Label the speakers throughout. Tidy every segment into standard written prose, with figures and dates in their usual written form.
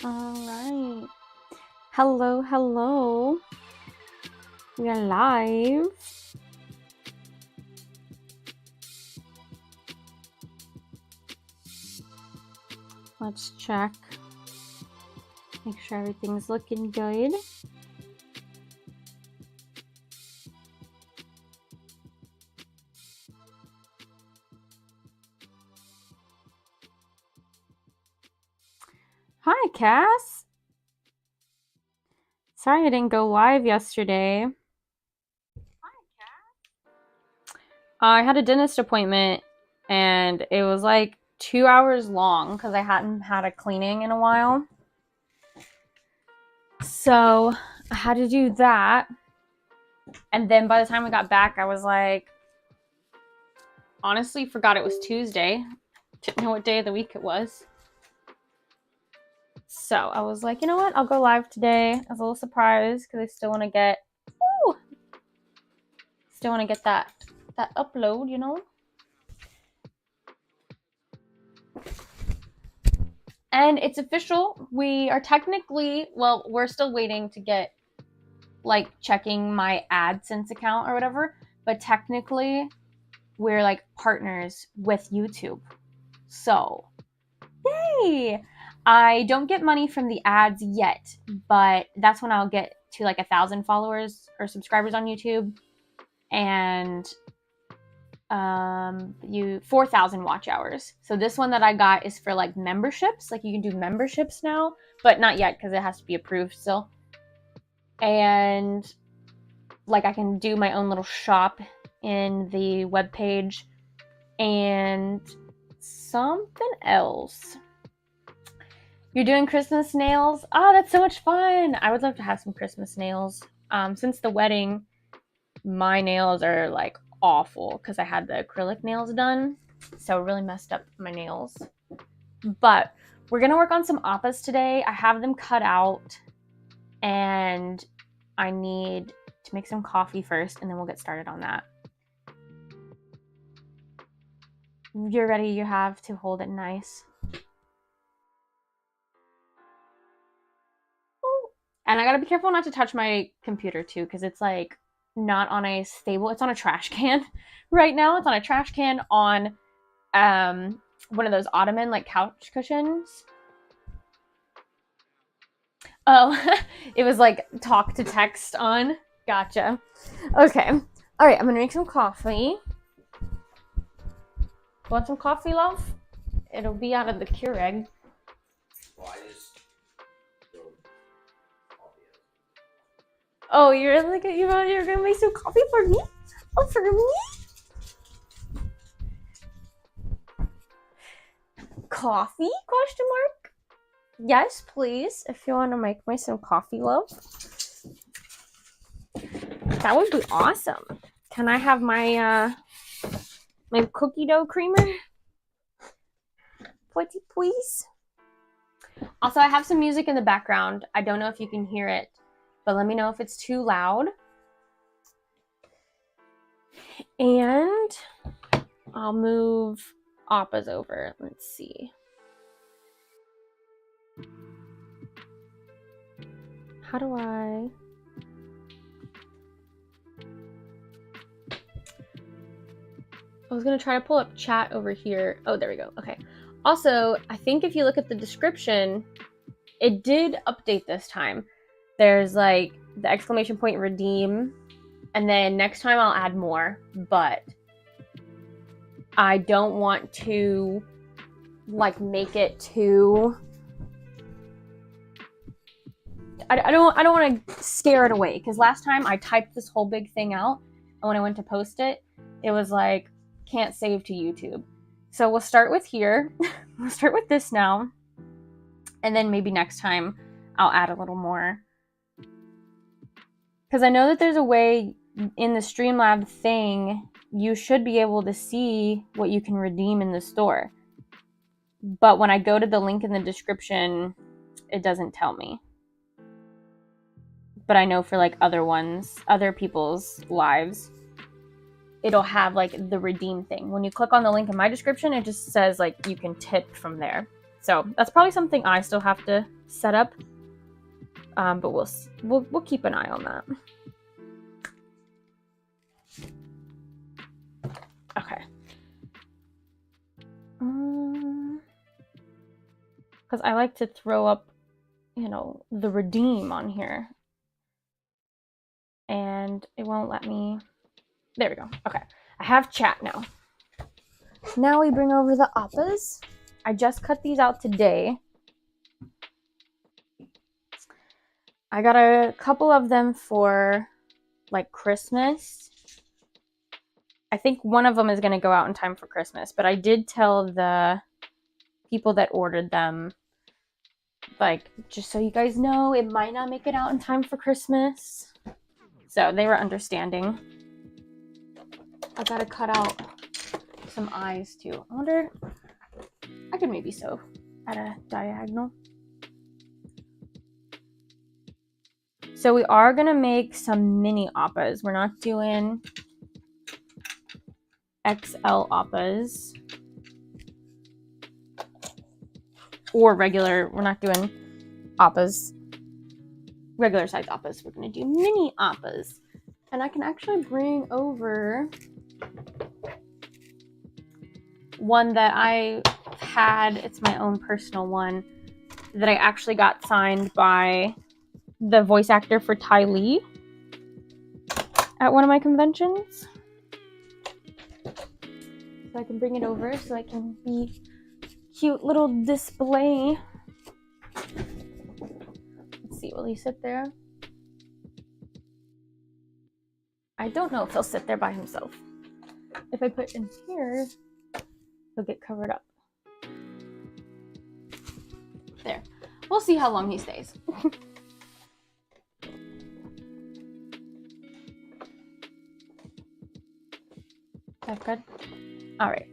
Speaker 1: All right. Hello, hello. We are live. Let's check. Make sure everything's looking good. Hi, Cass. Sorry I didn't go live yesterday. Hi, Cass. I had a dentist appointment and it was like 2 hours long because I hadn't had a cleaning in a while. So I had to do that. And then by the time I got back, I was like, honestly, forgot it was Tuesday. Didn't know what day of the week it was. So I was like, you know what? I'll go live today. I was a little surprised because I still want to get, that upload, you know. And it's official. We are technically, well, we're still waiting to get like checking my AdSense account or whatever, but technically we're like partners with YouTube. So, yay! I don't get money from the ads yet, but that's when I'll get to like 1,000 followers or subscribers on YouTube, and 4,000 watch hours. So this one that I got is for like memberships. Like you can do memberships now, but not yet because it has to be approved still. And like I can do my own little shop in the webpage and something else. You're doing Christmas nails? Oh, that's so much fun. I would love to have some Christmas nails. Since the wedding, my nails are like awful because I had the acrylic nails done. So it really messed up my nails. But we're going to work on some appas today. I have them cut out and I need to make some coffee first and then we'll get started on that. You're ready, you have to hold it nice. And I gotta be careful not to touch my computer too, because it's like not on a stable, it's on a trash can right now. It's on a trash can on one of those ottoman like couch cushions. Oh, it was like talk to text on. Gotcha. Okay. All right, I'm gonna make some coffee. Want some coffee, love? It'll be out of the Keurig. Oh, you're like you're gonna make some coffee for me? Oh, for me? Coffee? Question mark? Yes, please. If you want to make me some coffee, love, that would be awesome. Can I have my my cookie dough creamer? Pretty please. Also, I have some music in the background. I don't know if you can hear it, but let me know if it's too loud. And I'll move Appas over. Let's see. How do I... I was going to try to pull up chat over here. Oh, there we go. Okay. Also, I think if you look at the description, it did update this time. There's like the exclamation point redeem, and then next time I'll add more, but I don't want to like make it too... I don't want to scare it away, because last time I typed this whole big thing out, and when I went to post it, it was like, can't save to YouTube. So we'll start with here. We'll start with this now, and then maybe next time I'll add a little more. Because I know that there's a way in the Streamlab thing, you should be able to see what you can redeem in the store. But when I go to the link in the description, it doesn't tell me. But I know for like other people's lives, it'll have like the redeem thing. When you click on the link in my description, it just says like you can tip from there. So that's probably something I still have to setup. But we'll keep an eye on that. Okay. Because I like to throw up, you know, the redeem on here. And it won't let me. There we go. Okay. I have chat now. Now we bring over the Appas. I just cut these out today. I got a couple of them for like Christmas. I think one of them is going to go out in time for Christmas, but I did tell the people that ordered them, like, just so you guys know, it might not make it out in time for Christmas. So they were understanding. I got to cut out some eyes too. I wonder, I could maybe sew at a diagonal. So we are going to make some mini Appas. We're not doing XL Appas. Or regular, we're not doing Appas. Regular size Appas. We're going to do mini Appas. And I can actually bring over one that I had. It's my own personal one that I actually got signed by the voice actor for Ty Lee at one of my conventions. So I can bring it over so I can be cute little display. Let's see, will he sit there? I don't know if he'll sit there by himself. If I put in here, he'll get covered up. There. We'll see how long he stays. That's good. All right.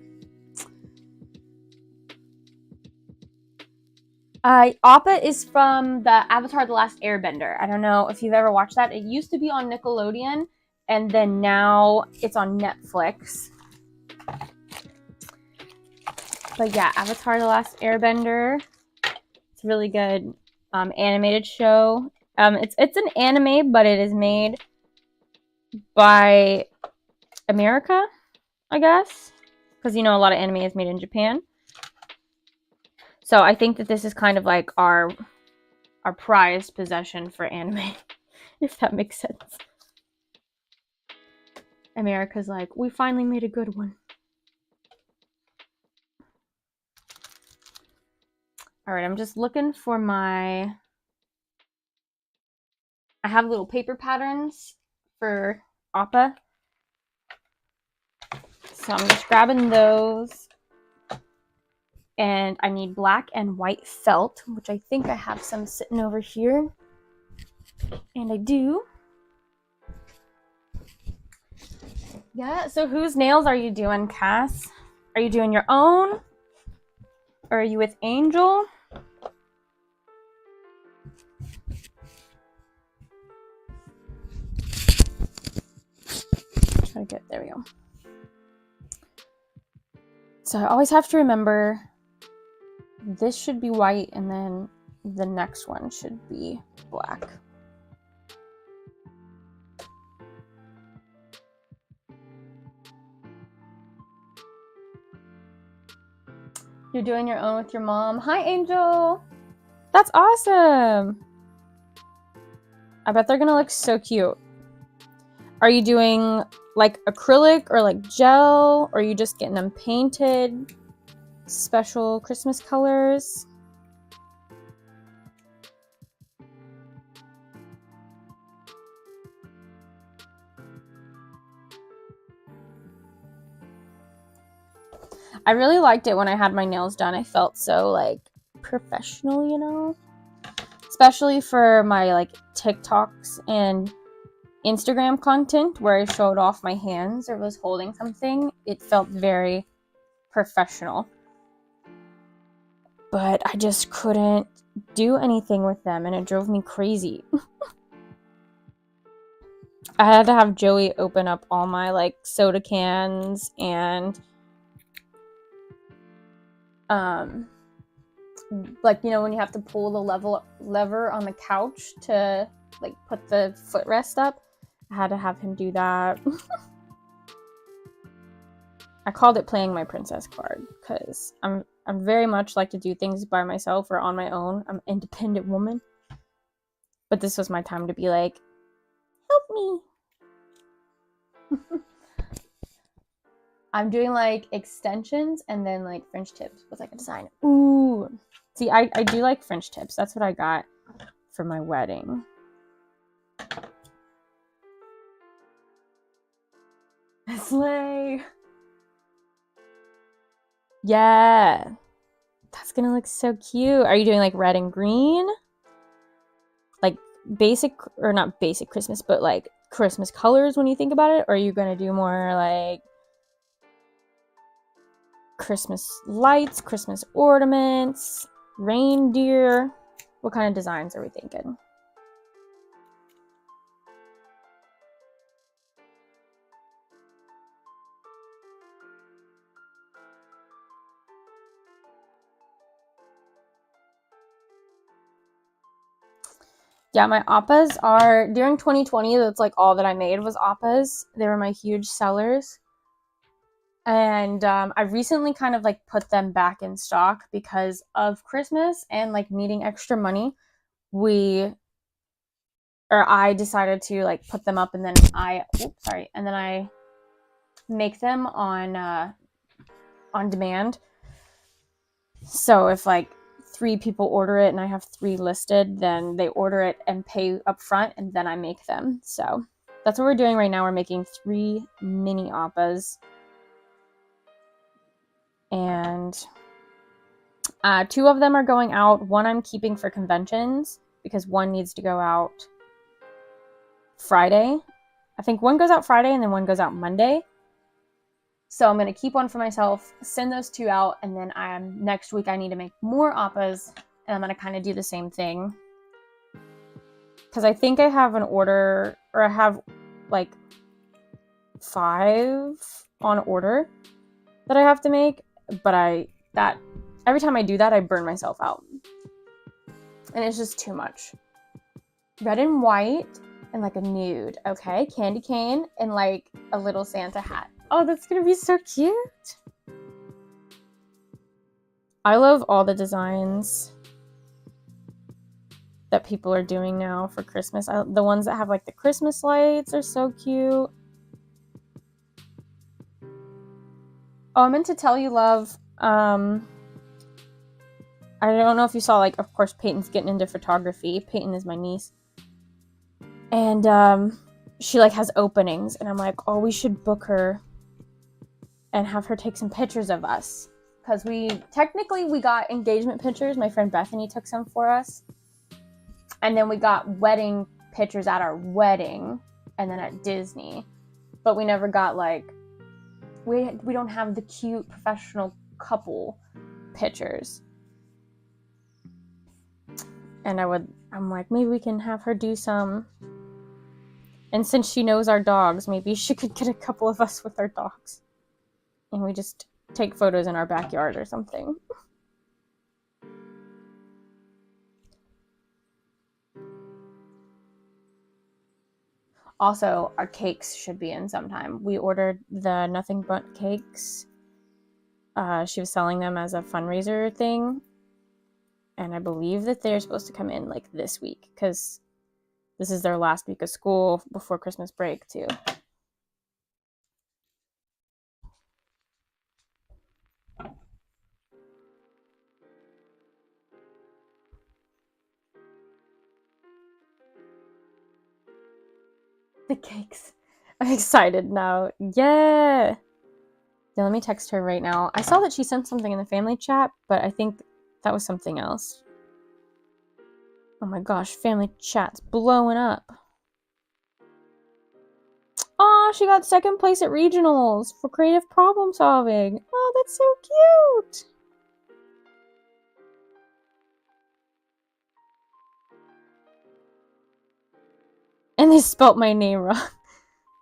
Speaker 1: Appa is from the Avatar: The Last Airbender. I don't know if you've ever watched that. It used to be on Nickelodeon, and then now it's on Netflix. But yeah, Avatar: The Last Airbender. It's a really good animated show. It's an anime, but it is made by America, I guess, because, you know, a lot of anime is made in Japan. So I think that this is kind of like our prized possession for anime, if that makes sense. America's like, we finally made a good one. All right, I'm just looking for I have little paper patterns for Appa. So I'm just grabbing those. And I need black and white felt, which I think I have some sitting over here. And I do. Yeah, so whose nails are you doing, Cass? Are you doing your own? Or are you with Angel? Try to get, there we go. So I always have to remember this should be white and then the next one should be black. You're doing your own with your mom. Hi, Angel. That's awesome. I bet they're gonna look so cute. Are you doing like acrylic or like gel? Or are you just getting them painted? Special Christmas colors? I really liked it when I had my nails done. I felt so like professional, you know? Especially for my like TikToks and Instagram content where I showed off my hands or was holding something. It felt very professional. But I just couldn't do anything with them and it drove me crazy. I had to have Joey open up all my like soda cans and like, you know, when you have to pull the lever on the couch to like put the footrest up. I had to have him do that. I called it playing my princess card because I'm very much like to do things by myself or on my own. I'm an independent woman. But this was my time to be like, help me. I'm doing like extensions and then like French tips with like a design. Ooh. See, I do like French tips. That's what I got for my wedding. Slay. Yeah. That's gonna look so cute. Are you doing like red and green? Like basic, or not basic Christmas, but like Christmas colors when you think about it? Or are you gonna do more like Christmas lights, Christmas ornaments, reindeer? What kind of designs are we thinking? Yeah, my Appas are, during 2020, that's like all that I made was Appas. They were my huge sellers. And I recently kind of like put them back in stock because of Christmas and like needing extra money. I decided to like put them up, and then I make them on demand. So if like 3 people order it and I have 3 listed, then they order it and pay up front, and then I make them. So that's what we're doing right now. We're making 3 mini Appas. And 2 of them are going out. 1 I'm keeping for conventions because 1 needs to go out Friday. I think 1 goes out Friday and then 1 goes out Monday. So I'm going to keep 1 for myself, send those 2 out, and then next week I need to make more Appas, and I'm going to kind of do the same thing. Because I think I have an order, or I have like 5 on order that I have to make, but every time I do that, I burn myself out. And it's just too much. Red and white and like a nude, okay? Candy cane and like a little Santa hat. Oh, that's gonna be so cute. I love all the designs that people are doing now for Christmas. The ones that have like the Christmas lights are so cute. Oh, I meant to tell you, love. I don't know if you saw, like, of course, Peyton's getting into photography. Peyton is my niece. And she, like, has openings. And I'm like, oh, we should book her and have her take some pictures of us. Because we got engagement pictures. My friend Bethany took some for us. And then we got wedding pictures at our wedding. And then at Disney. But we never got, like, we don't have the cute professional couple pictures. And I'm like, maybe we can have her do some. And since she knows our dogs, maybe she could get a couple of us with our dogs. And we just take photos in our backyard or something. Also, our cakes should be in sometime. We ordered the Nothing But cakes. She was selling them as a fundraiser thing. And I believe that they're supposed to come in like this week because this is their last week of school before Christmas break too. The cakes. I'm excited now. Yeah. Yeah, let me text her right now. I saw that she sent something in the family chat, but I think that was something else. Oh my gosh, family chat's blowing up. Oh, she got 2nd place at regionals for creative problem solving. Oh, that's so cute. And they spelt my name wrong.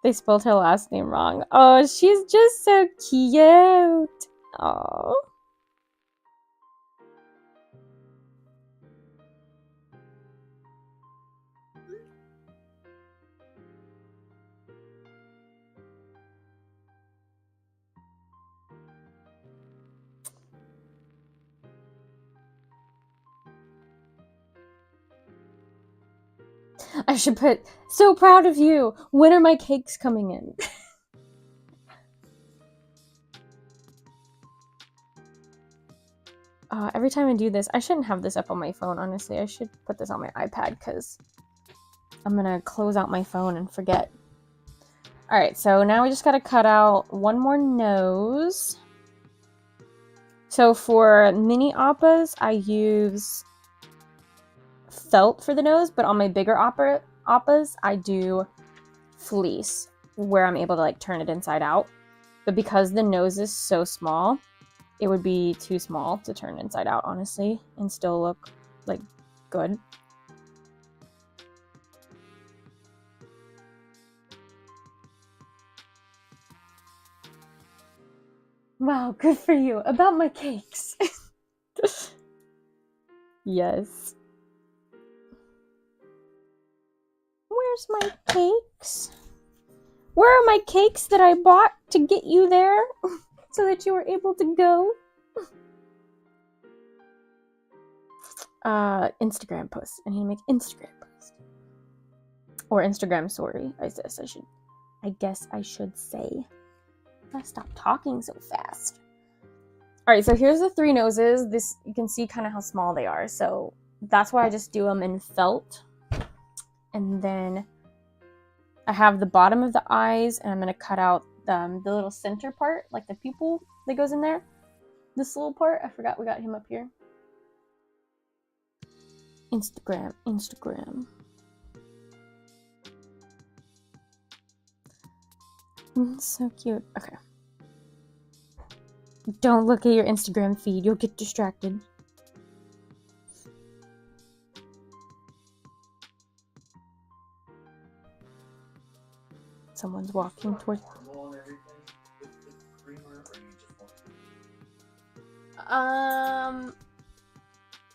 Speaker 1: They spelled her last name wrong. Oh, she's just so cute. Oh. I should put, so proud of you. When are my cakes coming in? Every time I do this, I shouldn't have this up on my phone, honestly. I should put this on my iPad because I'm gonna close out my phone and forget. Alright, so now we just gotta cut out one more nose. So for mini Appas, I use felt for the nose, but on my bigger Appas, I do fleece, where I'm able to like turn it inside out. But because the nose is so small, it would be too small to turn inside out, honestly, and still look like good. Wow, good for you. About my cakes. Yes. Where's my cakes? Where are my cakes that I bought to get you there so that you were able to go? Instagram posts. I need to make Instagram posts. Or Instagram story, I guess I should say. I gotta stop talking so fast. Alright, so here's the 3 noses. This, you can see kind of how small they are. So that's why I just do them in felt. And then I have the bottom of the eyes, and I'm going to cut out the little center part, like the pupil that goes in there. This little part, I forgot we got him up here. Instagram. So cute. Okay. Don't look at your Instagram feed. You'll get distracted. Someone's walking towards...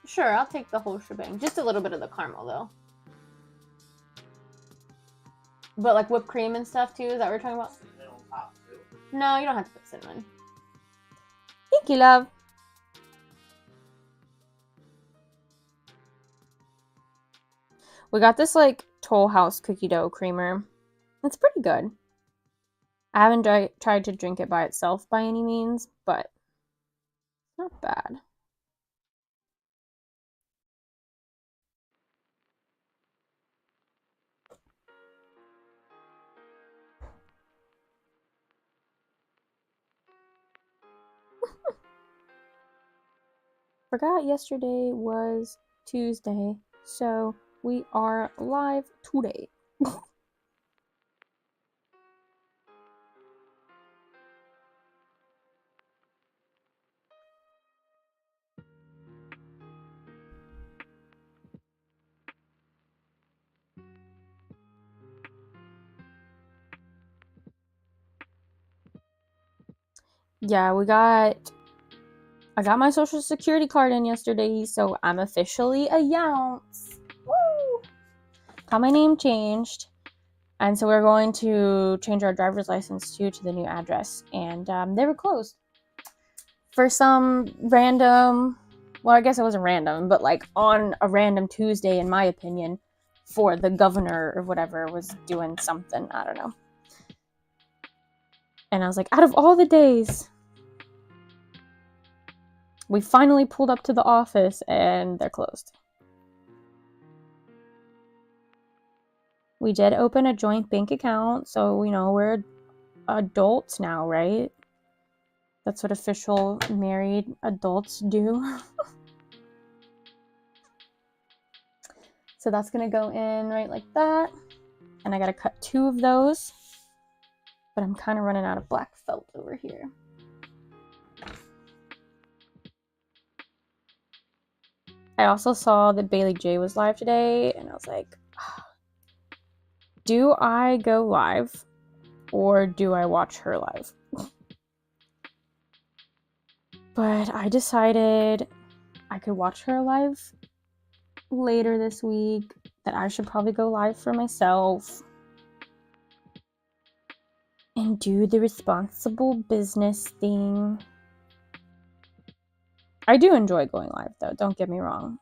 Speaker 1: Sure, I'll take the whole shebang. Just a little bit of the caramel, though. But like whipped cream and stuff, too? Is that what we're talking about? No, you don't have to put cinnamon. Thank you, love. We got this, like, Toll House cookie dough creamer. It's pretty good. I haven't tried to drink it by itself by any means, but not bad. Forgot yesterday was Tuesday, so we are live today. Yeah, I got my social security card in yesterday, so I'm officially a Younce. Woo! Got my name changed. And so we're going to change our driver's license to the new address. And they were closed. For some random, well, I guess it wasn't random, but like on a random Tuesday, in my opinion, for the governor or whatever was doing something. I don't know. And I was like, out of all the days, we finally pulled up to the office and they're closed. We did open a joint bank account, so, you know, we're adults now, right? That's what official married adults do. So that's gonna go in right like that. And I gotta cut 2 of those. But I'm kind of running out of black felt over here. I also saw that Bailey J was live today, and I was like, do I go live or do I watch her live? But I decided I could watch her live later this week, that I should probably go live for myself and do the responsible business thing. I do enjoy going live, though. Don't get me wrong.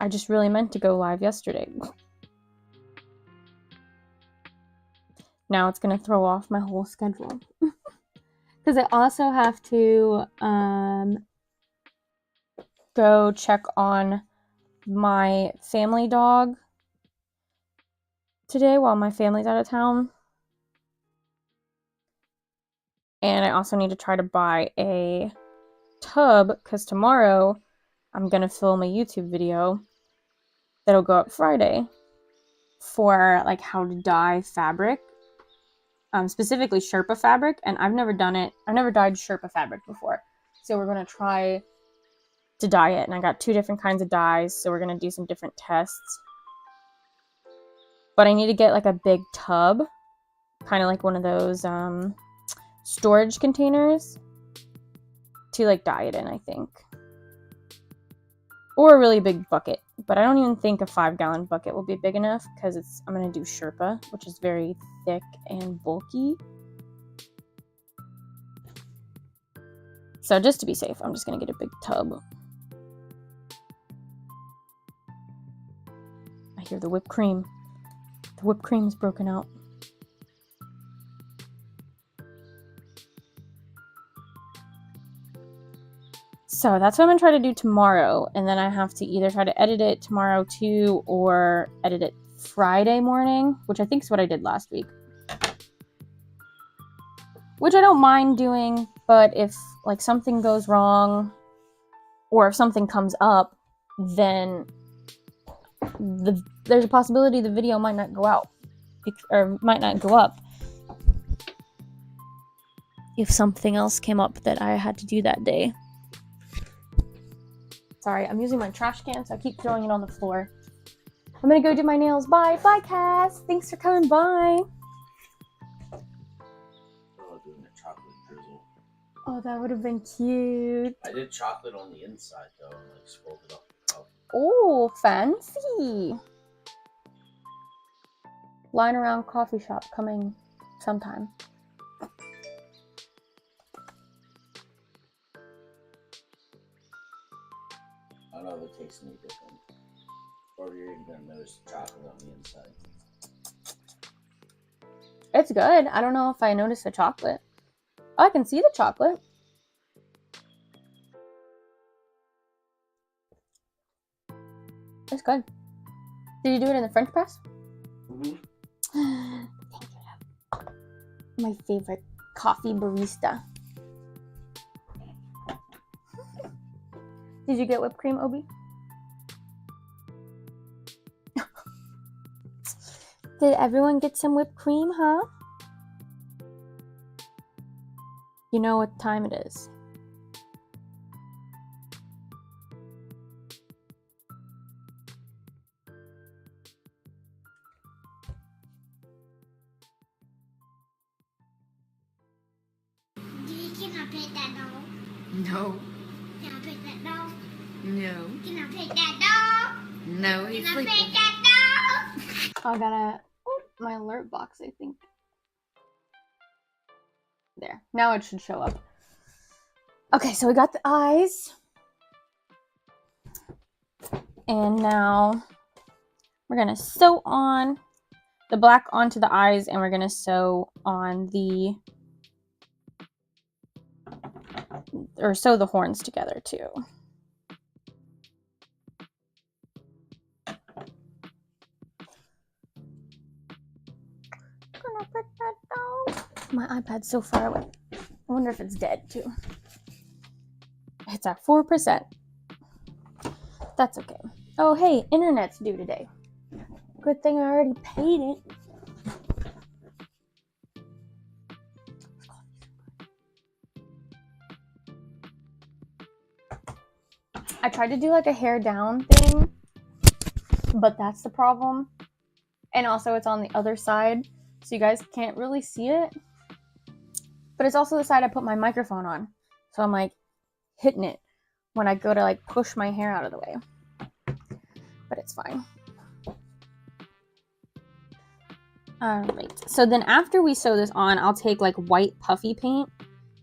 Speaker 1: I just really meant to go live yesterday. Now it's going to throw off my whole schedule. Because I also have to go check on my family dog today while my family's out of town. And I also need to try to buy a tub because tomorrow I'm going to film a YouTube video that'll go up Friday for like how to dye fabric, specifically Sherpa fabric. And I've never done it. I've never dyed Sherpa fabric before. So we're going to try to dye it. And I got 2 different kinds of dyes. So we're going to do some different tests. But I need to get like a big tub, kind of like one of those storage containers to like dye it in, I think. Or a really big bucket. But I don't even think a 5-gallon bucket will be big enough because I'm going to do Sherpa, which is very thick and bulky. So just to be safe, I'm just going to get a big tub. I hear the whipped cream. The whipped cream is broken out. So that's what I'm going to try to do tomorrow. And then I have to either try to edit it tomorrow too or edit it Friday morning, which I think is what I did last week. Which I don't mind doing, but if like something goes wrong or if something comes up, then there's a possibility the video might not go out or might not go up if something else came up that I had to do that day. Sorry, I'm using my trash can, so I keep throwing it on the floor. I'm gonna go do my nails. Bye. Bye, Cass. Thanks for coming by.
Speaker 2: Doing a chocolate drizzle.
Speaker 1: Oh, that would have been cute.
Speaker 2: I did chocolate on the inside, though, and like swirled it up the cup.
Speaker 1: Oh, fancy. Line around coffee shop coming sometime.
Speaker 2: I don't know if it tastes any different. Or you're even gonna notice the chocolate on the inside.
Speaker 1: It's good. I don't know if I noticed the chocolate. Oh, I can see the chocolate. It's good. Did you do it in the French press?
Speaker 2: Mm-hmm.
Speaker 1: My favorite coffee barista. Did you get whipped cream, Obi? Did everyone get some whipped cream, huh? You know what time it is.
Speaker 3: Can I pet that dog?
Speaker 4: No.
Speaker 3: Can I pet that dog?
Speaker 4: No.
Speaker 3: Can I pet that dog?
Speaker 4: No, he's
Speaker 3: Can I
Speaker 4: sleeping.
Speaker 3: pet that dog?
Speaker 1: I got my alert box, I think. There. Now it should show up. Okay, so we got the eyes. And now we're going to sew on the black onto the eyes, and we're going to sew on sew the horns together too. Gonna put that down. My iPad's so far away. I wonder if it's dead too. It's at 4%. That's okay. Oh, hey, internet's due today. Good thing I already paid it. I tried to do like a hair down thing, but that's the problem. And also it's on the other side, so you guys can't really see it. But it's also the side I put my microphone on. So I'm like hitting it when I go to like push my hair out of the way. But it's fine. Alright, so then after we sew this on, I'll take like white puffy paint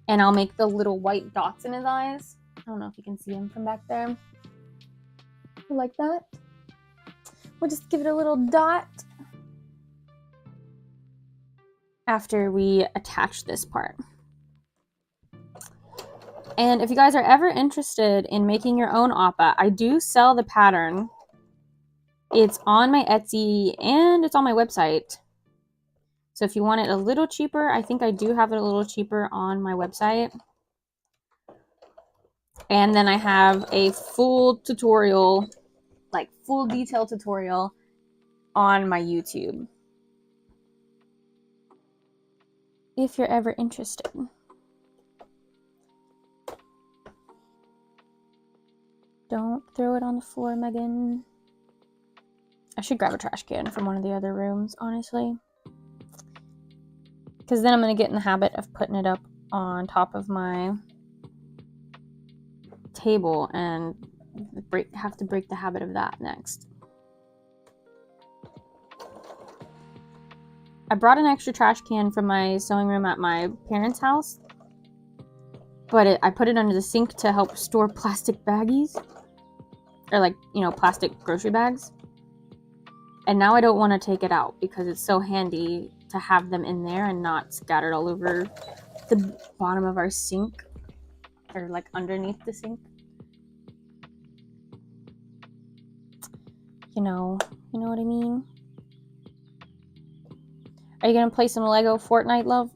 Speaker 1: and I'll make the little white dots in his eyes. I don't know if you can see him from back there. Like that. We'll just give it a little dot after we attach this part. And if you guys are ever interested in making your own appa, I do sell the pattern. It's on my Etsy and it's on my website. So if you want it a little cheaper, I think I do have it a little cheaper on my website. And then I have a full tutorial, like full detail tutorial on my YouTube. If you're ever interested. Don't throw it on the floor, Megan. I should grab a trash can from one of the other rooms, honestly. Because then I'm going to get in the habit of putting it up on top of my table and have to break the habit of that next. I brought an extra trash can from my sewing room at my parents' house, but I put it under the sink to help store plastic baggies, or like, you know, plastic grocery bags. And now I don't want to take it out because it's so handy to have them in there and not scattered all over the bottom of our sink, or like underneath the sink. You know what I mean? Are you gonna play some Lego Fortnite, love?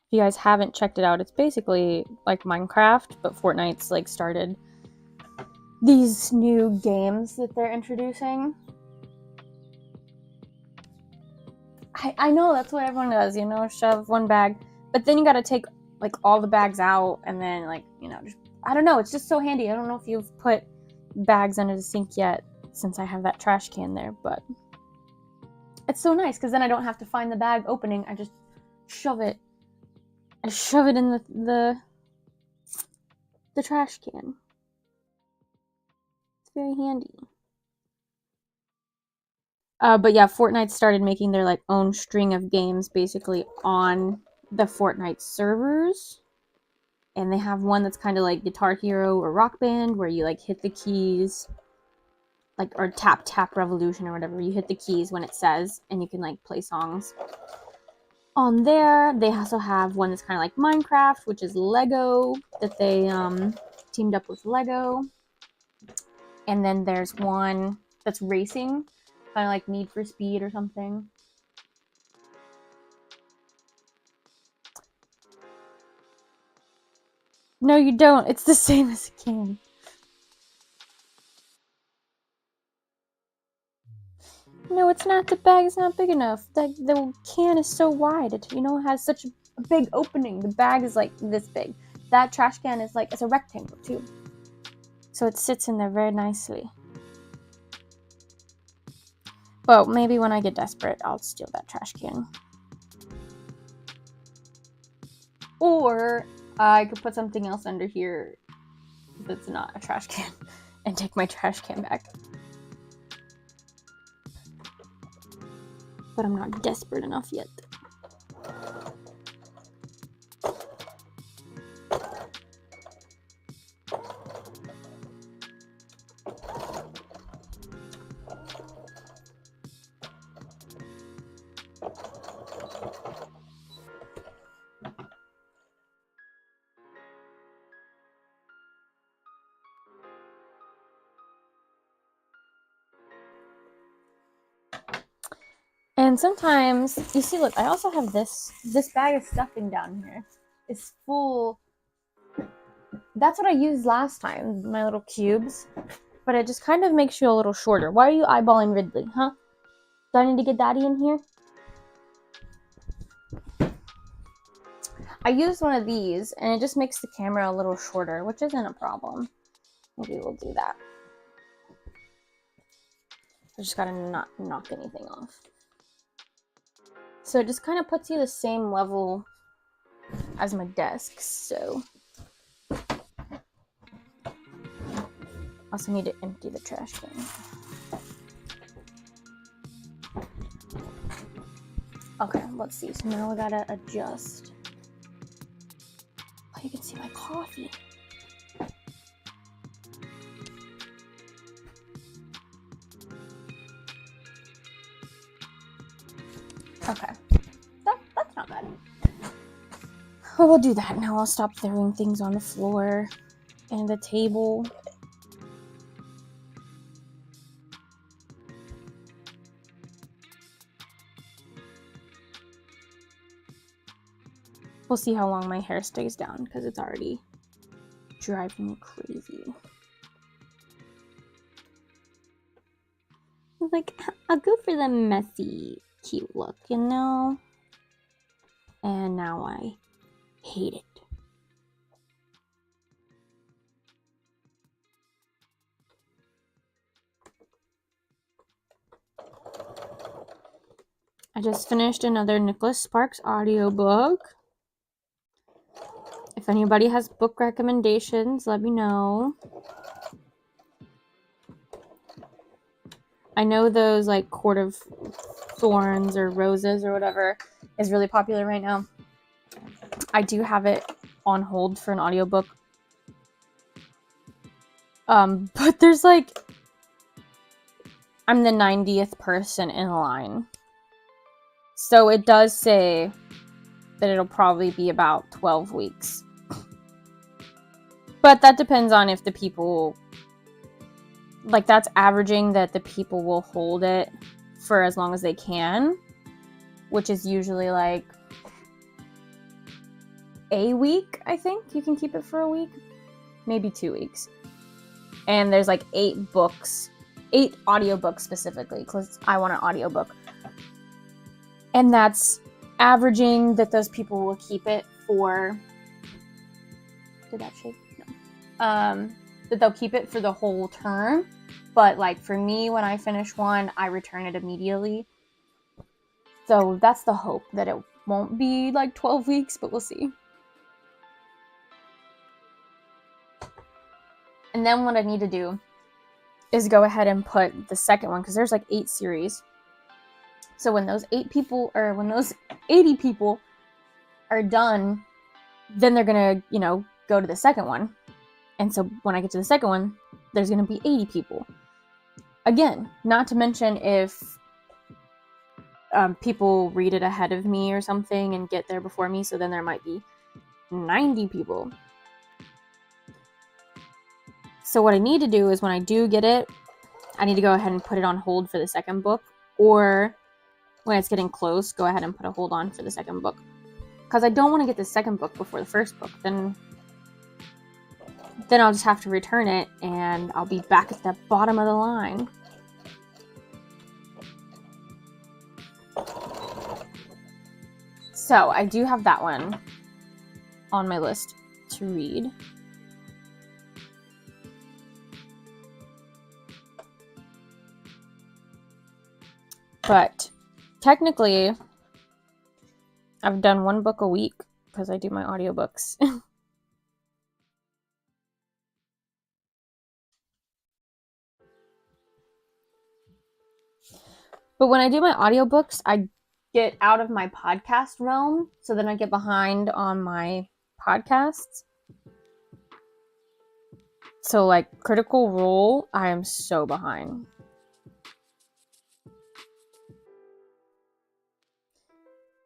Speaker 1: If you guys haven't checked it out, it's basically like Minecraft, but Fortnite's like started these new games that they're introducing. I know that's what everyone does, you know, shove one bag, but then you gotta take like all the bags out and then like, you know, just, I don't know, it's just so handy. I don't know if you've put bags under the sink yet since I have that trash can there, but it's so nice because then I don't have to find the bag opening. I just shove it. I shove it in the trash can. It's very handy. But yeah, Fortnite started making their like own string of games basically on the Fortnite servers. And they have one that's kind of like Guitar Hero or Rock Band, where you like hit the keys, like, or Tap Revolution or whatever. You hit the keys when it says, and you can like play songs on there. They also have one that's kind of like Minecraft, which is Lego, that they teamed up with Lego. And then there's one that's racing, kind of like Need for Speed or something. No, you don't. It's the same as a can. No, it's not. The bag is not big enough. The can is so wide. It, you know, has such a big opening. The bag is like this big. That trash can is like, it's a rectangle too. So it sits in there very nicely. But maybe when I get desperate, I'll steal that trash can. Or I could put something else under here that's not a trash can and take my trash can back. But I'm not desperate enough yet. And sometimes, you see, look, I also have this bag of stuffing down here. It's full. That's what I used last time, my little cubes. But it just kind of makes you a little shorter. Why are you eyeballing Ridley, huh? Do I need to get Daddy in here? I used one of these, and it just makes the camera a little shorter, which isn't a problem. Maybe we'll do that. I just gotta not knock anything off. So it just kind of puts you the same level as my desk, so. Also need to empty the trash can. Okay, let's see. So now we gotta adjust. coffee. Okay. That's not bad. Oh, we'll do that. Now I'll stop throwing things on the floor and the table. We'll see how long my hair stays down because it's already driving me crazy. Like, I'll go for the messy, cute look, you know? And now I hate it. I just finished another Nicholas Sparks audiobook. If anybody has book recommendations, let me know. I know those like Court of Thorns or Roses or whatever is really popular right now. I do have it on hold for an audiobook. But there's like, I'm the 90th person in line. So it does say that it'll probably be about 12 weeks. But that depends on if the people, like that's averaging that the people will hold it for as long as they can, which is usually like a week, I think. You can keep it for a week, maybe 2 weeks. And there's like 8 audiobooks specifically, because I want an audiobook. And that's averaging that those people will keep it for... Did that shake? No. That they'll keep it for the whole term. But like for me, when I finish one, I return it immediately. So that's the hope, that it won't be like 12 weeks, but we'll see. And then what I need to do is go ahead and put the second one, because there's like 8 series. So when those 80 people are done, then they're gonna, go to the second one. And so when I get to the second one, there's gonna be 80 people. Again, not to mention if people read it ahead of me or something and get there before me, so then there might be 90 people. So what I need to do is when I do get it, I need to go ahead and put it on hold for the second book, or when it's getting close, go ahead and put a hold on for the second book. Because I don't want to get the second book before the first book. Then I'll just have to return it, and I'll be back at the bottom of the line. So I do have that one on my list to read. But technically, I've done 1 book a week because I do my audiobooks. But when I do my audiobooks, I get out of my podcast realm, so then I get behind on my podcasts. So like Critical Role, I am so behind.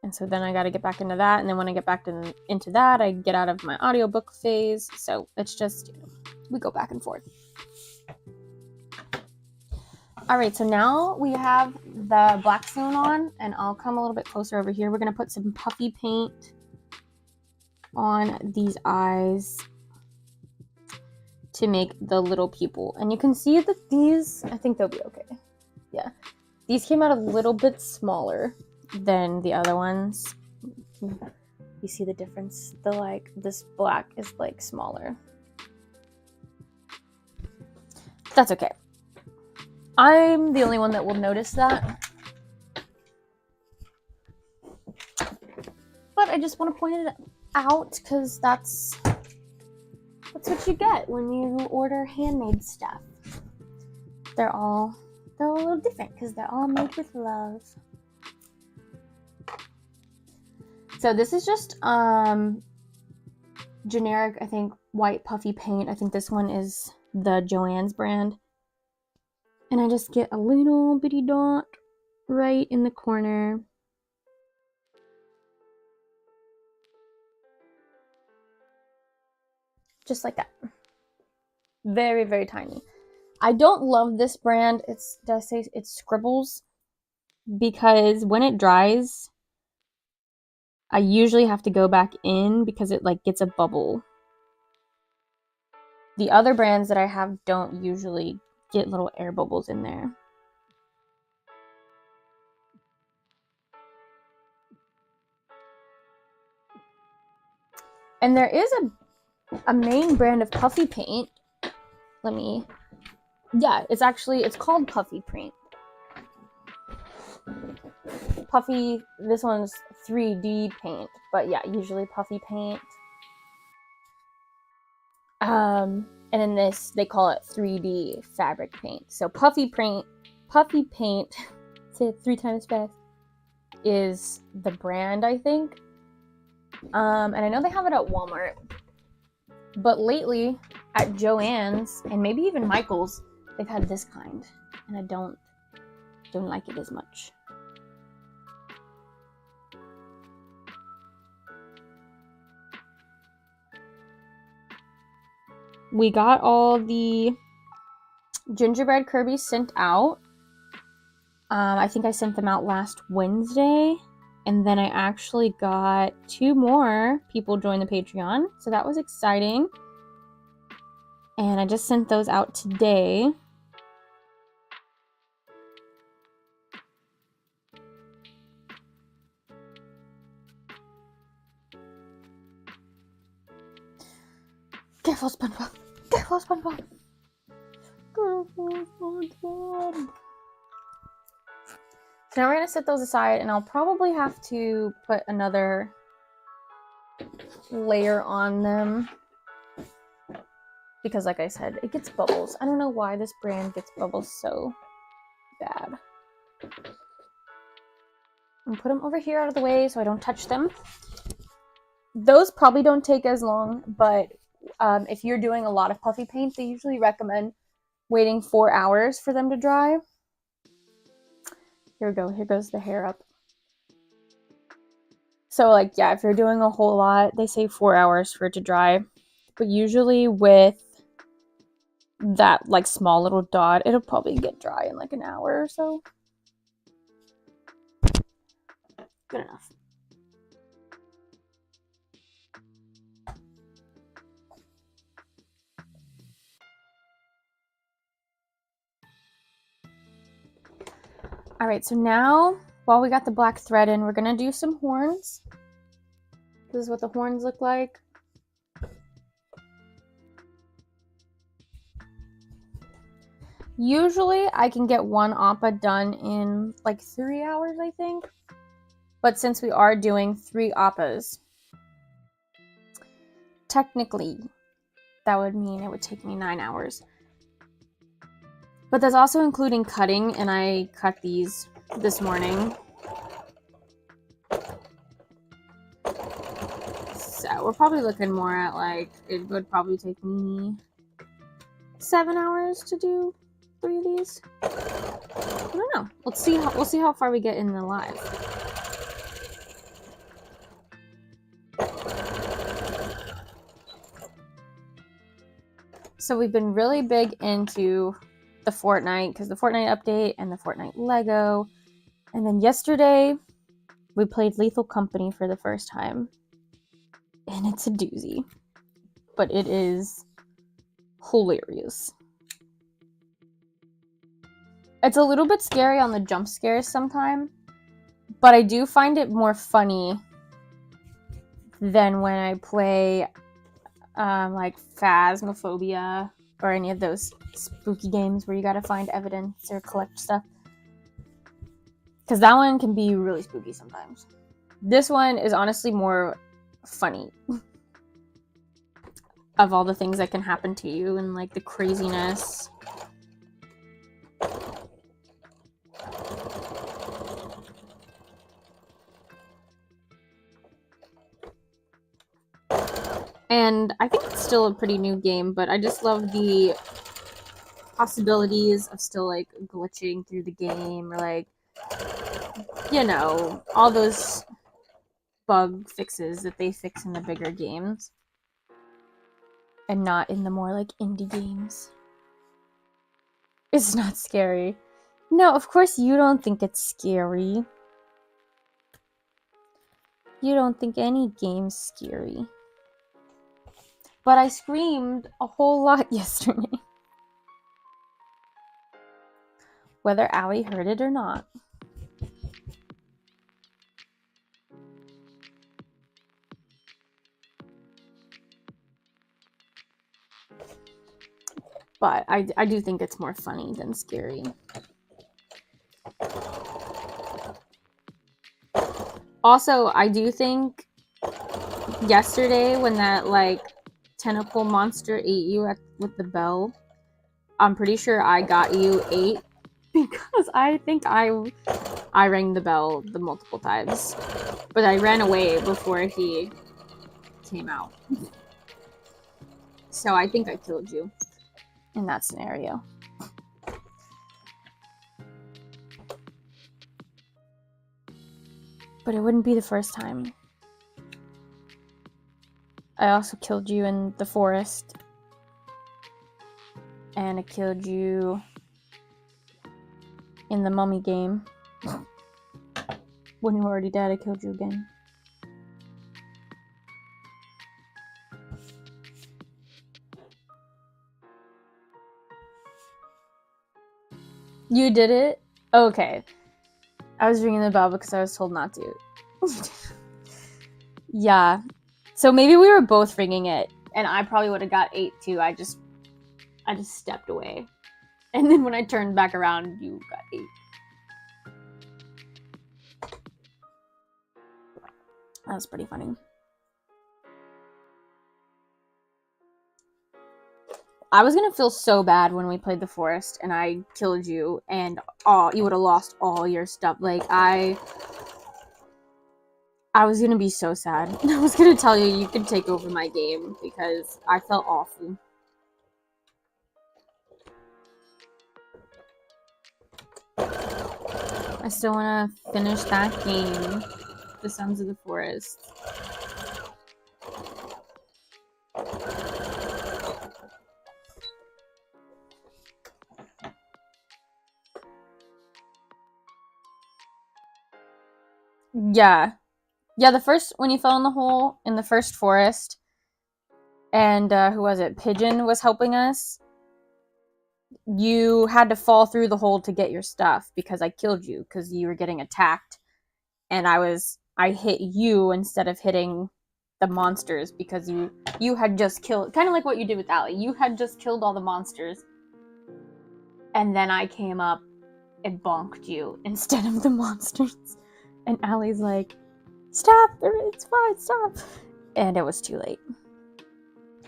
Speaker 1: And so then I got to get back into that. And then when I get back into that, I get out of my audiobook phase. So it's just, we go back and forth. All right, so now we have the Black Stone on, and I'll come a little bit closer over here. We're going to put some puffy paint on these eyes to make the little people. And you can see that these, I think they'll be okay. Yeah. These came out a little bit smaller than the other ones. You see the difference? This black is like smaller. That's okay. I'm the only one that will notice that. But I just want to point it out because that's what you get when you order handmade stuff. They're a little different because they're all made with love. So this is just generic, I think, white puffy paint. I think this one is the Joann's brand. And I just get a little bitty dot right in the corner. Just like that. Very, very tiny. I don't love this brand. Did I say it's Scribbles? Because when it dries, I usually have to go back in because it like gets a bubble. The other brands that I have don't usually get little air bubbles in there. And there is a main brand of puffy paint. It's called Puffy Paint. Puffy, this one's 3D paint, but yeah, usually Puffy Paint. And in this, they call it 3D fabric paint. So Puffy Paint, say it 3 times fast, is the brand, I think. And I know they have it at Walmart. But lately, at Joann's, and maybe even Michael's, they've had this kind. And I don't like it as much. We got all the gingerbread Kirby's sent out. I think I sent them out last Wednesday. And then I actually got 2 more people join the Patreon. So that was exciting. And I just sent those out today. Careful, SpongeBob. Careful, SpongeBob. Careful, SpongeBob. So now we're going to set those aside, and I'll probably have to put another layer on them. Because like I said, it gets bubbles. I don't know why this brand gets bubbles so bad. And put them over here out of the way so I don't touch them. Those probably don't take as long, but if you're doing a lot of puffy paint, they usually recommend waiting 4 hours for them to dry. Here we go. Here goes the hair up. So, like, yeah, if you're doing a whole lot, they say 4 hours for it to dry. But usually with that, like, small little dot, it'll probably get dry in, like, an hour or so. Good enough. Alright, so now, while we got the black thread in, we're going to do some horns. This is what the horns look like. Usually, I can get one appa done in like 3 hours, I think. But since we are doing 3 appas, technically, that would mean it would take me 9 hours. But that's also including cutting, and I cut these this morning. So we're probably looking more at like, it would probably take me 7 hours to do 3 of these. I don't know. We'll see how far we get in the live. So we've been really big into the Fortnite, because the Fortnite update and the Fortnite Lego. And then yesterday, we played Lethal Company for the first time. And it's a doozy. But it is hilarious. It's a little bit scary on the jump scares sometimes. But I do find it more funny than when I play like Phasmophobia or any of those spooky games where you gotta find evidence or collect stuff. Because that one can be really spooky sometimes. This one is honestly more funny. Of all the things that can happen to you and like the craziness. And I think it's still a pretty new game, but I just love the possibilities of still like glitching through the game, or like, you know, all those bug fixes that they fix in the bigger games and not in the more like indie games. It's not scary. No, of course you don't think it's scary. You don't think any game's scary. But I screamed a whole lot yesterday. Whether Allie heard it or not. But I do think it's more funny than scary. Also, I do think yesterday when that like tentacle monster ate you with the bell, I'm pretty sure I got you 8 because I think I rang the bell the multiple times, but I ran away before he came out. So I think I killed you in that scenario. But it wouldn't be the first time. I also killed you in the forest. And I killed you in the mummy game. When you were already dead, I killed you again. You did it? Okay. I was ringing the bell because I was told not to. Yeah. So maybe we were both ringing it, and I probably would have got 8 too. I just stepped away. And then when I turned back around, you got 8. That was pretty funny. I was gonna feel so bad when we played the forest and I killed you and you would have lost all your stuff. Like, I was gonna be so sad. I was gonna tell you could take over my game because I felt awful. I still wanna finish that game, The Sons of the Forest. Yeah. Yeah, when you fell in the hole in the first forest, and who was it? Pigeon was helping us. You had to fall through the hole to get your stuff because I killed you because you were getting attacked, and I hit you instead of hitting the monsters because you had just killed, kind of like what you did with Allie. You had just killed all the monsters, and then I came up and bonked you instead of the monsters. And Allie's like, "Stop! It's fine, stop!" And it was too late.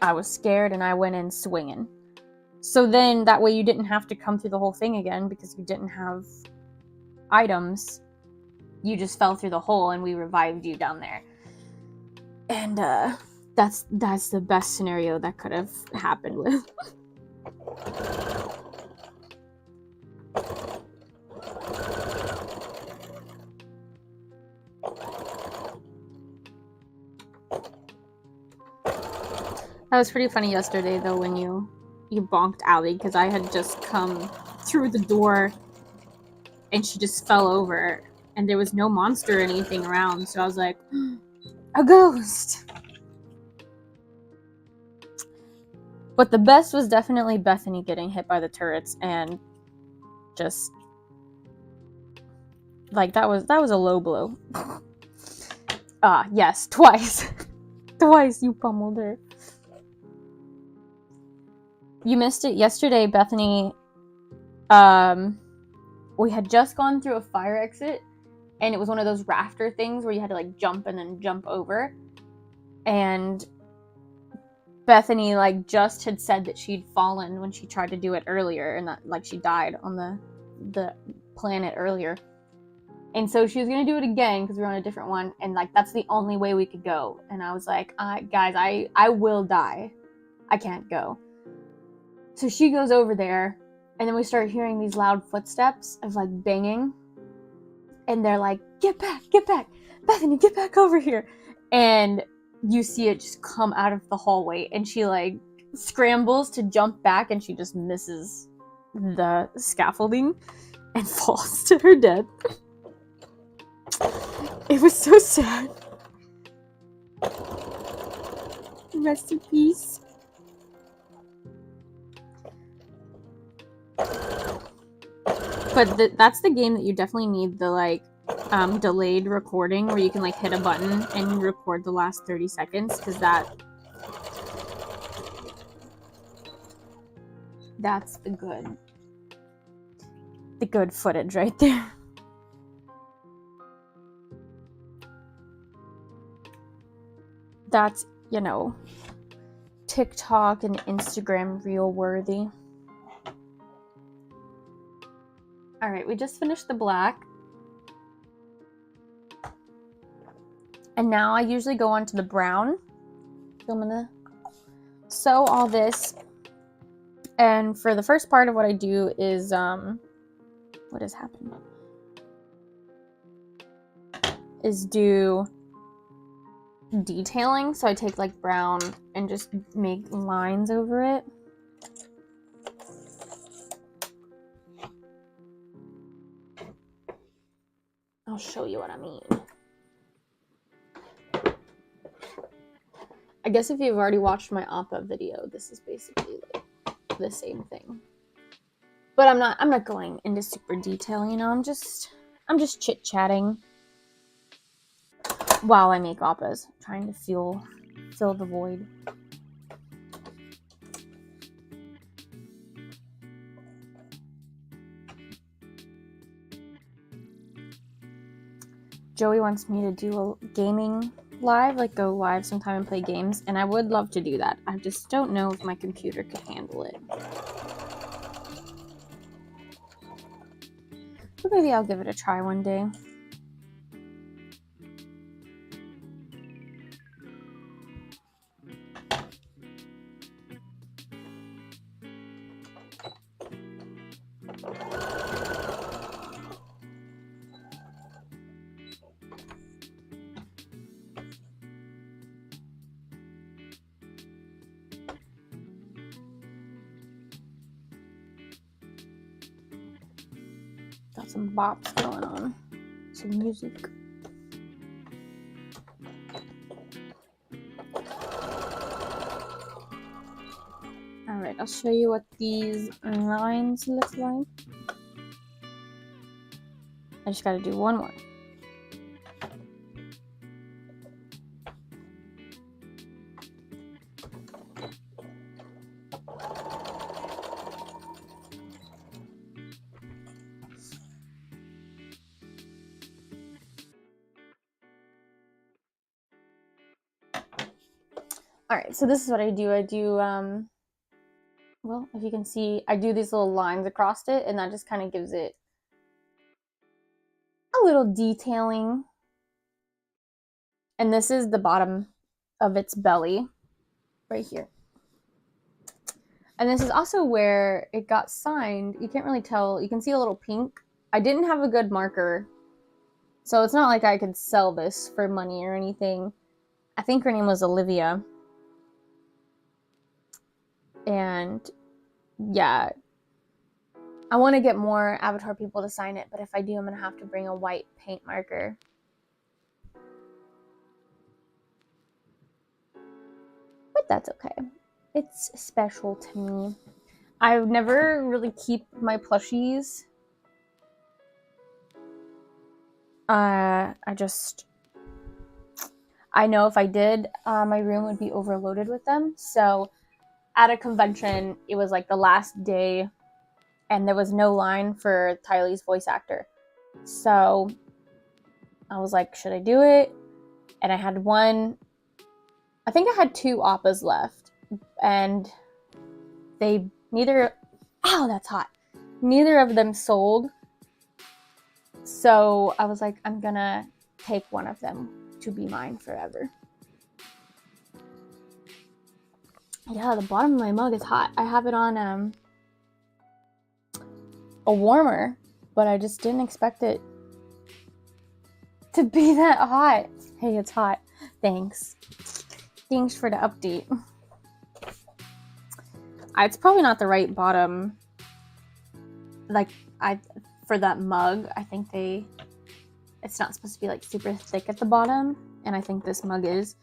Speaker 1: I was scared and I went in swinging. So then that way you didn't have to come through the whole thing again because you didn't have items. You just fell through the hole and we revived you down there. And that's the best scenario that could have happened with. That was pretty funny yesterday though when you bonked Allie because I had just come through the door and she just fell over and there was no monster or anything around, so I was like, a ghost. But the best was definitely Bethany getting hit by the turrets and just like that was a low blow. Yes, twice. Twice you pummeled her. You missed it yesterday, Bethany. We had just gone through a fire exit, and it was one of those rafter things where you had to like jump and then jump over. And Bethany like just had said that she'd fallen when she tried to do it earlier, and that like she died on the planet earlier. And so she was going to do it again because we were on a different one. And like, that's the only way we could go. And I was like, guys, I will die. I can't go. So she goes over there. And then we start hearing these loud footsteps of like banging. And they're like, get back. Bethany, get back over here. And you see it just come out of the hallway. And she like scrambles to jump back. And she just misses the scaffolding and falls to her death. It was so sad. Rest in peace. But that's the game that you definitely need the like delayed recording where you can like hit a button and record the last 30 seconds because that's the good footage right there. That's, you know, TikTok and Instagram reel worthy. All right, we just finished the black. And now I usually go on to the brown. So I'm gonna sew all this. And for the first part of what I do is, what is happening? Is do detailing. So I take like brown and just make lines over it. I'll show you what I mean. I guess if you've already watched my Appa video, this is basically like the same thing. But I'm not going into super detail, you know, I'm just chit-chatting while I make Appas, trying to fill the void. Joey wants me to do a gaming live, like go live sometime and play games, and I would love to do that. I just don't know if my computer could handle it. But maybe I'll give it a try one day. Got some bops going on. Some music. Alright, I'll show you what these lines look like. I just gotta do one more. Alright, so this is what I do. I do, well, if you can see, I do these little lines across it, and that just kind of gives it a little detailing. And this is the bottom of its belly, right here. And this is also where it got signed. You can't really tell. You can see a little pink. I didn't have a good marker, so it's not like I could sell this for money or anything. I think her name was Olivia. And yeah, I want to get more Avatar people to sign it, but if I do, I'm going to have to bring a white paint marker. But that's okay. It's special to me. I never really keep my plushies. I know if I did, my room would be overloaded with them. So at a convention, it was like the last day, and there was no line for Tylee's voice actor. So I was like, should I do it? And I had one, I think I had 2 Appas left, and neither of them sold. So I was like, I'm gonna take one of them to be mine forever. Yeah, the bottom of my mug is hot. I have it on a warmer, but I just didn't expect it to be that hot. Hey, it's hot. Thanks. Thanks for the update. It's probably not the right bottom. Like, for that mug, I think it's not supposed to be like super thick at the bottom, and I think this mug is.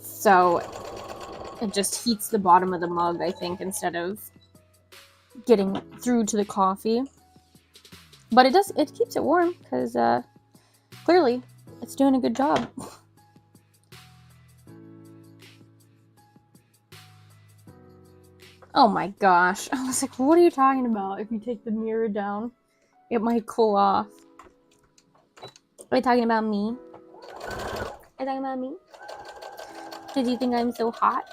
Speaker 1: So it just heats the bottom of the mug, I think, instead of getting through to the coffee. But it keeps it warm, because clearly it's doing a good job. Oh my gosh. I was like, what are you talking about? If you take the mirror down, it might cool off. Are you talking about me? Are you talking about me? Did you think I'm so hot?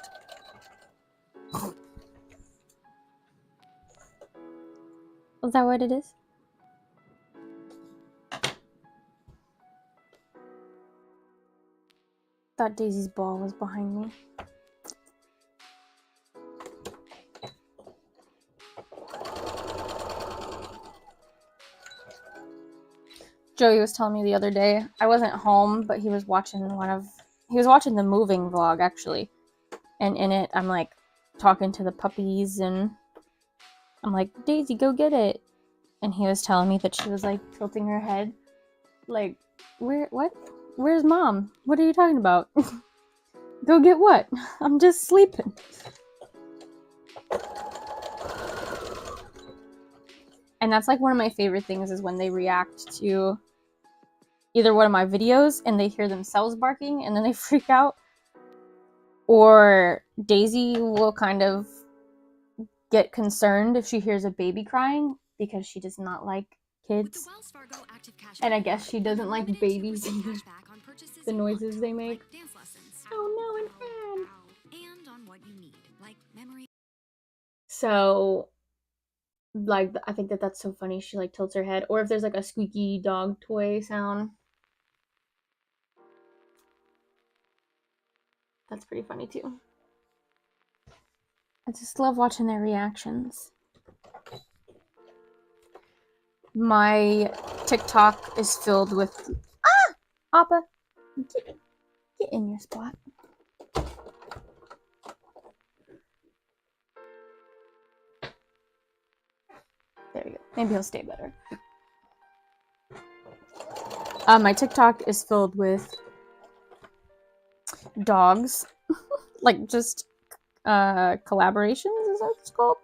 Speaker 1: Is that what it is? Thought Daisy's ball was behind me. Joey was telling me the other day, I wasn't home, but he was watching the moving vlog, actually. And in it, I'm like talking to the puppies, and I'm like, Daisy, go get it. And he was telling me that she was like tilting her head. Like, what? Where's mom? What are you talking about? Go get what? I'm just sleeping. And that's like one of my favorite things, is when they react to either one of my videos and they hear themselves barking and then they freak out, or Daisy will kind of get concerned if she hears a baby crying, because she does not like kids. And I guess she doesn't like babies either. The noises they make. Oh no, an fan. So, like, I think that's so funny. She like tilts her head, or if there's like a squeaky dog toy sound. That's pretty funny too. I just love watching their reactions. My TikTok is filled with Appa, get in your spot. There you go. Maybe he'll stay better. My TikTok is filled with dogs, like just collaborations, is that what it's called?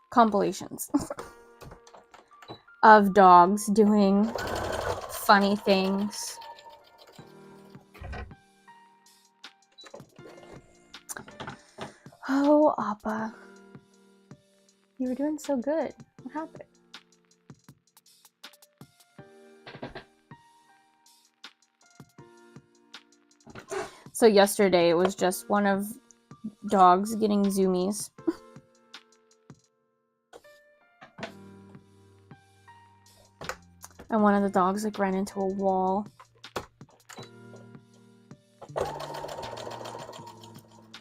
Speaker 1: Compilations of dogs doing funny things. Oh, Appa. You were doing so good. What happened? So yesterday it was just one of dogs getting zoomies. And one of the dogs like ran into a wall.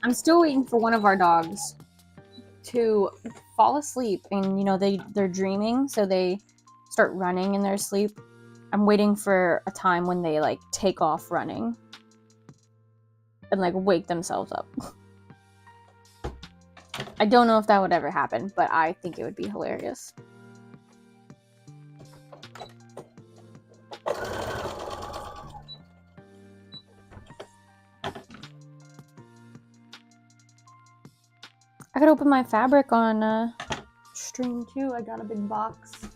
Speaker 1: I'm still waiting for one of our dogs to fall asleep, and you know they're dreaming, so they start running in their sleep. I'm waiting for a time when they like take off running and like wake themselves up. I don't know if that would ever happen, but I think it would be hilarious. I could open my fabric on stream too. I got a big box.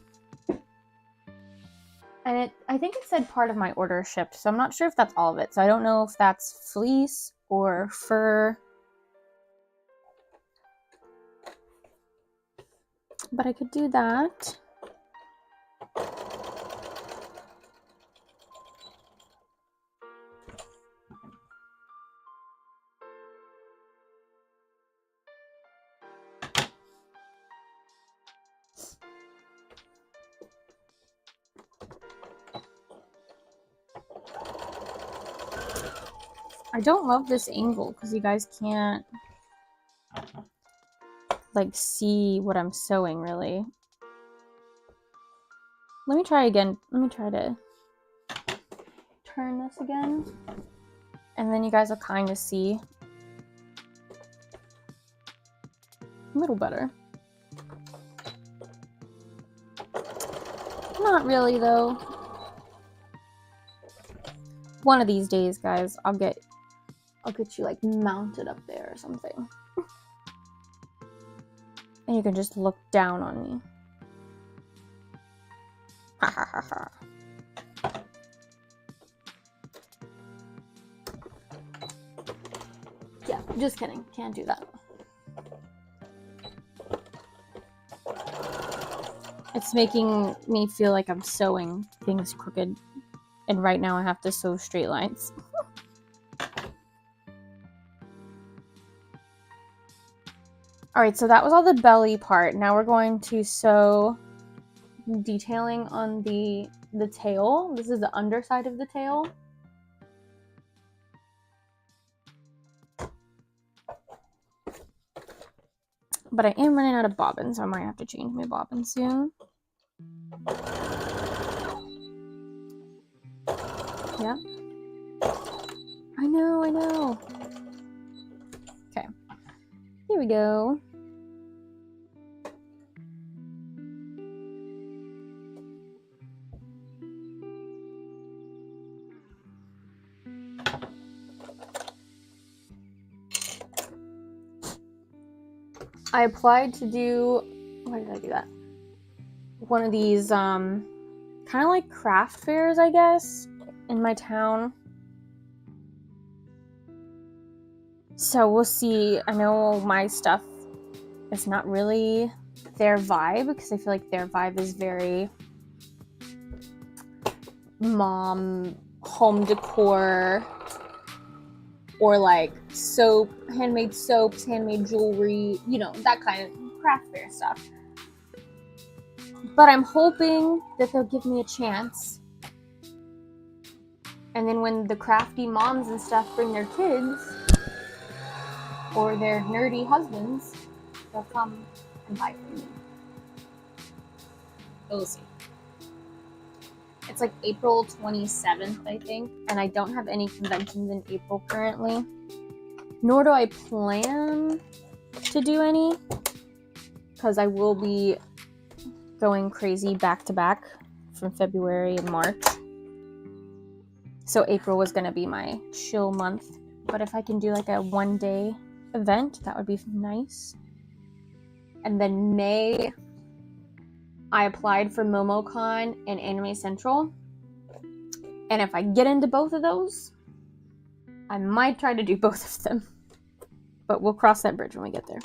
Speaker 1: And I think it said part of my order shipped, so I'm not sure if that's all of it. So I don't know if that's fleece or fur. But I could do that. I don't love this angle because you guys can't like see what I'm sewing really. Let me try again. Let me try to turn this again. And then you guys will kind of see a little better. Not really though. One of these days, guys, I'll get you like mounted up there or something. And you can just look down on me. Ha ha ha ha. Yeah, just kidding. Can't do that. It's making me feel like I'm sewing things crooked. And right now I have to sew straight lines. Alright, so that was all the belly part. Now we're going to sew detailing on the tail. This is the underside of the tail. But I am running out of bobbins, so I might have to change my bobbin soon. Yeah. I know. Okay. Here we go. I applied to do, why did I do that? One of these, kind of like craft fairs, I guess, in my town. So we'll see. I know my stuff is not really their vibe, because I feel like their vibe is very mom, home decor, or like soap, handmade soaps, handmade jewelry, you know, that kind of craft fair stuff. But I'm hoping that they'll give me a chance. And then when the crafty moms and stuff bring their kids, or their nerdy husbands, they'll come and buy from me. We'll see. It's like April 27th, I think, and I don't have any conventions in April currently. Nor do I plan to do any, because I will be going crazy back to back from February and March. So April was going to be my chill month, but if I can do like a one-day event, that would be nice. And then May, I applied for MomoCon and Anime Central, and if I get into both of those, I might try to do both of them, but we'll cross that bridge when we get there.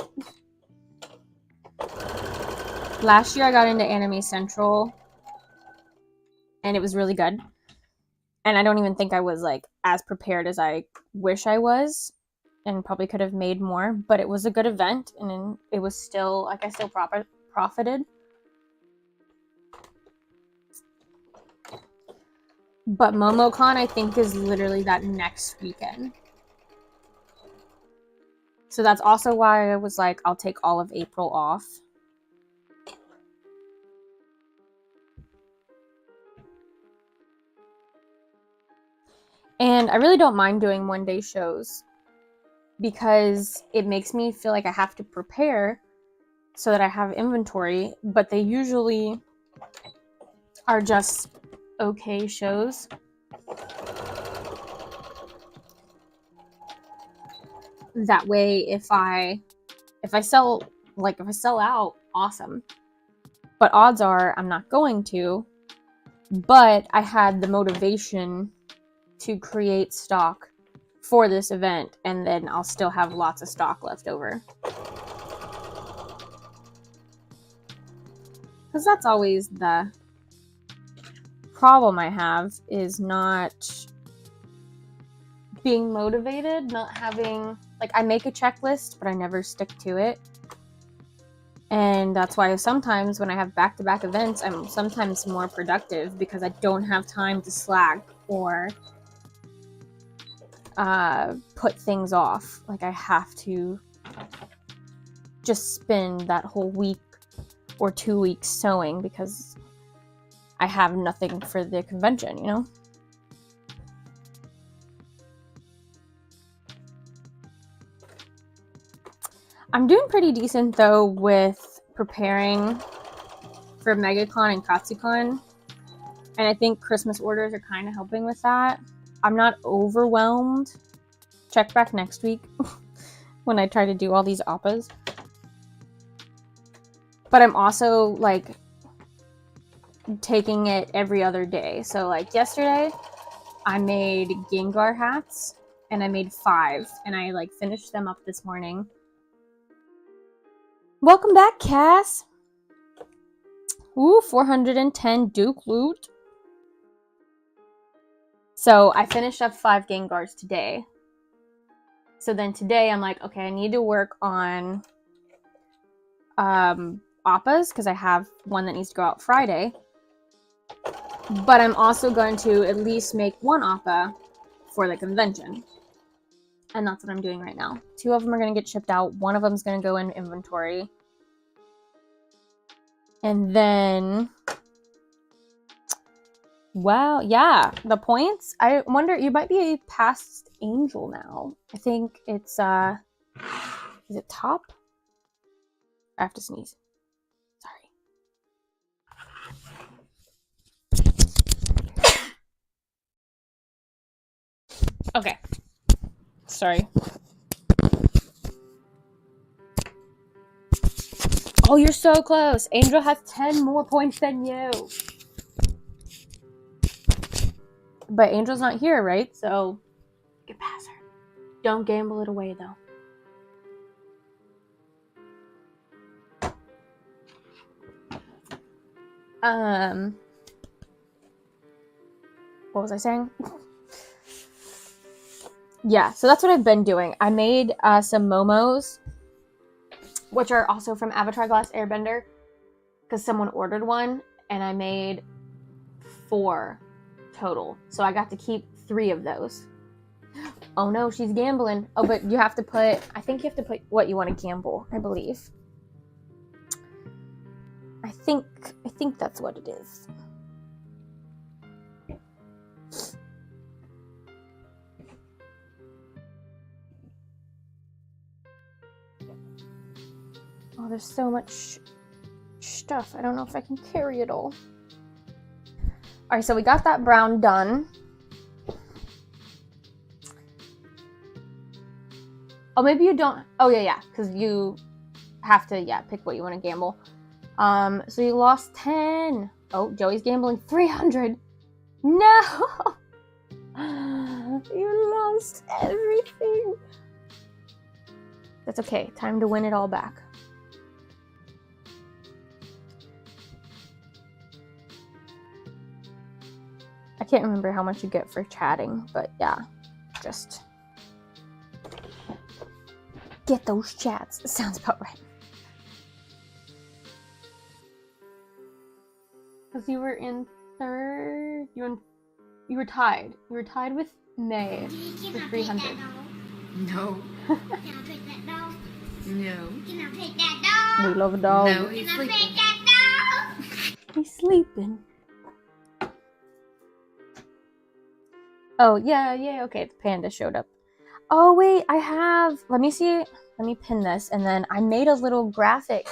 Speaker 1: Last year I got into Anime Central, and it was really good, and I don't even think I was like as prepared as I wish I was, and probably could have made more, but it was a good event, and it was still, like, I still profited. But MomoCon, I think, is literally that next weekend. So that's also why I was like, I'll take all of April off. And I really don't mind doing one-day shows, because it makes me feel like I have to prepare so that I have inventory, but they usually are just okay shows. That way, if I sell out, awesome. But odds are I'm not going to. But I had the motivation to create stock for this event, and then I'll still have lots of stock left over. Because that's always the problem I have, is not being motivated, not having, like, I make a checklist, but I never stick to it. And that's why sometimes when I have back-to-back events, I'm sometimes more productive, because I don't have time to slack or put things off. Like I have to just spend that whole week or 2 weeks sewing because I have nothing for the convention, you know? I'm doing pretty decent though with preparing for MegaCon and KatsuCon. And I think Christmas orders are kind of helping with that. I'm not overwhelmed. Check back next week when I try to do all these Appas. But I'm also like taking it every other day. So like yesterday, I made Gengar hats and I made 5 and I like finished them up this morning. Welcome back, Cass. Ooh, 410 Duke loot. So I finished up 5 Gengars today. So then today I'm like, okay, I need to work on Appas because I have one that needs to go out Friday. But I'm also going to at least make 1 Appa for the convention. And that's what I'm doing right now. 2 of them are going to get shipped out. 1 of them is going to go in inventory. And then... Well, yeah, the points. I wonder, you might be a past angel now. I think it's, is it top? I have to sneeze. Sorry. Okay. Sorry. Oh, you're so close. Angel has 10 more points than you. But Angel's not here, right? So, get past her. Don't gamble it away, though. What was I saying? Yeah, so that's what I've been doing. I made some momos, which are also from Avatar Glass Airbender, because someone ordered one, and I made 4 total. So I got to keep 3 of those. Oh no, she's gambling. Oh, but you have to put, I think you have to put what you want to gamble, I believe. I think that's what it is. Oh, there's so much stuff. I don't know if I can carry it all. Alright, so we got that brown done. Oh, maybe you don't. Oh, yeah, because you have to, pick what you want to gamble. So you lost 10. Oh, Joey's gambling 300. No! You lost everything. That's okay. Time to win it all back. I can't remember how much you get for chatting, but yeah, just get those chats. It sounds about right. Because you were in 3rd. You were tied. You were tied with May for 300.
Speaker 4: No.
Speaker 3: Can I pick that dog?
Speaker 4: No.
Speaker 3: Can I pick that dog?
Speaker 1: We love a dog.
Speaker 4: No,
Speaker 3: Can
Speaker 4: he's
Speaker 3: I
Speaker 4: sleeping.
Speaker 3: pick that dog?
Speaker 1: He's sleeping. Oh, yeah, okay, the panda showed up. Oh, wait, I have... Let me see. Let me pin this, and then I made a little graphic.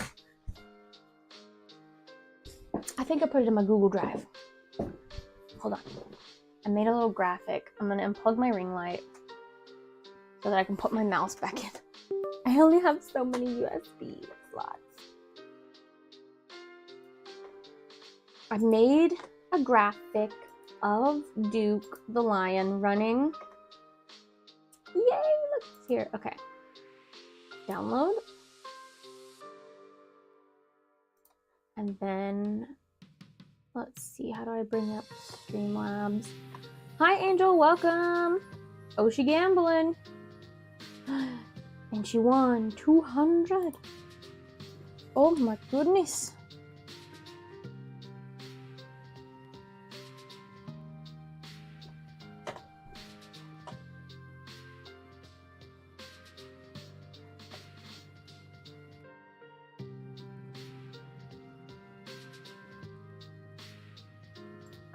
Speaker 1: I think I put it in my Google Drive. Hold on. I made a little graphic. I'm going to unplug my ring light so that I can put my mouse back in. I only have so many USB slots. I made a graphic of Duke the lion running. Yay, look, it's here. Okay. Download. And then, let's see, how do I bring up Streamlabs? Hi, Angel, welcome. Oh, she gambling. And she won 200. Oh my goodness.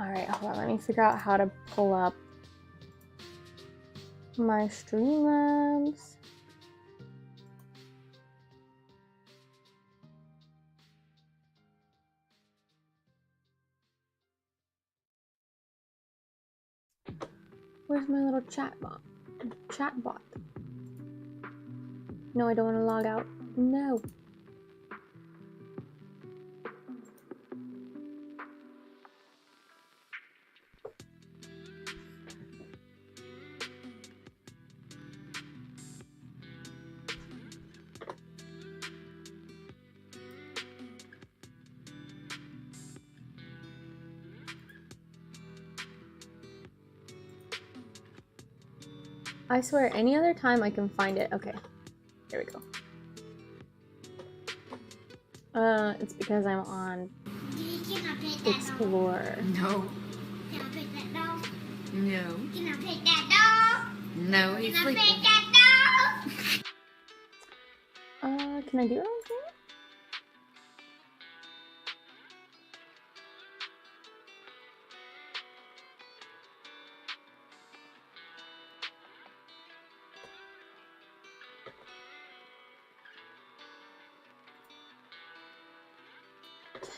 Speaker 1: Alright, hold on. Let me figure out how to pull up my Streamlabs. Where's my little chat bot? No, I don't want to log out. No. I swear, any other time I can find it. Okay, here we go. It's because I'm on
Speaker 3: Can I pet that dog?
Speaker 1: Explore.
Speaker 4: No.
Speaker 3: Can I pet that dog?
Speaker 4: No.
Speaker 3: Can I pet that dog?
Speaker 4: No, he's
Speaker 3: Can I
Speaker 4: sleeping.
Speaker 3: pet that dog?
Speaker 1: Can I do it on here?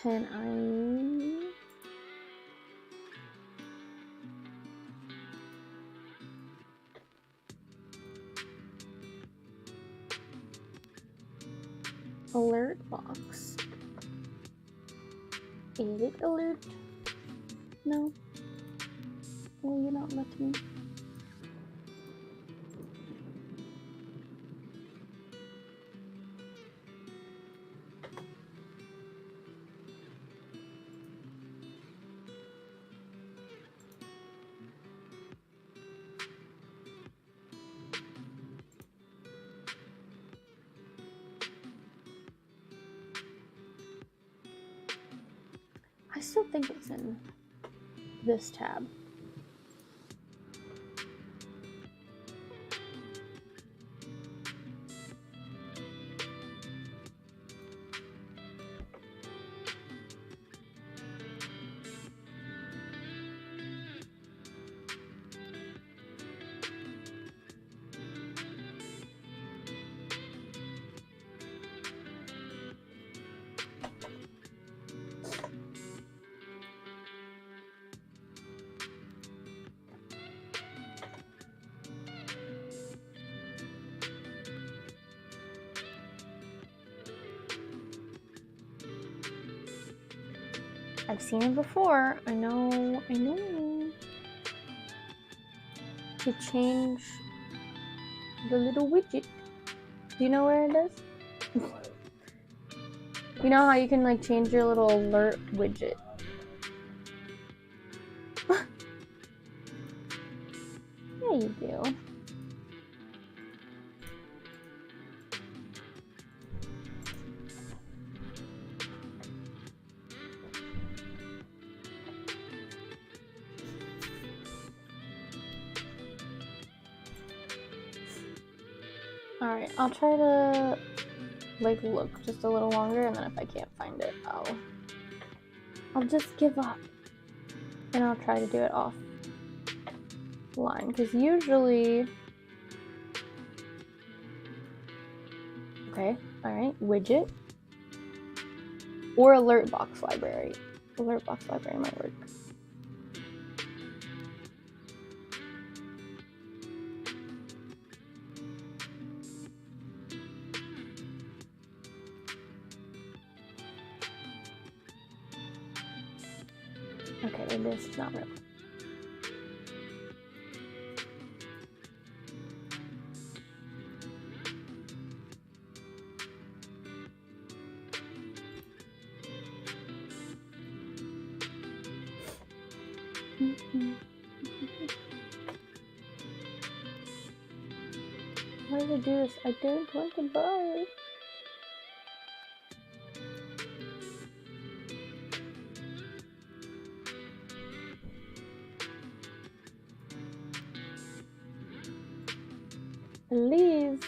Speaker 1: Can I? Alert box. Edit alert. No. Will you not let me? I still think it's in this tab. I've seen it before. I know. To change the little widget. Do you know where it is? You know how you can like change your little alert widget? Yeah, you do. Alright, I'll try to like look just a little longer, and then if I can't find it, I'll just give up. And I'll try to do it offline, because usually... Okay, alright, widget. Or alert box library. Alert box library might work. Okay, maybe this is not real. Why did I do this? I don't want to buy. Please.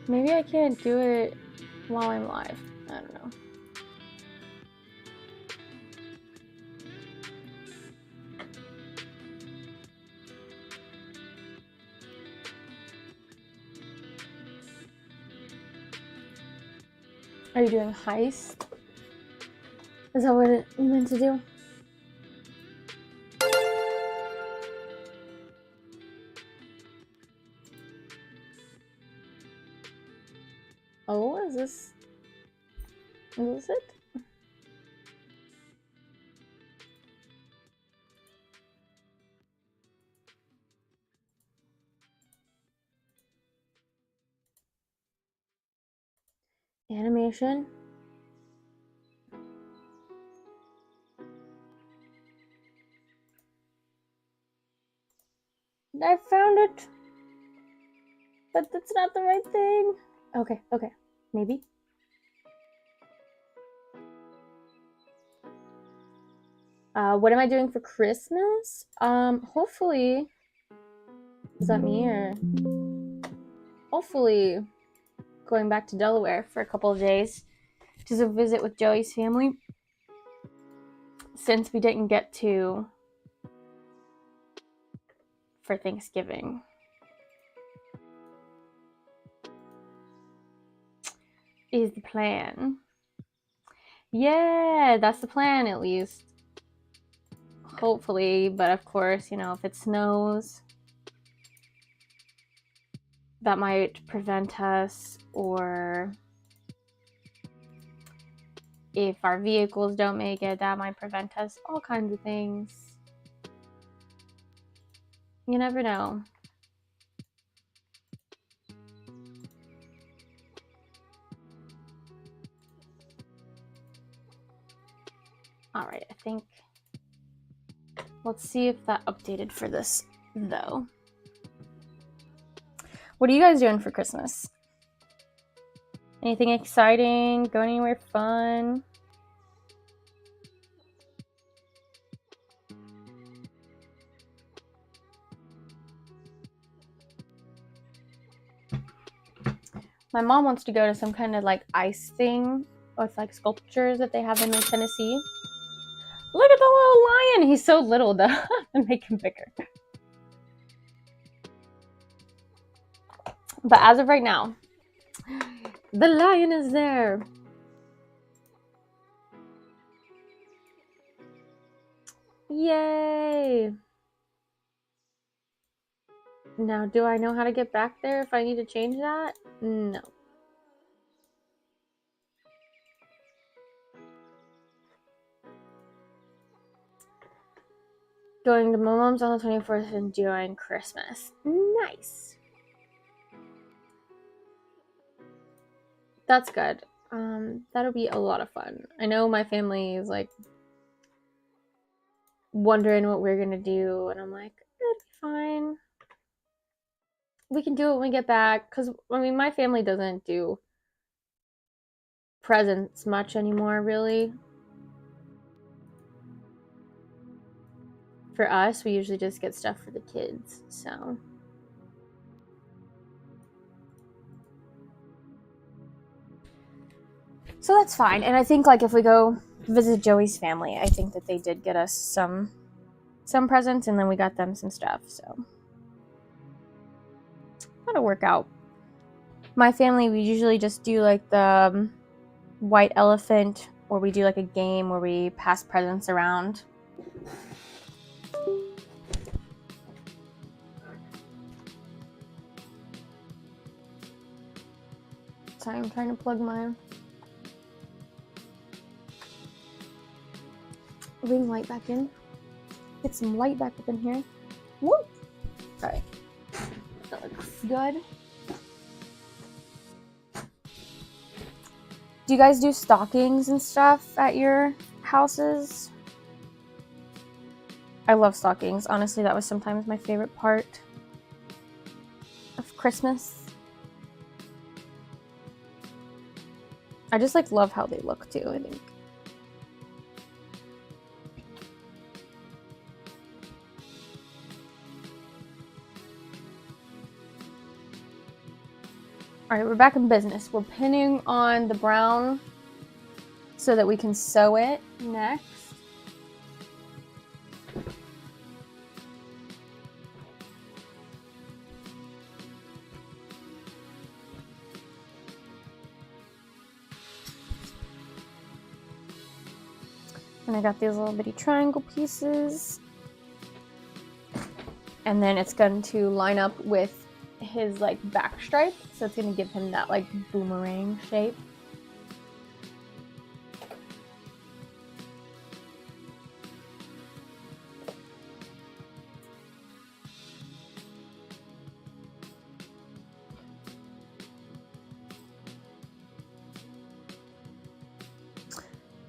Speaker 1: Maybe I can't do it while I'm live. I don't know. Are you doing heist? Is that what you meant to do? Oh, is this it? Animation? I found it! But that's not the right thing. Okay, okay. Maybe. What am I doing for Christmas? Hopefully... Is that me or... Hopefully going back to Delaware for a couple of days to visit with Joey's family. Since we didn't get to for Thanksgiving. Is the plan. Yeah, that's the plan at least. Hopefully, but of course, you know, if it snows, that might prevent us, or if our vehicles don't make it, that might prevent us. All kinds of things. You never know. All right, I think. Let's see if that updated for this, though. What are you guys doing for Christmas? Anything exciting? Going anywhere fun? My mom wants to go to some kind of like ice thing with like sculptures that they have in like, Tennessee. Look at the little lion! He's so little though. And make him bigger. But as of right now, the lion is there. Yay! Now, do I know how to get back there if I need to change that? No. Going to my mom's on the 24th and enjoying Christmas. Nice. That's good. That'll be a lot of fun. I know my family is like wondering what we're gonna do, and I'm like, it'll be fine. We can do it when we get back, because I mean, my family doesn't do presents much anymore, really. For us, we usually just get stuff for the kids, so. So that's fine. And I think like if we go visit Joey's family, I think that they did get us some presents, and then we got them some stuff, so that'll work out. My family, we usually just do like the white elephant, or we do like a game where we pass presents around. Sorry, I'm trying to plug my ring light back in. Get some light back up in here. Woo! Sorry. That looks good. Do you guys do stockings and stuff at your houses? I love stockings. Honestly, that was sometimes my favorite part of Christmas. I just like love how they look too, I think. All right, we're back in business. We're pinning on the brown so that we can sew it next. And I got these little bitty triangle pieces. And then it's going to line up with his like back stripe. So it's going to give him that like boomerang shape.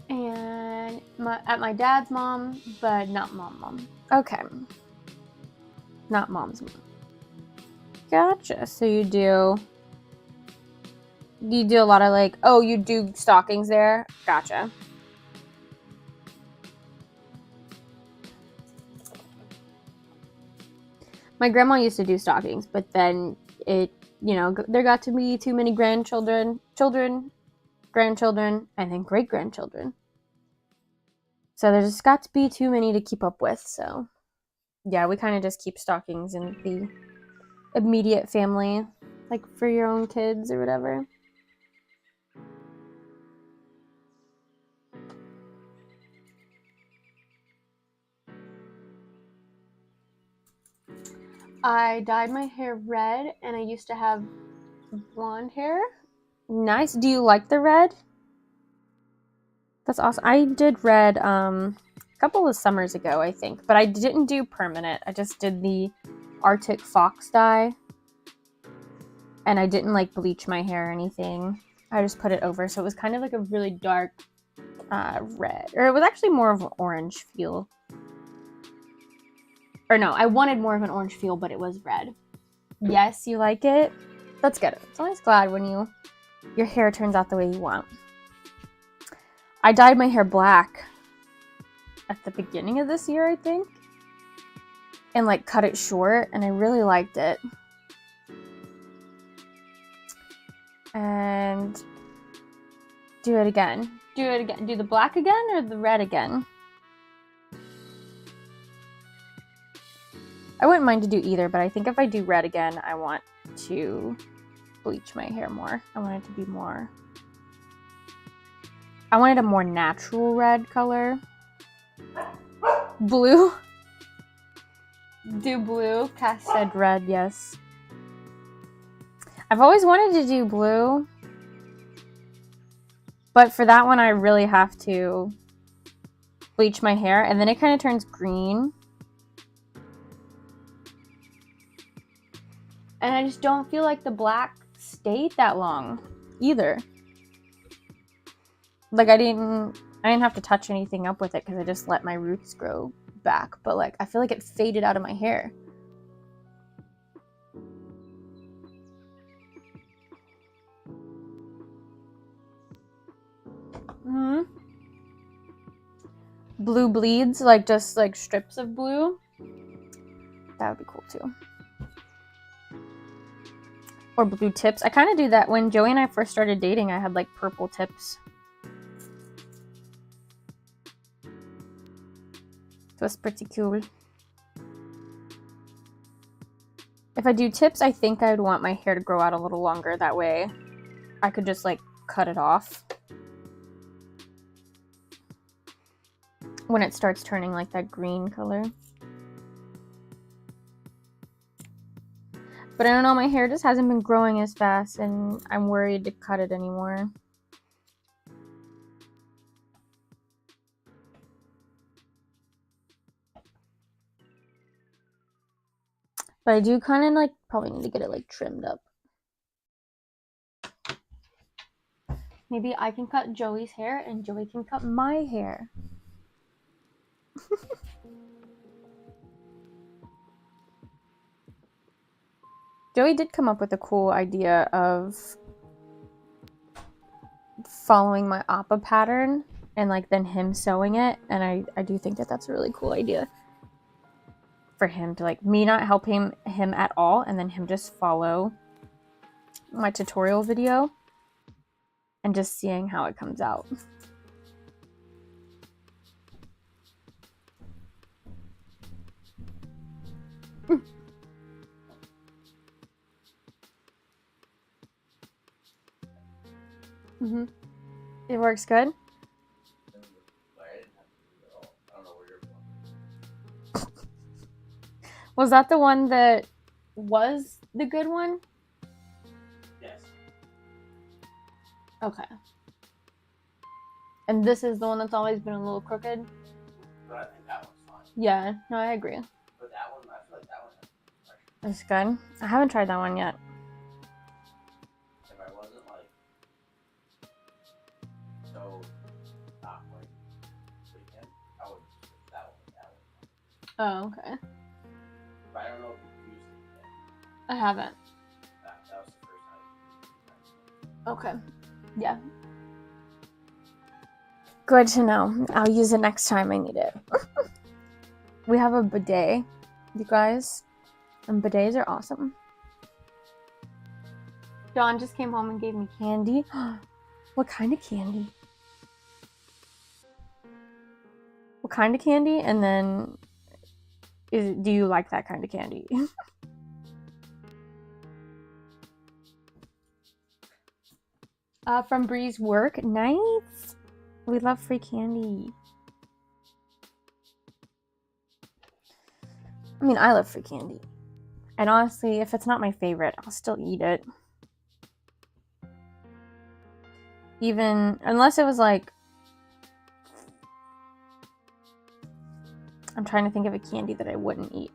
Speaker 1: And at my dad's mom, but not mom. Okay. Not mom's mom. Gotcha. So you do a lot of like, oh, you do stockings there? Gotcha. My grandma used to do stockings, but then it, there got to be too many grandchildren, grandchildren, and then great-grandchildren. So there just got to be too many to keep up with, so yeah, we kind of just keep stockings in the immediate family, like for your own kids or whatever. I dyed my hair red, and I used to have blonde hair. Nice. Do you like the red? That's awesome. I did red a couple of summers ago, I think, but I didn't do permanent. I just did the Arctic Fox dye, and I didn't like bleach my hair or anything. I just put it over, so it was kind of like a really dark red, or it was actually more of an orange feel. Or no, I wanted more of an orange feel, but it was red. Yes, you like it? That's good. It's always glad when your hair turns out the way you want. I dyed my hair black at the beginning of this year, I think. And like cut it short, and I really liked it. And do it again. Do it again. Do the black again or the red again? I wouldn't mind to do either, but I think if I do red again, I want to bleach my hair more. I want it to be more... I wanted a more natural red color. Blue? Do blue. Cass said red, yes. I've always wanted to do blue. But for that one, I really have to bleach my hair, and then it kind of turns green. And I just don't feel like the black stayed that long either. Like I didn't have to touch anything up with it because I just let my roots grow back. But like I feel like it faded out of my hair. Blue bleeds, like just like strips of blue. That would be cool too. Or blue tips. I kind of do that. When Joey and I first started dating, I had like purple tips. It was pretty cool. If I do tips, I think I would want my hair to grow out a little longer. That way I could just like cut it off when it starts turning like that green color. But I don't know, my hair just hasn't been growing as fast, and I'm worried to cut it anymore. But I do kind of like probably need to get it like trimmed up. Maybe I can cut Joey's hair and Joey can cut my hair. Joey did come up with a cool idea of following my Appa pattern and like then him sewing it, and I do think that that's a really cool idea for him to like me not help him at all, and then him just follow my tutorial video and just seeing how it comes out. Mm-hmm. It works good. Was that the one that was the good one?
Speaker 2: Yes.
Speaker 1: Okay. And this is the one that's always been a little crooked?
Speaker 2: But I think that one's fine.
Speaker 1: Yeah, no, I agree.
Speaker 2: But that one, I feel like that one has pressure.
Speaker 1: It's good. I haven't tried that one yet.
Speaker 2: If I wasn't like so not like freaking, I would switch that one with that one.
Speaker 1: Oh, okay.
Speaker 2: But I don't know if you've used it yet.
Speaker 1: I haven't.
Speaker 2: That was the first time.
Speaker 1: Okay. Yeah. Good to know. I'll use it next time I need it. We have a bidet, you guys. And bidets are awesome. Dawn just came home and gave me candy. What kind of candy? What kind of candy? And then, do you like that kind of candy? From Bree's work. Nice. We love free candy. I mean, I love free candy. And honestly, if it's not my favorite, I'll still eat it. Even, unless it was like, I'm trying to think of a candy that I wouldn't eat.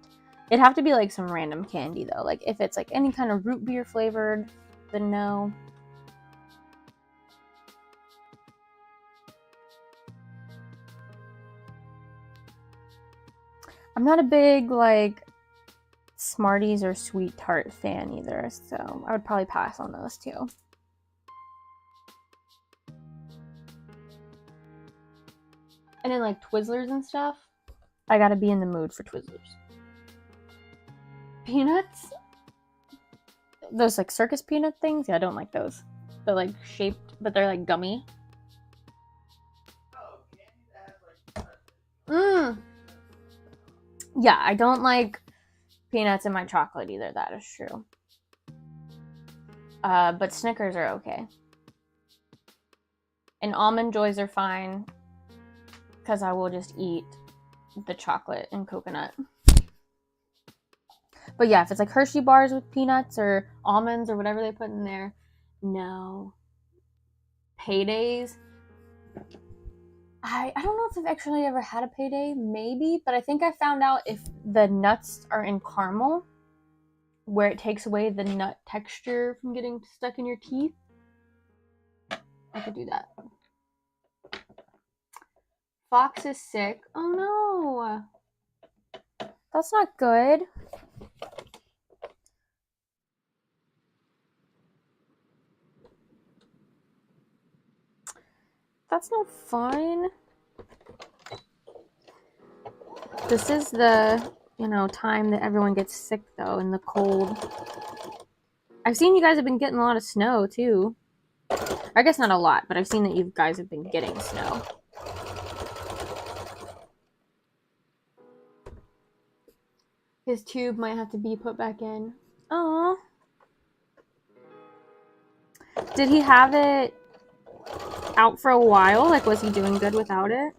Speaker 1: It'd have to be like some random candy though. Like if it's like any kind of root beer flavored, then no. I'm not a big like Smarties or Sweet Tart fan either, so I would probably pass on those too. And then like Twizzlers and stuff, I gotta be in the mood for Twizzlers. Peanuts? Those like circus peanut things? Yeah, I don't like those. They're like shaped, but they're like gummy.
Speaker 2: Oh, candy that has like.
Speaker 1: Yeah, I don't like peanuts in my chocolate either. That is true. But Snickers are okay. And Almond Joys are fine. Because I will just eat the chocolate and coconut. But yeah, if it's like Hershey bars with peanuts or almonds or whatever they put in there, no. Paydays. I don't know if I've actually ever had a payday, maybe, but I think I found out if the nuts are in caramel, where it takes away the nut texture from getting stuck in your teeth. I could do that. Fox is sick. Oh no. That's not good. That's not fun. This is the, time that everyone gets sick though in the cold. I've seen you guys have been getting a lot of snow too. I guess not a lot, but I've seen that you guys have been getting snow. His tube might have to be put back in. Aww. Did he have it out for a while? Like, was he doing good without it?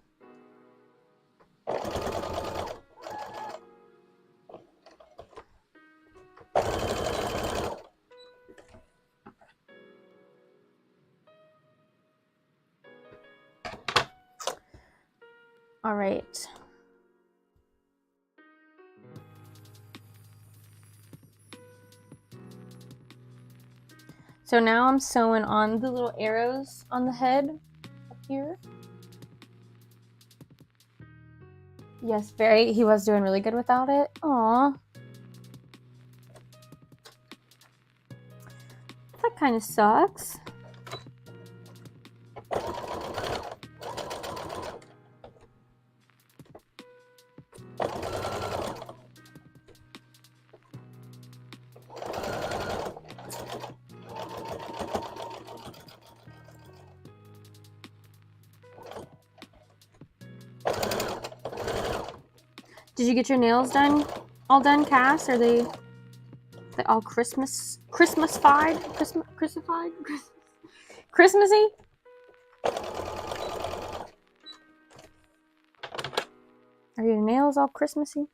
Speaker 1: All right. So now I'm sewing on the little arrows on the head up here. Yes, he was doing really good without it. Aww. That kind of sucks. Did you get your nails done? All done, Cass? Are they all Christmas-fied? Christmas-fied? Christmassy? Are your nails all Christmassy?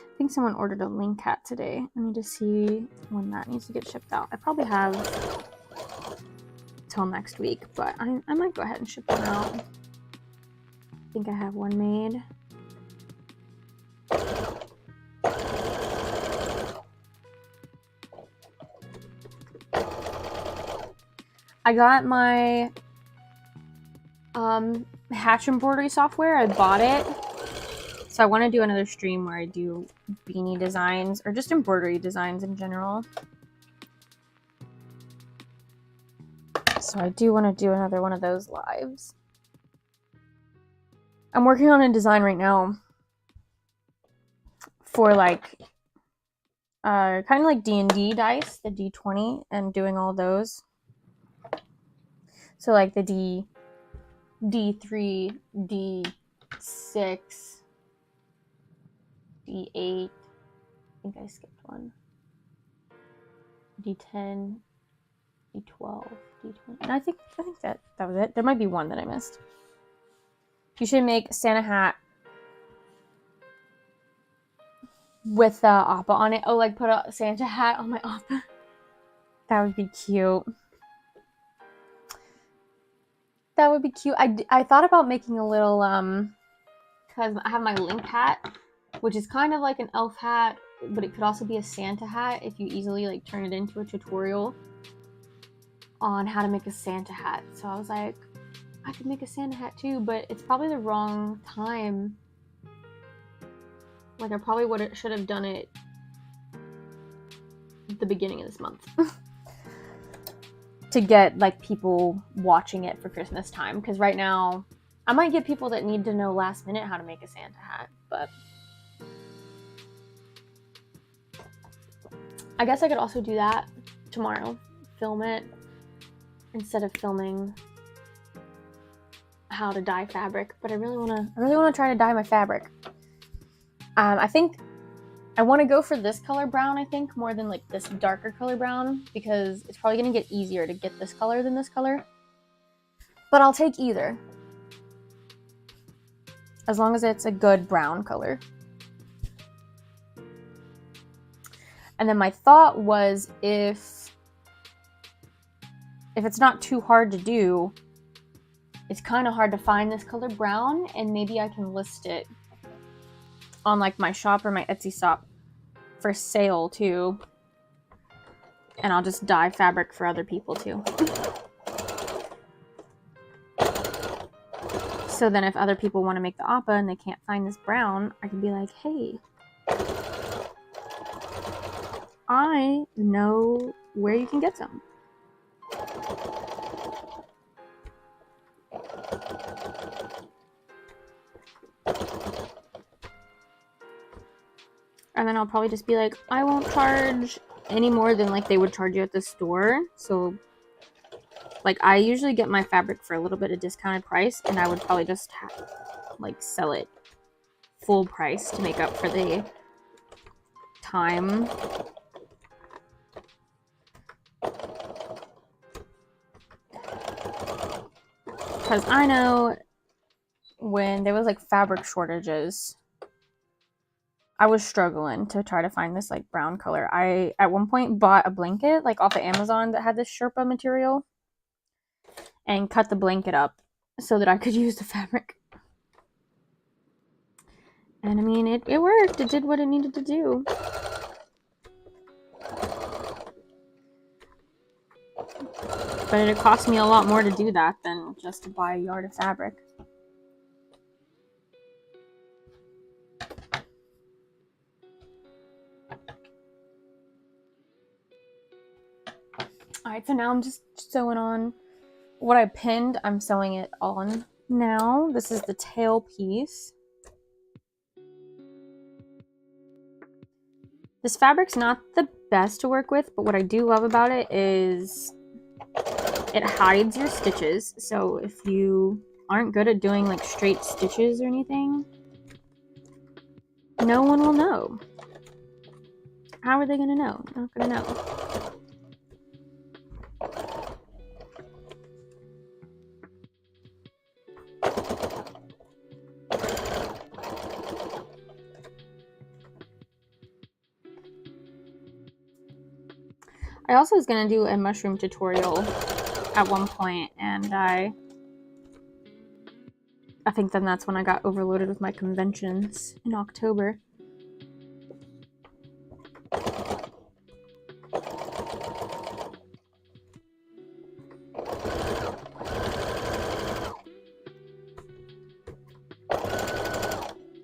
Speaker 1: I think someone ordered a link hat today. I need to see when that needs to get shipped out. I probably have till next week, but I might go ahead and ship one out. I think I have one made. I got my hatch embroidery software. I bought it. So I want to do another stream where I do beanie designs or just embroidery designs in general. So I do want to do another one of those lives. I'm working on a design right now for like kind of like D&D dice, the D20, and doing all those. So like the D3, D6, D8. I think I skipped one. D10, D12, D20. And I think that was it. There might be one that I missed. You should make a Santa hat with Appa on it. Oh, like put a Santa hat on my Appa. That would be cute. That would be cute. I thought about making a little because I have my link hat, which is kind of like an elf hat, but it could also be a Santa hat if you easily like turn it into a tutorial on how to make a Santa hat. So I was like, I could make a Santa hat too, but it's probably the wrong time. Like I probably should have done it at the beginning of this month. To get like people watching it for Christmas time, because right now I might get people that need to know last minute how to make a Santa hat, but I guess I could also do that tomorrow, film it instead of filming how to dye fabric. But I really want to try to dye my fabric. I think I want to go for this color brown, I think, more than like this darker color brown, because it's probably going to get easier to get this color than this color. But I'll take either. As long as it's a good brown color. And then my thought was if it's not too hard to do, it's kind of hard to find this color brown, and maybe I can list it on like my shop or my Etsy shop for sale too, and I'll just dye fabric for other people too. So then if other people want to make the Appa and they can't find this brown, I can be like, hey, I know where you can get some. And then I'll probably just be like, I won't charge any more than like they would charge you at the store. So like I usually get my fabric for a little bit of discounted price, and I would probably just like sell it full price to make up for the time. Because I know when there was like fabric shortages, I was struggling to try to find this like brown color. I at one point bought a blanket like off of Amazon that had this Sherpa material and cut the blanket up so that I could use the fabric. And I mean, it worked. It did what it needed to do. but it cost me a lot more to do that than just to buy a yard of fabric. Alright, so now I'm just sewing on what I pinned. I'm sewing it on now. This is the tail piece. This fabric's not the best to work with, but what I do love about it is it hides your stitches. So if you aren't good at doing like straight stitches or anything, no one will know. How are they gonna know? They're not gonna know. I also was gonna do a mushroom tutorial at one point, and I think then that's when I got overloaded with my conventions in October.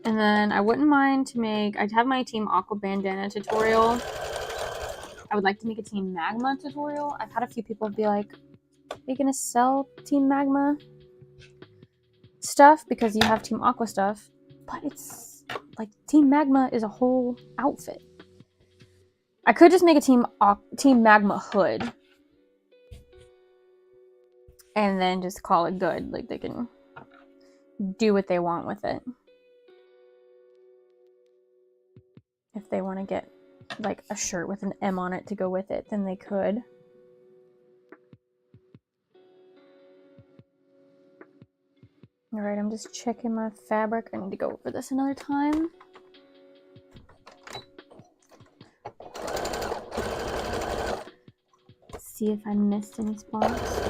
Speaker 1: And then I wouldn't mind to make, I'd have my Team Aqua Bandana tutorial. I would like to make a Team Magma tutorial. I've had a few people be like, are you gonna sell Team Magma stuff because you have Team Aqua stuff? But it's like Team Magma is a whole outfit. I could just make a Team Magma hood and then just call it good. Like they can do what they want with it. If they want to get like a shirt with an M on it to go with it, then they could. Alright, I'm just checking my fabric. I need to go over this another time. See if I missed any spots.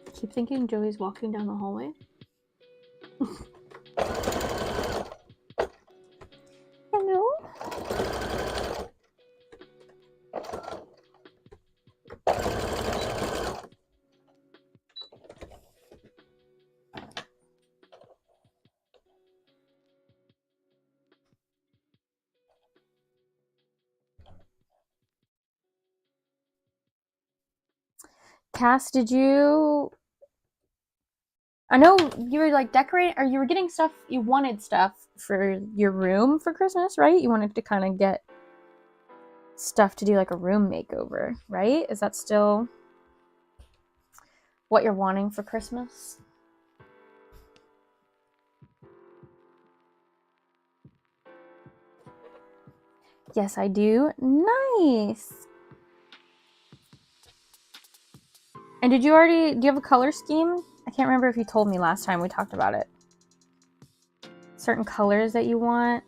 Speaker 1: I keep thinking Joey's walking down the hallway. Hello? Cass, did you... I know you were like decorating, or you were getting stuff, you wanted stuff for your room for Christmas, right? You wanted to kind of get stuff to do like a room makeover, right? Is that still what you're wanting for Christmas? Yes, I do. Nice. And do you have a color scheme? I can't remember if you told me last time we talked about it. Certain colors that you want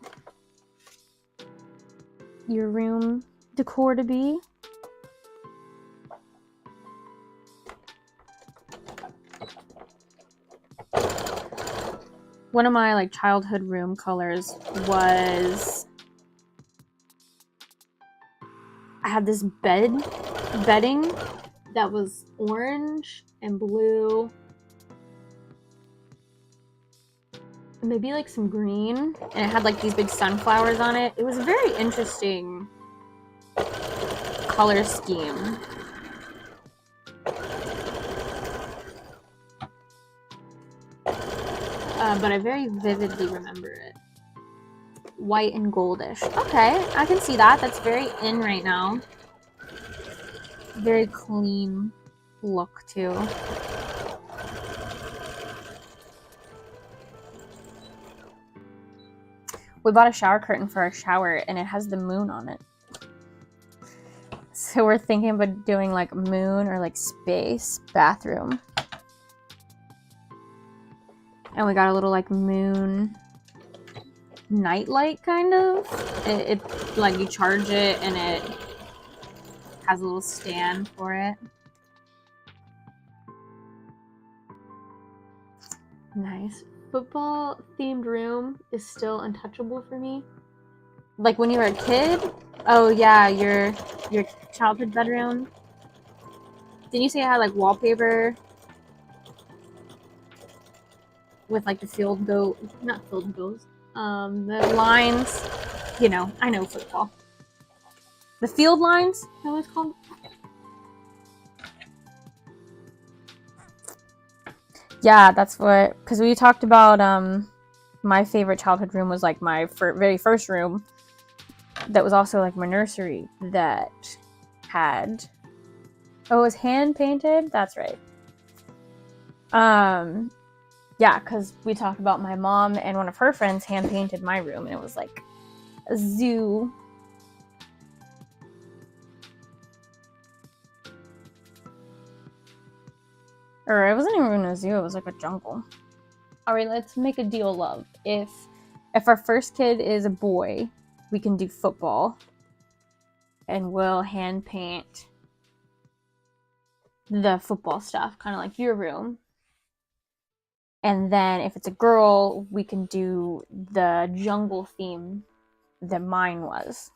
Speaker 1: your room decor to be. One of my like childhood room colors was, I had this bedding that was orange and blue, maybe like some green, and it had like these big sunflowers on it. It was a very interesting color scheme. But I very vividly remember it. White and goldish. Okay, I can see that. That's very in right now. Very clean look too. We bought a shower curtain for our shower and it has the moon on it. So we're thinking about doing like moon or like space bathroom. And we got a little like moon nightlight kind of. It like you charge it and it has a little stand for it. Nice. Football themed room is still untouchable for me. Like when you were a kid? Oh yeah, your childhood bedroom. Didn't you say it had like wallpaper with like the field goal, not field goals, the lines? You know, I know football. The field lines, is that what it's called? Yeah, that's what, because we talked about my favorite childhood room was like my very first room that was also like my nursery that had, oh, it was hand painted? That's right. Yeah, because we talked about my mom and one of her friends hand painted my room, and it was like a zoo. Or it wasn't even a zoo, it was like a jungle. Alright, let's make a deal, love. If our first kid is a boy, we can do football. And we'll hand paint the football stuff, kind of like your room. And then if it's a girl, we can do the jungle theme that mine was.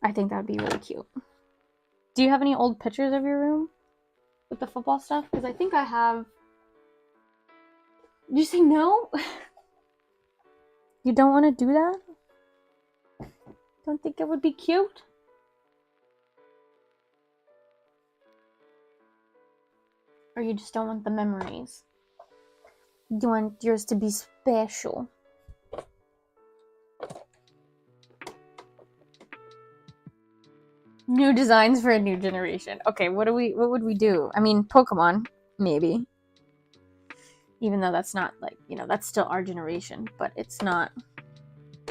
Speaker 1: I think that'd be really cute. Do you have any old pictures of your room with the football stuff? Because I think I have. Did you say no? You don't want to do that? Don't think it would be cute? Or you just don't want the memories? You want yours to be special. New designs for a new generation. Okay, what would we do? I mean, Pokemon, maybe. Even though that's not like, you know, that's still our generation, but it's not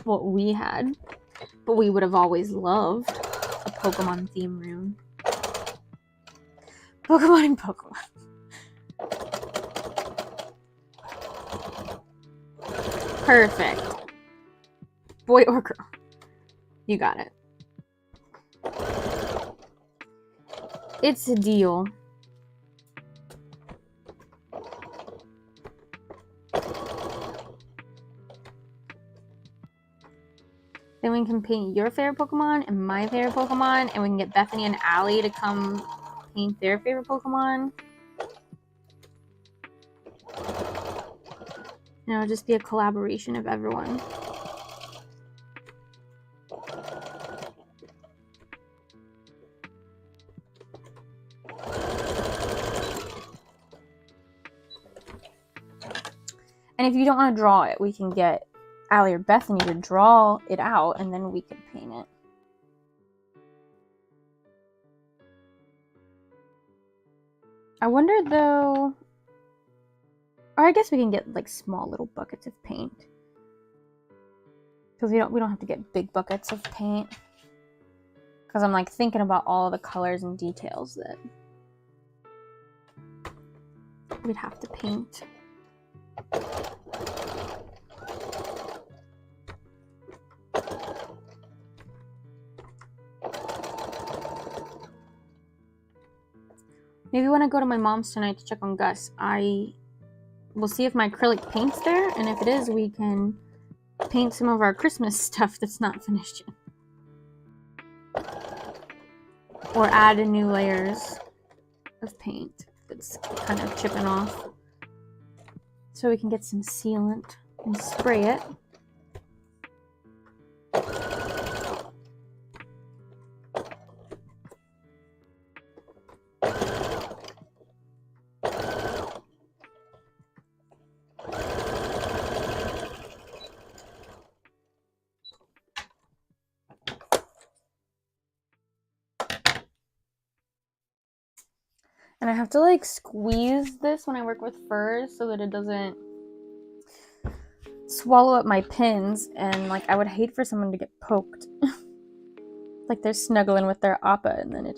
Speaker 1: what we had. But we would have always loved a Pokemon theme room. Pokemon and Pokemon. Perfect. Boy or girl. You got it. It's a deal. Then we can paint your favorite Pokemon and my favorite Pokemon, and we can get Bethany and Allie to come paint their favorite Pokemon. And it'll just be a collaboration of everyone. And if you don't want to draw it, we can get Allie or Bethany to draw it out, and then we can paint it. I wonder though, or I guess we can get like small little buckets of paint, because we don't have to get big buckets of paint. Because I'm like thinking about all the colors and details that we'd have to paint. Maybe when I go to my mom's tonight to check on Gus, I will see if my acrylic paint's there, and if it is, we can paint some of our Christmas stuff that's not finished yet. Or add in new layers of paint that's kind of chipping off. So we can get some sealant and spray it. And I have to like squeeze this when I work with furs so that it doesn't swallow up my pins, and like I would hate for someone to get poked. Like they're snuggling with their Appa and then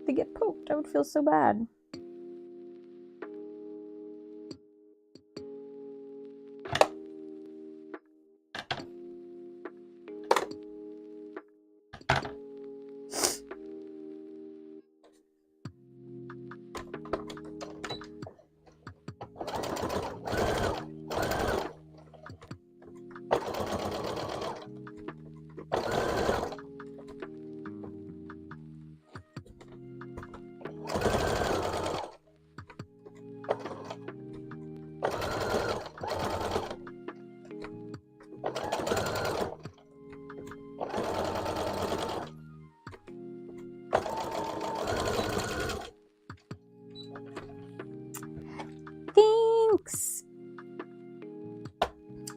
Speaker 1: they get poked. I would feel so bad.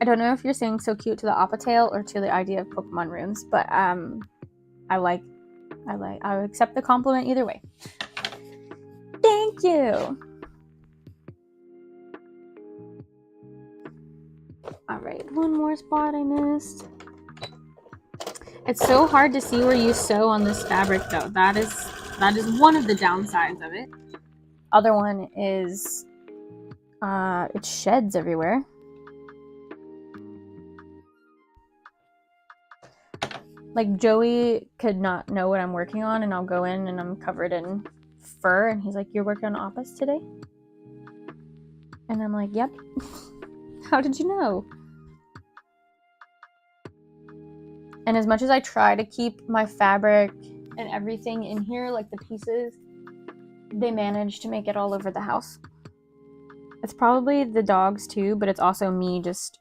Speaker 1: I don't know if you're saying so cute to the Appa tail or to the idea of Pokemon rooms, but I accept the compliment either way. Thank you. All right, one more spot I missed. It's so hard to see where you sew on this fabric, though. That is one of the downsides of it. Other one is it sheds everywhere. Like, Joey could not know what I'm working on, and I'll go in and I'm covered in fur, and he's like, "You're working on Appas today?" And I'm like, "Yep." How did you know? And as much as I try to keep my fabric and everything in here, like the pieces, they manage to make it all over the house. It's probably the dogs too, but it's also me just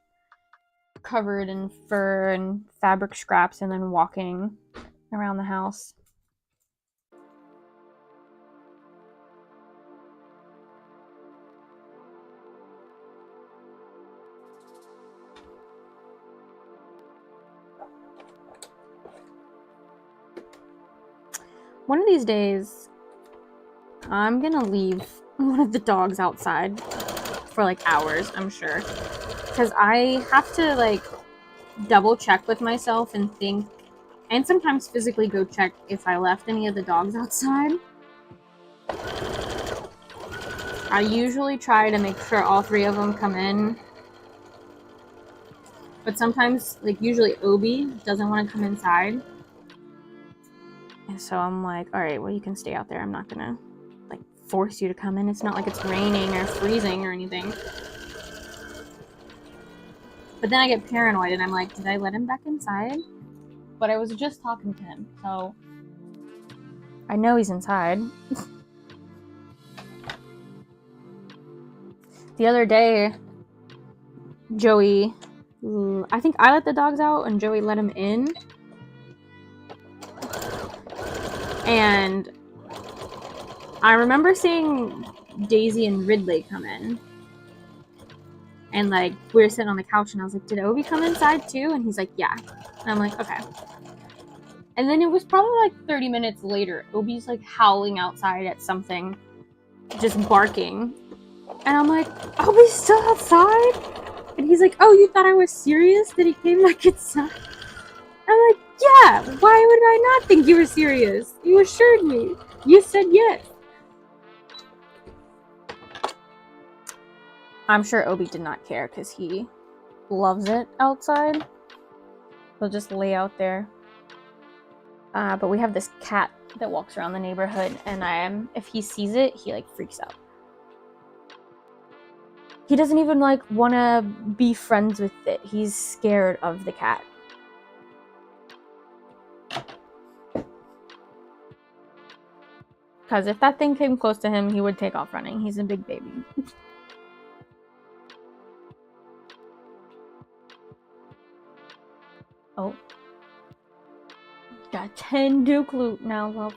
Speaker 1: covered in fur and fabric scraps and then walking around the house. One of these days, I'm gonna leave one of the dogs outside for like hours, I'm sure. Because I have to like double check with myself and think, and sometimes physically go check if I left any of the dogs outside. I usually try to make sure all 3 of them come in. But sometimes, like usually Obi doesn't want to come inside. And so I'm like, all right, well, you can stay out there. I'm not gonna like force you to come in. It's not like it's raining or freezing or anything. But then I get paranoid and I'm like, did I let him back inside? But I was just talking to him, so I know he's inside. The other day, Joey, I think I let the dogs out and Joey let him in. And I remember seeing Daisy and Ridley come in. And like, we were sitting on the couch and I was like, did Obi come inside too? And he's like, yeah. And I'm like, okay. And then it was probably like 30 minutes later, Obi's like howling outside at something, just barking. And I'm like, Obi's still outside? And he's like, oh, you thought I was serious that he came back inside? I'm like, yeah, why would I not think you were serious? You assured me. You said yes. I'm sure Obi did not care because he loves it outside. He'll just lay out there. But we have this cat that walks around the neighborhood, and if he sees it, he like freaks out. He doesn't even like want to be friends with it. He's scared of the cat. Because if that thing came close to him, he would take off running. He's a big baby. Oh. Got 10 Duke loot now, love.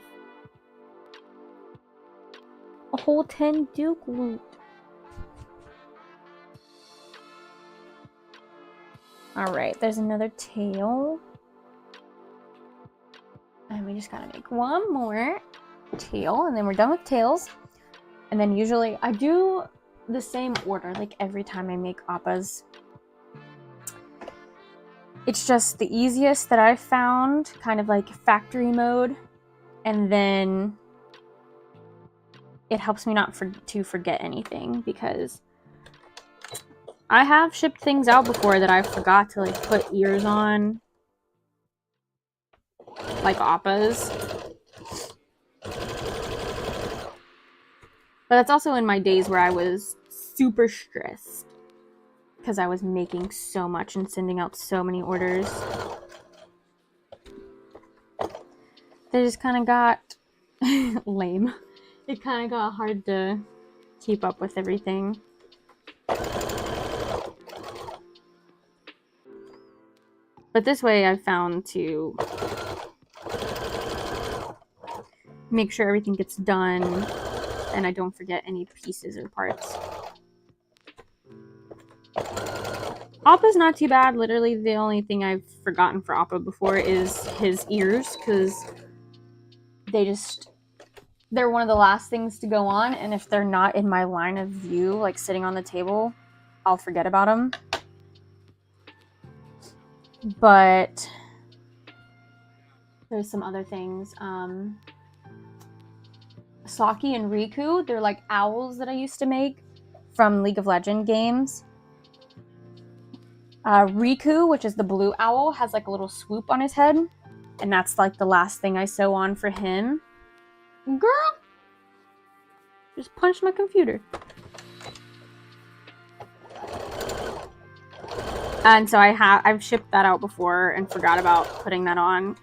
Speaker 1: A whole 10 Duke loot. Alright, there's another tail. And we just gotta make one more tail, and then we're done with tails. And then usually I do the same order, like every time I make Appas. It's just the easiest that I've found, kind of like factory mode, and then it helps me not to forget anything, because I have shipped things out before that I forgot to like put ears on, like Appas. But that's also in my days where I was super stressed because I was making so much and sending out so many orders. They just kind of got lame. It kind of got hard to keep up with everything. But this way I've found to make sure everything gets done and I don't forget any pieces or parts. Appa's not too bad. Literally, the only thing I've forgotten for Appa before is his ears, because they're one of the last things to go on, and if they're not in my line of view, like sitting on the table, I'll forget about them. But there's some other things. Saki and Riku, they're like owls that I used to make from League of Legends games. Riku, which is the blue owl, has like a little swoop on his head, and that's like the last thing I sew on for him. Girl, just punched my computer. And so I've shipped that out before and forgot about putting that on.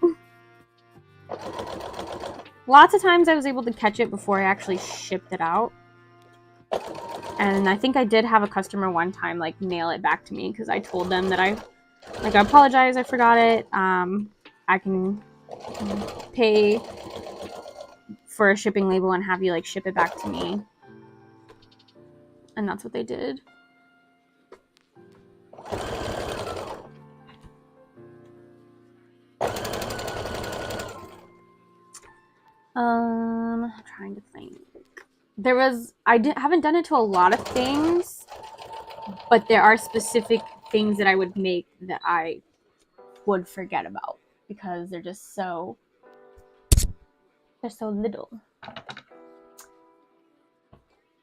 Speaker 1: Lots of times I was able to catch it before I actually shipped it out. And I think I did have a customer one time like mail it back to me because I told them that I apologize, I forgot it. I can pay for a shipping label and have you like ship it back to me. And that's what they did. I'm trying to think. Haven't done it to a lot of things, but there are specific things that I would make that I would forget about because they're so little.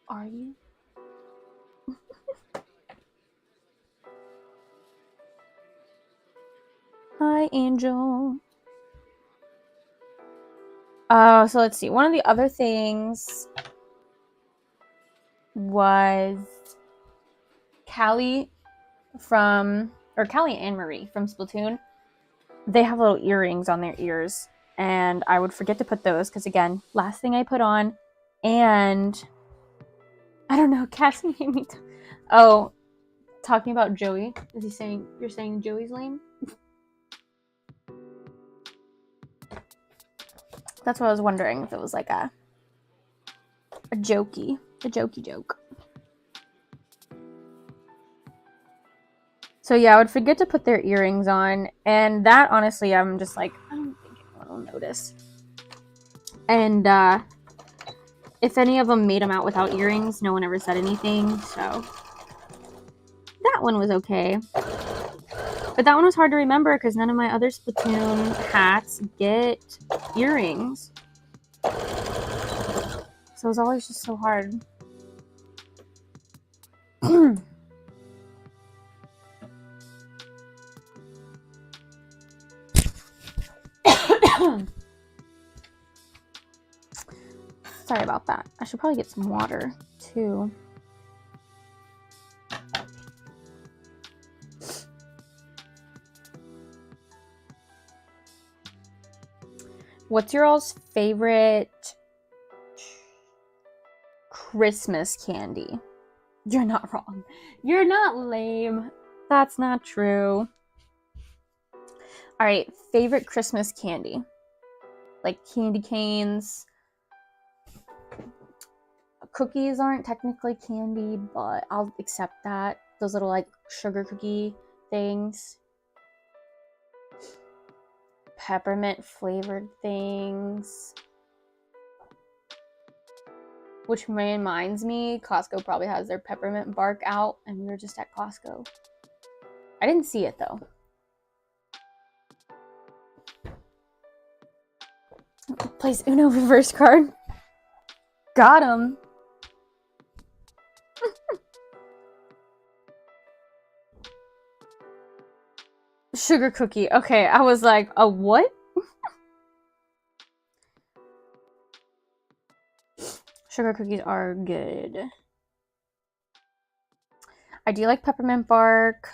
Speaker 1: Are you? Hi, Angel. So let's see. One of the other things was Callie and Marie from Splatoon. They have little earrings on their ears, and I would forget to put those because, again, last thing I put on, and I don't know, Cassie made me talking about Joey. You're saying Joey's lame? That's what I was wondering, if it was like a jokey joke. So yeah, I would forget to put their earrings on, and that honestly, I'm just like, I don't think anyone will notice. And if any of them made them out without earrings, no one ever said anything, so that one was okay. But that one was hard to remember because none of my other Splatoon hats get earrings. So it was always just so hard. Sorry about that. I should probably get some water too. What's your all's favorite Christmas candy? You're not wrong. You're not lame. That's not true. All right, favorite Christmas candy. Like candy canes. Cookies aren't technically candy, but I'll accept that. Those little like sugar cookie things. Peppermint flavored things. Which reminds me, Costco probably has their peppermint bark out, and we were just at Costco. I didn't see it though. Plays Uno reverse card. Got him. Sugar cookie. Okay, I was like, a what? Sugar cookies are good. I do like peppermint bark.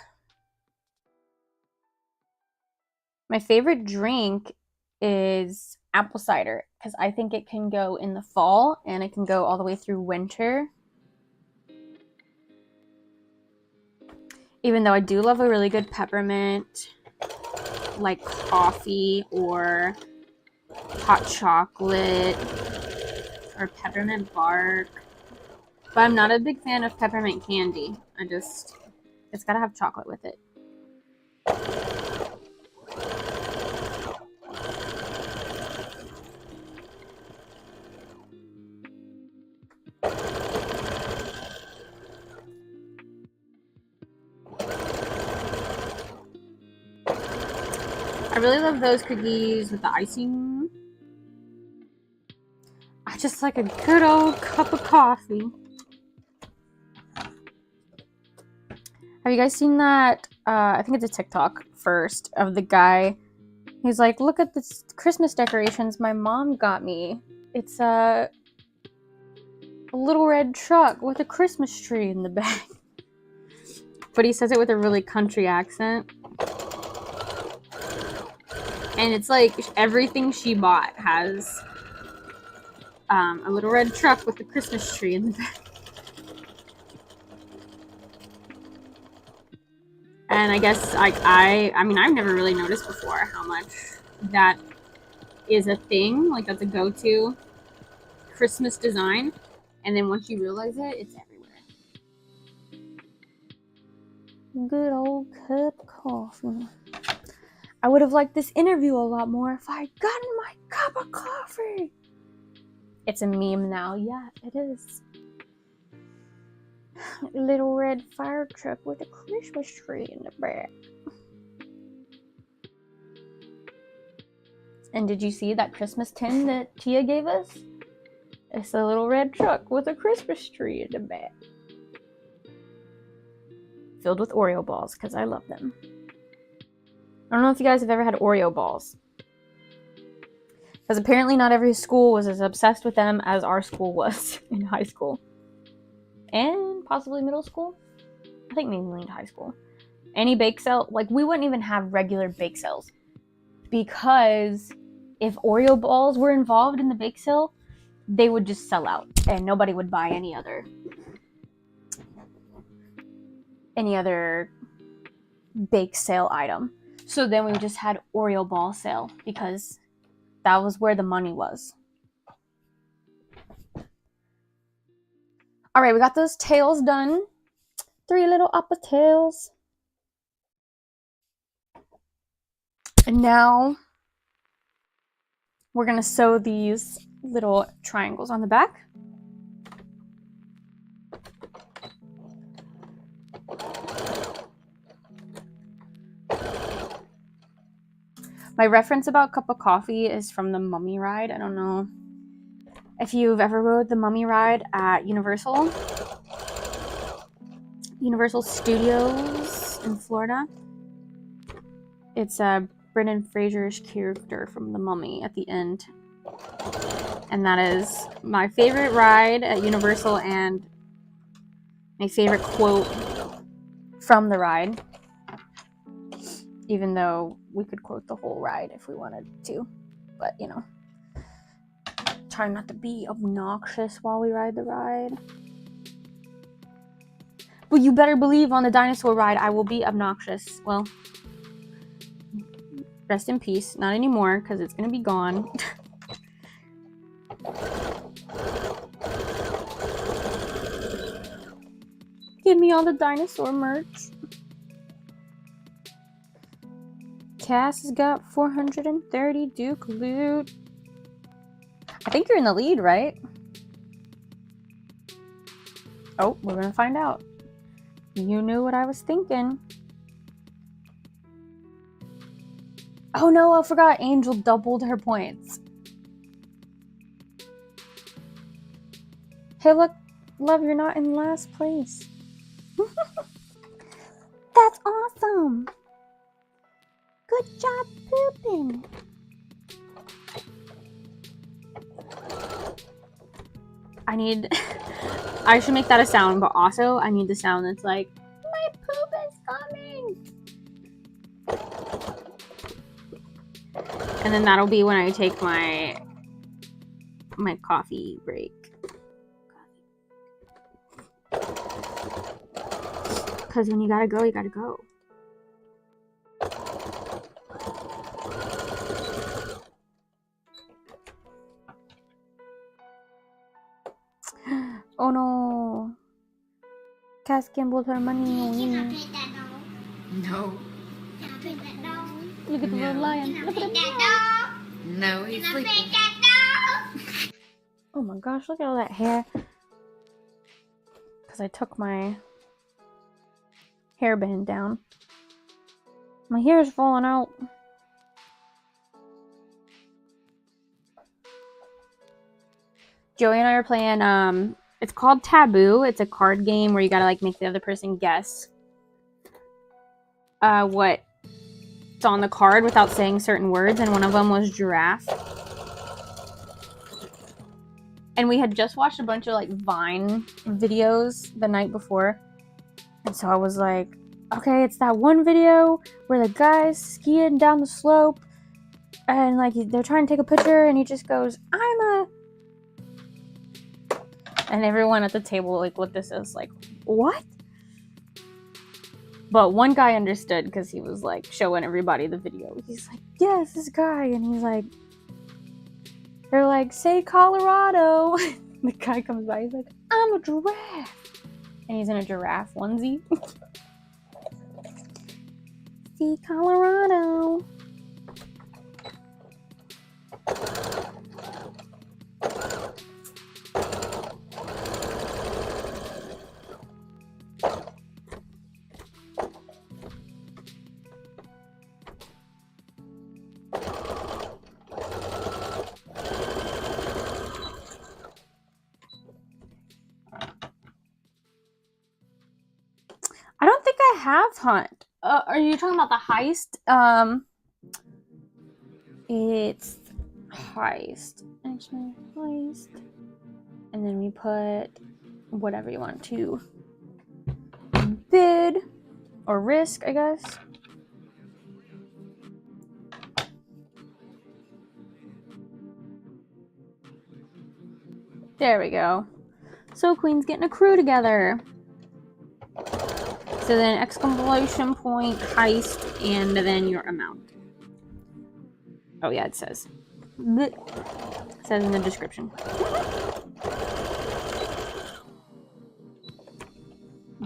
Speaker 1: My favorite drink is apple cider because I think it can go in the fall and it can go all the way through winter. Even though I do love a really good peppermint, like coffee or hot chocolate or peppermint bark. But I'm not a big fan of peppermint candy. It's It's gotta have chocolate with it. I really love those cookies with the icing. I just like a good old cup of coffee. Have you guys seen that? I think it's a TikTok first of the guy. He's like, look at this Christmas decorations my mom got me. It's a little red truck with a Christmas tree in the back. But he says it with a really country accent. And it's like everything she bought has a little red truck with a Christmas tree in the back. And I guess I mean, I've never really noticed before how much that is a thing. Like, that's a go-to Christmas design. And then once you realize it, it's everywhere. Good old cup of coffee. I would have liked this interview a lot more if I had gotten my cup of coffee. It's a meme now. Yeah, it is. Little red fire truck with a Christmas tree in the back. And did you see that Christmas tin that Tia gave us? It's a little red truck with a Christmas tree in the back. Filled with Oreo balls, because I love them. I don't know if you guys have ever had Oreo balls. Because apparently not every school was as obsessed with them as our school was in high school. And possibly middle school. I think mainly in high school. Any bake sale, like, we wouldn't even have regular bake sales. Because if Oreo balls were involved in the bake sale, they would just sell out. And nobody would buy any other bake sale item. So then we just had Oreo ball sale because that was where the money was. All right, we got those tails done. 3 little Appas tails. And now we're gonna sew these little triangles on the back. My reference about cup of coffee is from the Mummy ride. I don't know if you've ever rode the Mummy ride at Universal Studios in Florida. It's Brendan Fraser's character from the Mummy at the end. And that is my favorite ride at Universal and my favorite quote from the ride. Even though we could quote the whole ride if we wanted to. But, you know, try not to be obnoxious while we ride the ride. But you better believe on the dinosaur ride I will be obnoxious. Well, rest in peace. Not anymore, because it's going to be gone. Give me all the dinosaur merch. Cass has got 430 Duke loot. I think you're in the lead, right? Oh, we're gonna find out. You knew what I was thinking. Oh no, I forgot. Angel doubled her points. Hey, look, love, you're not in last place. That's awesome. Good job pooping. I should make that a sound, but also I need the sound that's like, my poop is coming. And then that'll be when I take my coffee break. Because when you gotta go, you gotta go. Oh no. Cass gambled her money
Speaker 3: You
Speaker 1: away.
Speaker 3: cannot pay that
Speaker 4: No.
Speaker 3: Can I pet that dog?
Speaker 1: Look at the little
Speaker 4: No.
Speaker 1: lion.
Speaker 3: Can I
Speaker 1: Look at
Speaker 3: pet
Speaker 1: him.
Speaker 3: that dog?
Speaker 4: No, he's
Speaker 3: Can I pet
Speaker 4: sleeping.
Speaker 3: that dog?
Speaker 1: Oh my gosh, look at all that hair. Because I took my hairband down. My hair is falling out. Joey and I are playing, it's called Taboo. It's a card game where you gotta like make the other person guess what's on the card without saying certain words, and one of them was giraffe. And we had just watched a bunch of like Vine videos the night before. And so I was like, okay, it's that one video where the guy's skiing down the slope and like they're trying to take a picture and he just goes, I'm a... And everyone at the table like looked at us like, what? But one guy understood because he was like showing everybody the video. He's like, yeah, it's this guy. And he's like, they're like, say Colorado. The guy comes by, he's like, I'm a giraffe. And he's in a giraffe onesie. See Colorado. I don't think I have hunt. Are you talking about the heist? It's heist. Actually, heist. And then we put whatever you want to bid or risk, I guess. There we go. So Queen's getting a crew together. So then exclamation point, heist, and then your amount. Oh yeah, it says. It says in the description.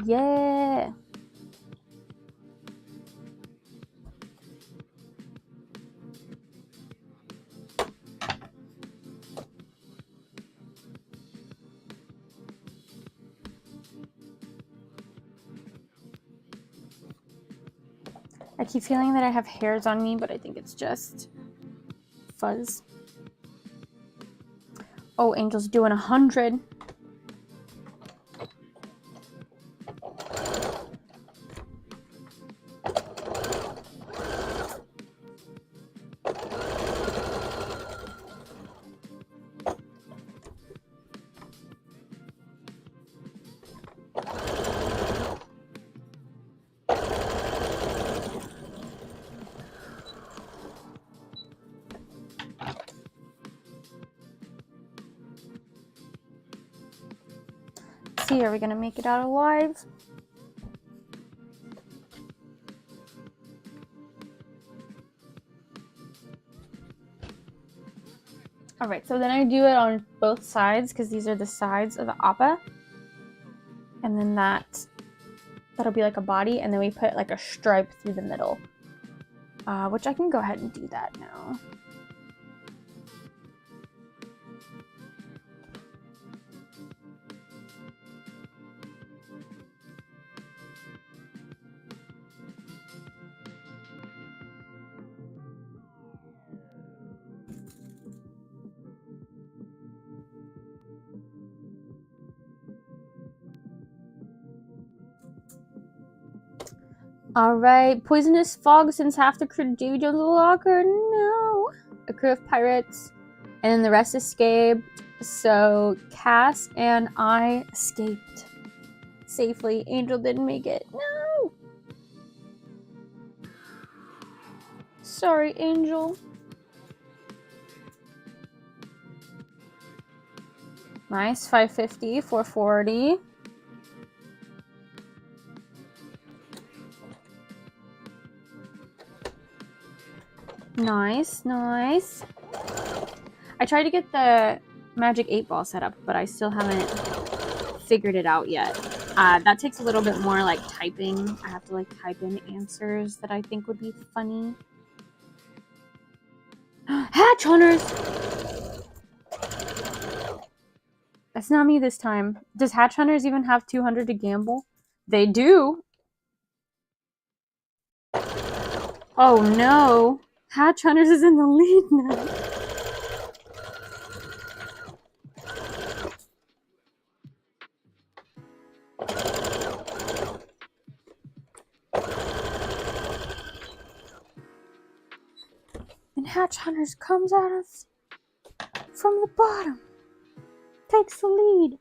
Speaker 1: Yeah. I keep feeling that I have hairs on me, but I think it's just fuzz. Oh, Angel's doing 100. See, are we gonna make it out alive? Alright, so then I do it on both sides because these are the sides of the appa. And then that'll be like a body, and then we put like a stripe through the middle. Which I can go ahead and do that now. Alright, poisonous fog since half the crew Davy Jones' locker. No. A crew of pirates. And then the rest escaped. So Cass and I escaped safely. Angel didn't make it. No. Sorry, Angel. Nice. 550, 440. Nice, nice. I tried to get the magic 8 ball set up, but I still haven't figured it out yet. That takes a little bit more like typing. I have to like type in answers that I think would be funny. Hatch hunters! That's not me this time. Does Hatch Hunters even have 200 to gamble? They do. Oh no. Hatch Hunters is in the lead now. And Hatch Hunters comes at us from the bottom. Takes the lead.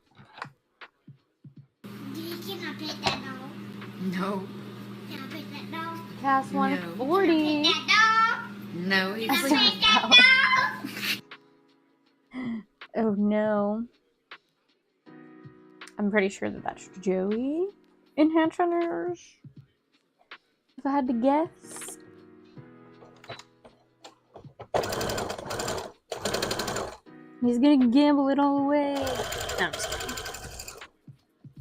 Speaker 3: You cannot pick that dog.
Speaker 4: No.
Speaker 3: Can I pick that dog?
Speaker 1: Cast
Speaker 4: No.
Speaker 1: 140.
Speaker 3: Pick that
Speaker 4: No, he's
Speaker 3: dog.
Speaker 1: I
Speaker 3: Can
Speaker 1: still
Speaker 3: I
Speaker 1: have
Speaker 3: pick that dog?
Speaker 1: Oh no. I'm pretty sure that that's Joey in Hatch Hunters. If I had to guess. He's gonna gamble it all away. No, I'm just kidding.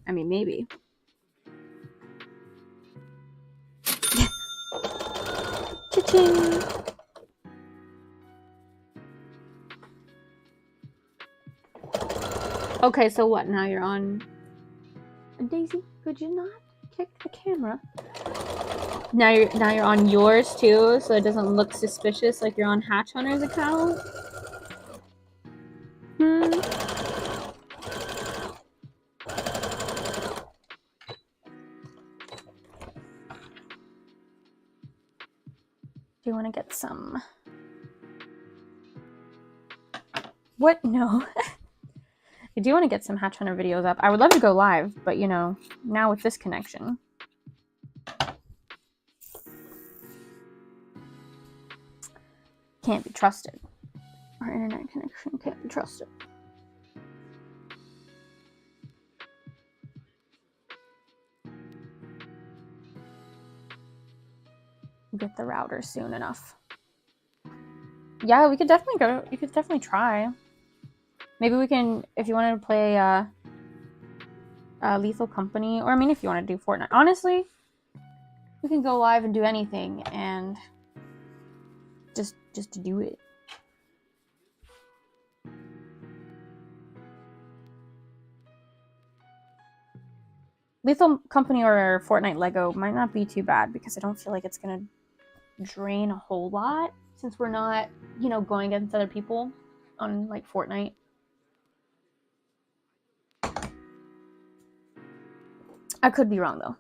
Speaker 1: I mean, maybe. Cha-ching! Okay, so what? Now you're on... Daisy, could you not kick the camera? Now you're on yours too, so it doesn't look suspicious like you're on Hatch Hunter's account. Do you want to get some? What? No. I do want to get some Hatch Hunter videos up. I would love to go live, but you know, now with this connection. Can't be trusted. Our internet connection can't be trusted. Get the router soon enough. Yeah, we could definitely go. You could definitely try. Maybe we can, if you wanted to play Lethal Company, or I mean, if you want to do Fortnite. Honestly, we can go live and do anything, and just to do it. Lethal Company or Fortnite Lego might not be too bad because I don't feel like it's gonna drain a whole lot since we're not, you know, going against other people on like Fortnite. I could be wrong though.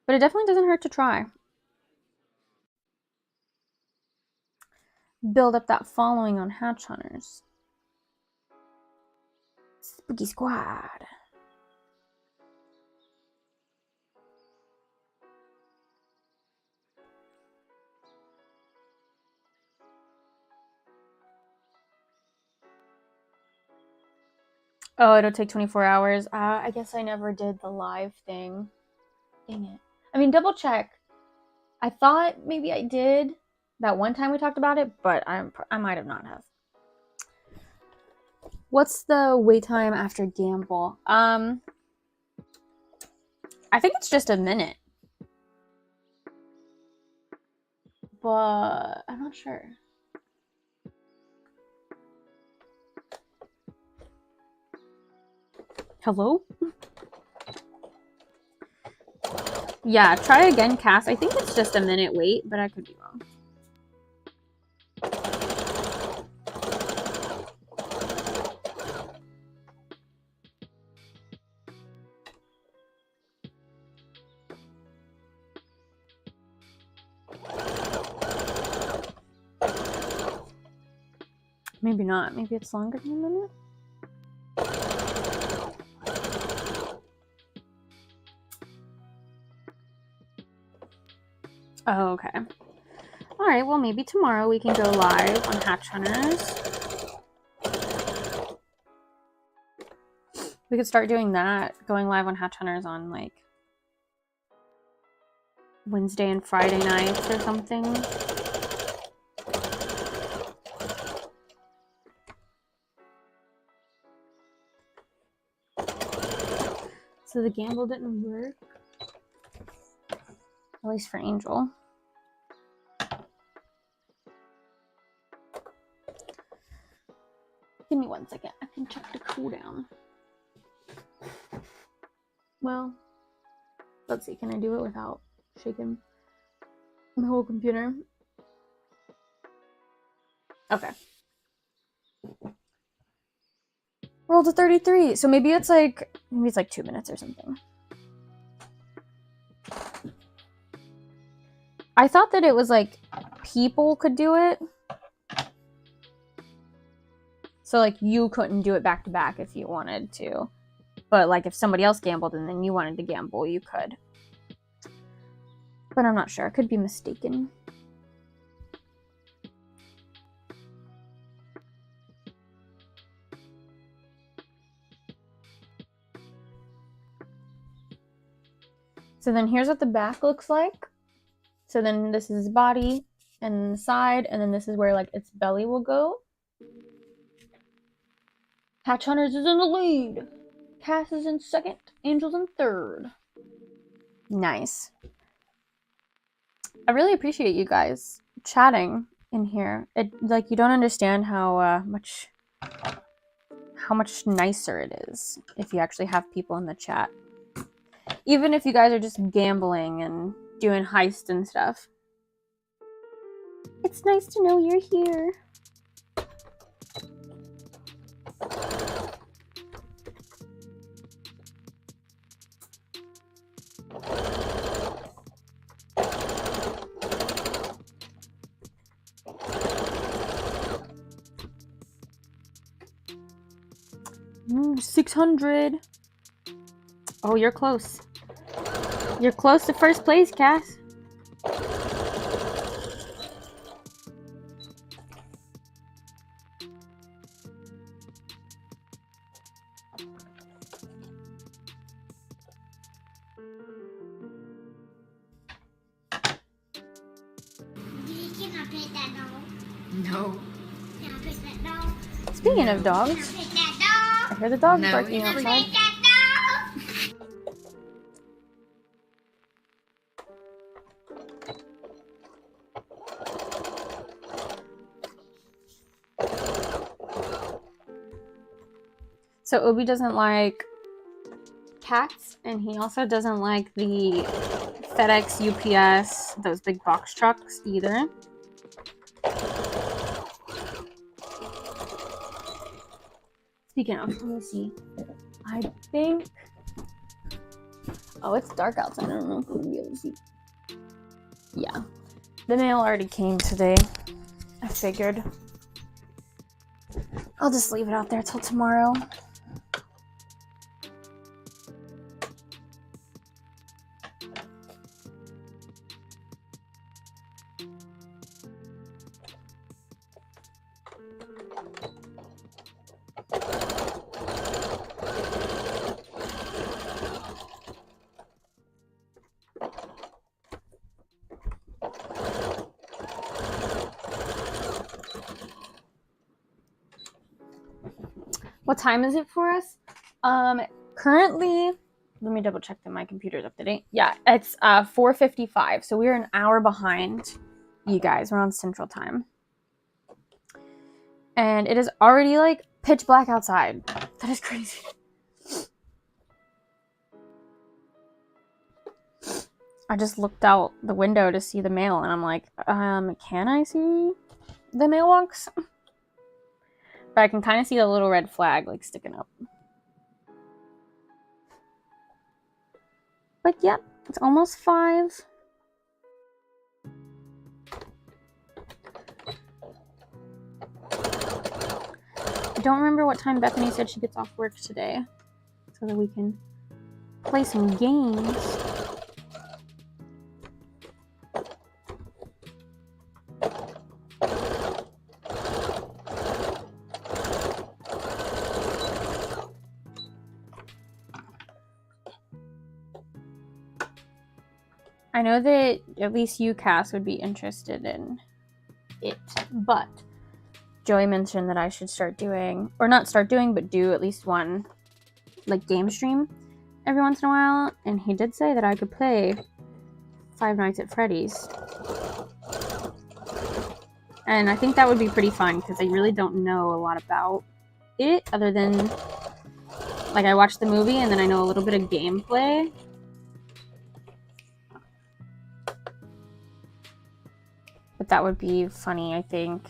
Speaker 1: But it definitely doesn't hurt to try. Build up that following on Hatch Hunters. Spooky Squad. Oh, it'll take 24 hours. I guess I never did the live thing. Dang it. I mean, double check. I thought maybe I did that one time we talked about it, but I might have not have. What's the wait time after gamble? I think it's just a minute. But I'm not sure. Hello? Yeah, try again, Cass. I think it's just a minute wait, but I could be wrong. Maybe not. Maybe it's longer than a minute. Oh, okay. All right, well, maybe tomorrow we can go live on Hatch Hunters. We could start doing that, going live on Hatch Hunters on, like, Wednesday and Friday nights or something. So the gamble didn't work. At least for Angel. Give me 1 second. I can check the cooldown. Well, let's see. Can I do it without shaking my whole computer? Okay. Roll to 33. So maybe it's like 2 minutes or something. I thought that it was like people could do it. So like you couldn't do it back to back if you wanted to. But like if somebody else gambled and then you wanted to gamble, you could. But I'm not sure. I could be mistaken. So then here's what the back looks like. So then this is his body and the side, and then this is where like its belly will go. Hatch Hunters is in the lead. Cass is in second. Angel's in third. Nice. I really appreciate you guys chatting in here. It like you don't understand how much nicer it is if you actually have people in the chat. Even if you guys are just gambling and doing heists and stuff. It's nice to know you're here. Ooh, 600. Oh, you're close. You're close to first place, Cass.
Speaker 3: Can I pet that dog?
Speaker 4: No.
Speaker 3: Can I pet that dog?
Speaker 1: Speaking of
Speaker 3: Can
Speaker 1: dogs,
Speaker 3: I pet that
Speaker 1: I
Speaker 3: dog?
Speaker 1: hear the dog
Speaker 4: No,
Speaker 1: barking
Speaker 4: you
Speaker 3: Can I
Speaker 1: outside.
Speaker 3: pet that dog?
Speaker 1: So Obi doesn't like cats, and he also doesn't like the FedEx, UPS, those big box trucks either. Speaking of, let me see. I think... Oh, it's dark outside. I don't know if we'll be able to see. Yeah. The mail already came today. I figured. I'll just leave it out there till tomorrow. What time is it for us? Currently, let me double check that my computer's up to date. Yeah, it's 4:55, so we're an hour behind you guys. We're on Central Time. And it is already like pitch black outside. That is crazy. I just looked out the window to see the mail, and I'm like, can I see the mailbox? But I can kind of see the little red flag like sticking up. But yeah, it's almost 5. I don't remember what time Bethany said she gets off work today, so that we can play some games. I know that at least you, Cass, would be interested in it, but Joey mentioned that I should start doing, or not start doing, but do at least one, like, game stream. every once in a while, and he did say that I could play Five Nights at Freddy's. And I think that would be pretty fun because I really don't know a lot about it other than like I watched the movie and then I know a little bit of gameplay. But that would be funny, I think.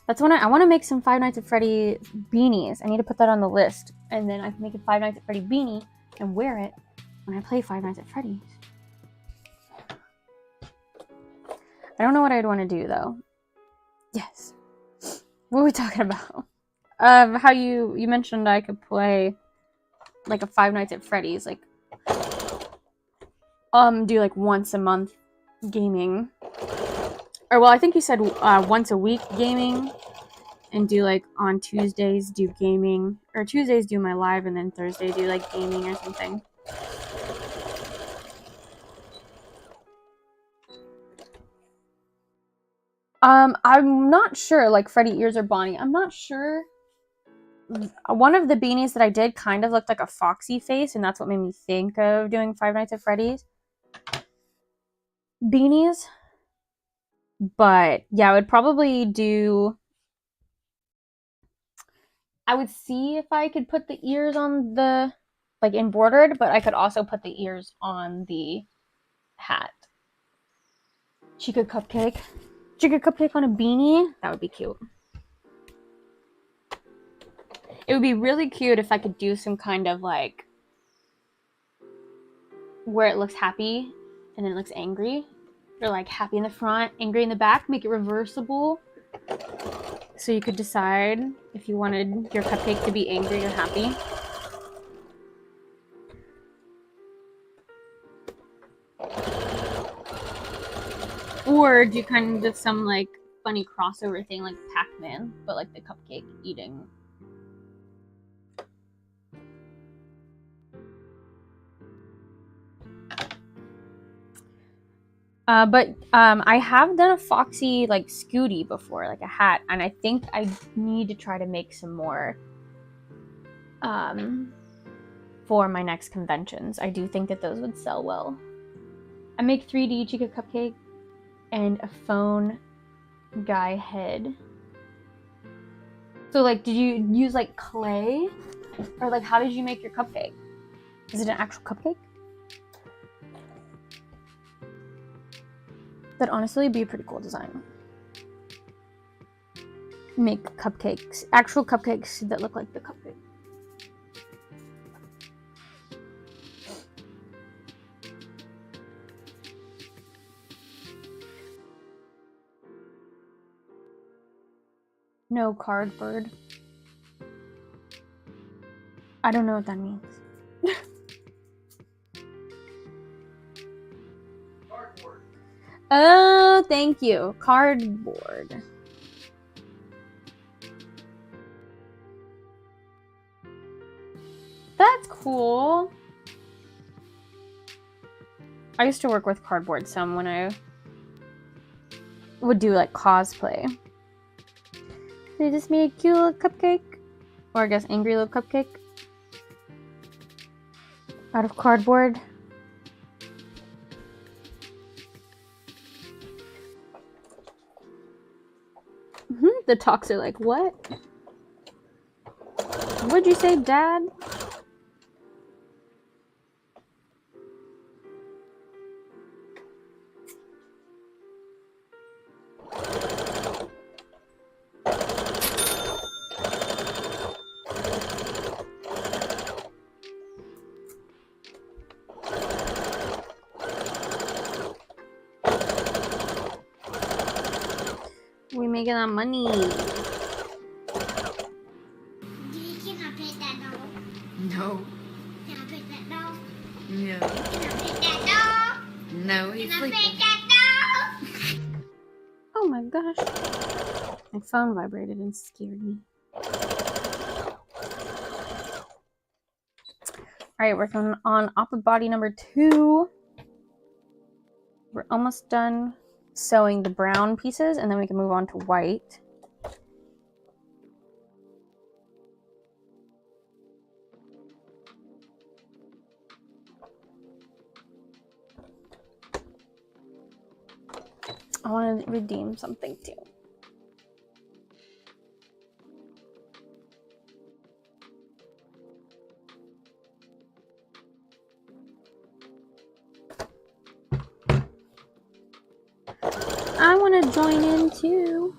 Speaker 1: That's when I want to make some Five Nights at Freddy beanies. I need to put that on the list. And then I can make a Five Nights at Freddy beanie and wear it when I play Five Nights at Freddy's. I don't know what I'd want to do, though. Yes. What are we talking about? How you mentioned I could play, like, a Five Nights at Freddy's, like, do, like, once a month gaming. Or, well, I think you said once a week gaming. And do, like, on Tuesdays do gaming. Or Tuesdays do my live, and then Thursday do, like, gaming or something. I'm not sure, like Freddy Ears or Bonnie. I'm not sure. One of the beanies that I did kind of looked like a foxy face, and that's what made me think of doing Five Nights at Freddy's beanies. But yeah, I would probably do. I would see if I could put the ears on the, like, embroidered, but I could also put the ears on the hat. Chica Cupcake on a beanie? That would be cute. It would be really cute if I could do some kind of, like, where it looks happy and then it looks angry. Or, like, happy in the front, angry in the back. Make it reversible. So you could decide if you wanted your cupcake to be angry or happy. Or do kind of some, like, funny crossover thing like Pac-Man, but like the cupcake eating. But I have done a Foxy, like, Scooty before, like a hat, and I think I need to try to make some more for my next conventions. I do think that those would sell well. I make 3D Chica Cupcake and a phone guy head. So, like, did you use, like, clay? Or, like, how did you make your cupcake? Is it an actual cupcake? That'd honestly be a pretty cool design. Make cupcakes. Actual cupcakes that look like the cupcake. No cardboard. I don't know what that means.
Speaker 2: Cardboard.
Speaker 1: Oh, thank you. Cardboard. That's cool. I used to work with cardboard some when I would do, like, cosplay. They just made a cute little cupcake. Or I guess angry little cupcake. Out of cardboard. The talks are like, what? What'd you say, Dad? We making that money.
Speaker 3: You cannot pet that dog.
Speaker 4: No.
Speaker 3: Can I pet that dog?
Speaker 4: No.
Speaker 3: Can I pet that dog?
Speaker 4: No, he's
Speaker 3: Can I
Speaker 4: sleeping.
Speaker 3: pet that dog?
Speaker 1: Oh my gosh. My phone vibrated and scared me. Alright, working on Appa body number 2. We're almost done sewing the brown pieces, and then we can move on to white. I want to redeem something too. I want to join in too.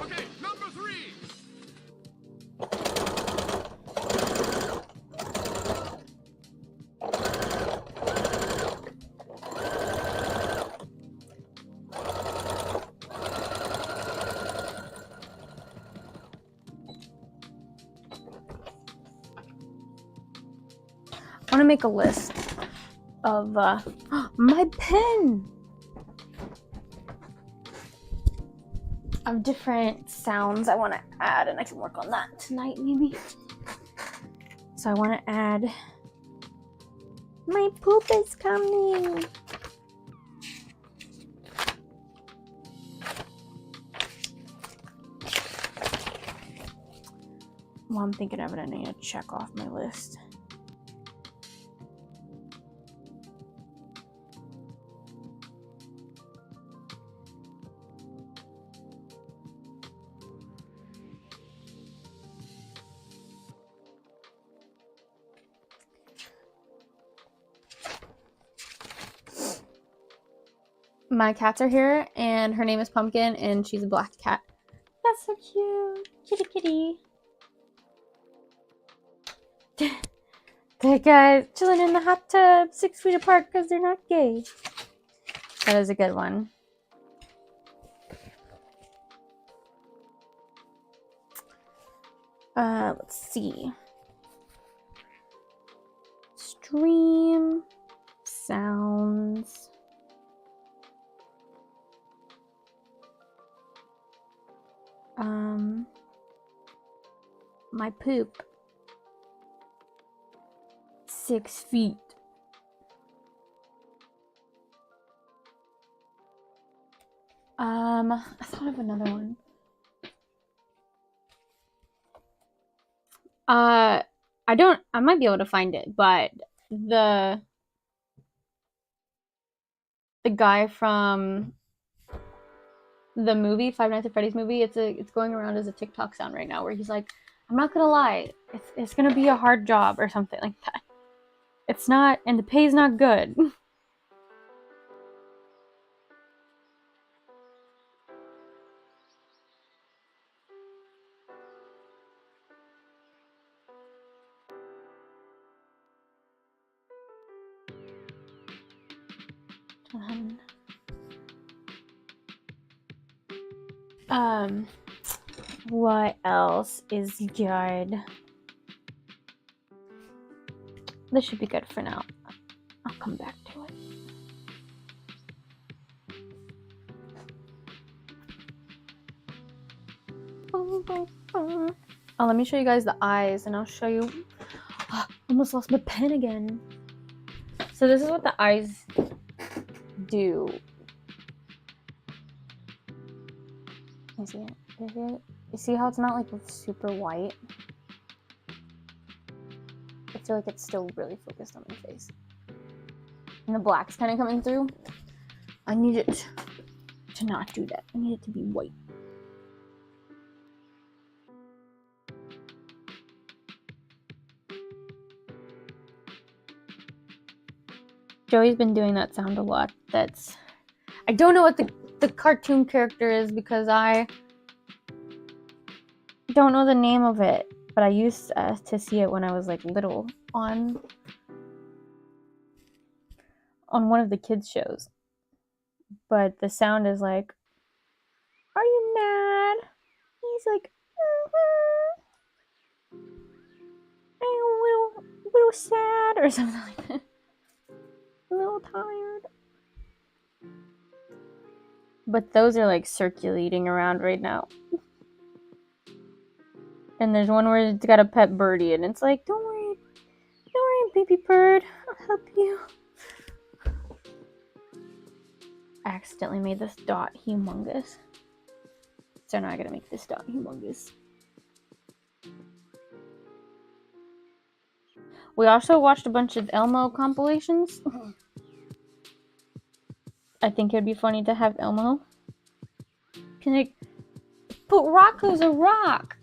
Speaker 5: Okay, number 3.
Speaker 1: I want to make a list of my pen of different sounds I want to add, and I can work on that tonight maybe. So I want to add my poop is coming. While I'm thinking of it, I need to check off my list. My cats are here, and her name is Pumpkin, and she's a black cat. That's so cute. Kitty kitty. They guys chilling in the hot tub 6 feet apart because they're not gay. That is a good one. Let's see. Stream sounds. My poop. 6 feet. I thought of another one. I might be able to find it, but the guy from the movie Five Nights at Freddy's movie, it's going around as a TikTok sound right now, where he's like, I'm not gonna lie, it's gonna be a hard job or something like that. It's not, and the pay's not good. What else is good? This should be good for now. I'll come back to it. Oh, let me show you guys the eyes, and I'll show you. Oh, almost lost my pen again. So this is what the eyes do. You see it? You see how it's not like super white? I feel like it's still really focused on my face. And the black's kind of coming through. I need it to not do that. I need it to be white. Joey's been doing that sound a lot. I don't know what the cartoon character is because I don't know the name of it, but I used to see it when I was like little on one of the kids shows. But the sound is like, are you mad? He's like, I'm a little sad or something like that. A little tired. But those are like circulating around right now. And there's one where it's got a pet birdie, and it's like, don't worry, baby bird, I'll help you. I accidentally made this dot humongous. So now I gotta make this dot humongous. We also watched a bunch of Elmo compilations. I think it'd be funny to have Elmo. Like, but Rocco's a rock.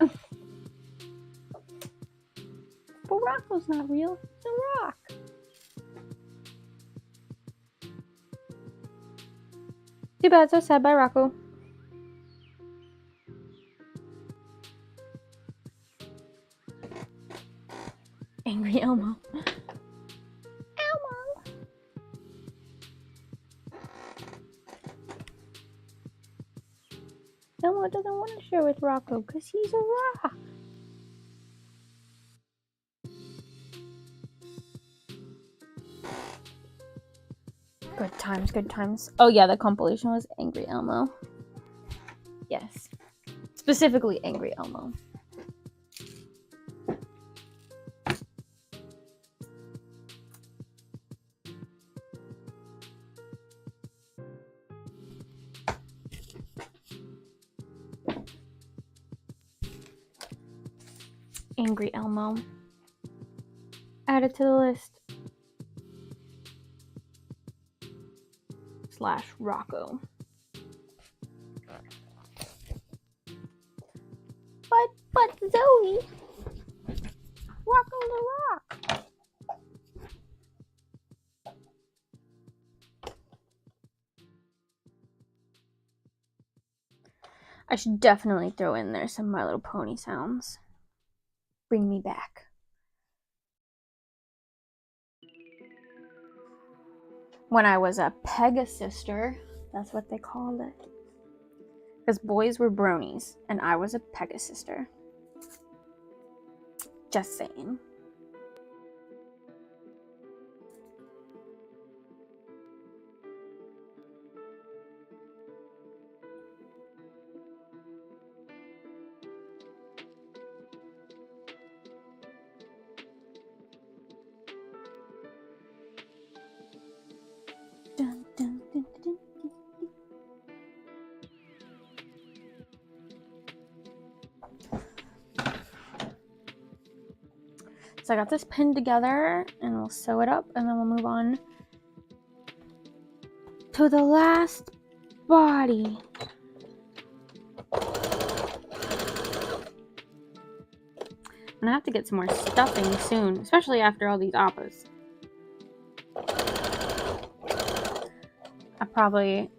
Speaker 1: But Rocco's not real. It's a rock. Too bad, so sad. Bye, Rocco. Angry Elmo. Elmo. Elmo doesn't want to share with Rocco because he's a rock. Good times, good times. Oh yeah, the compilation was Angry Elmo. Yes. Specifically Angry Elmo. Angry Elmo. Add it to the list. / Rocco. But Zoe. Rocco the Rock. I should definitely throw in there some My Little Pony sounds. Bring me back. When I was a Pegasister, that's what they called it. Because boys were bronies, and I was a Pegasister. Just saying. Dun, dun, dun, dun, dun, dun. So I got this pinned together, and we'll sew it up, and then we'll move on to the last body. I'm gonna have to get some more stuffing soon, especially after all these Appas. I probably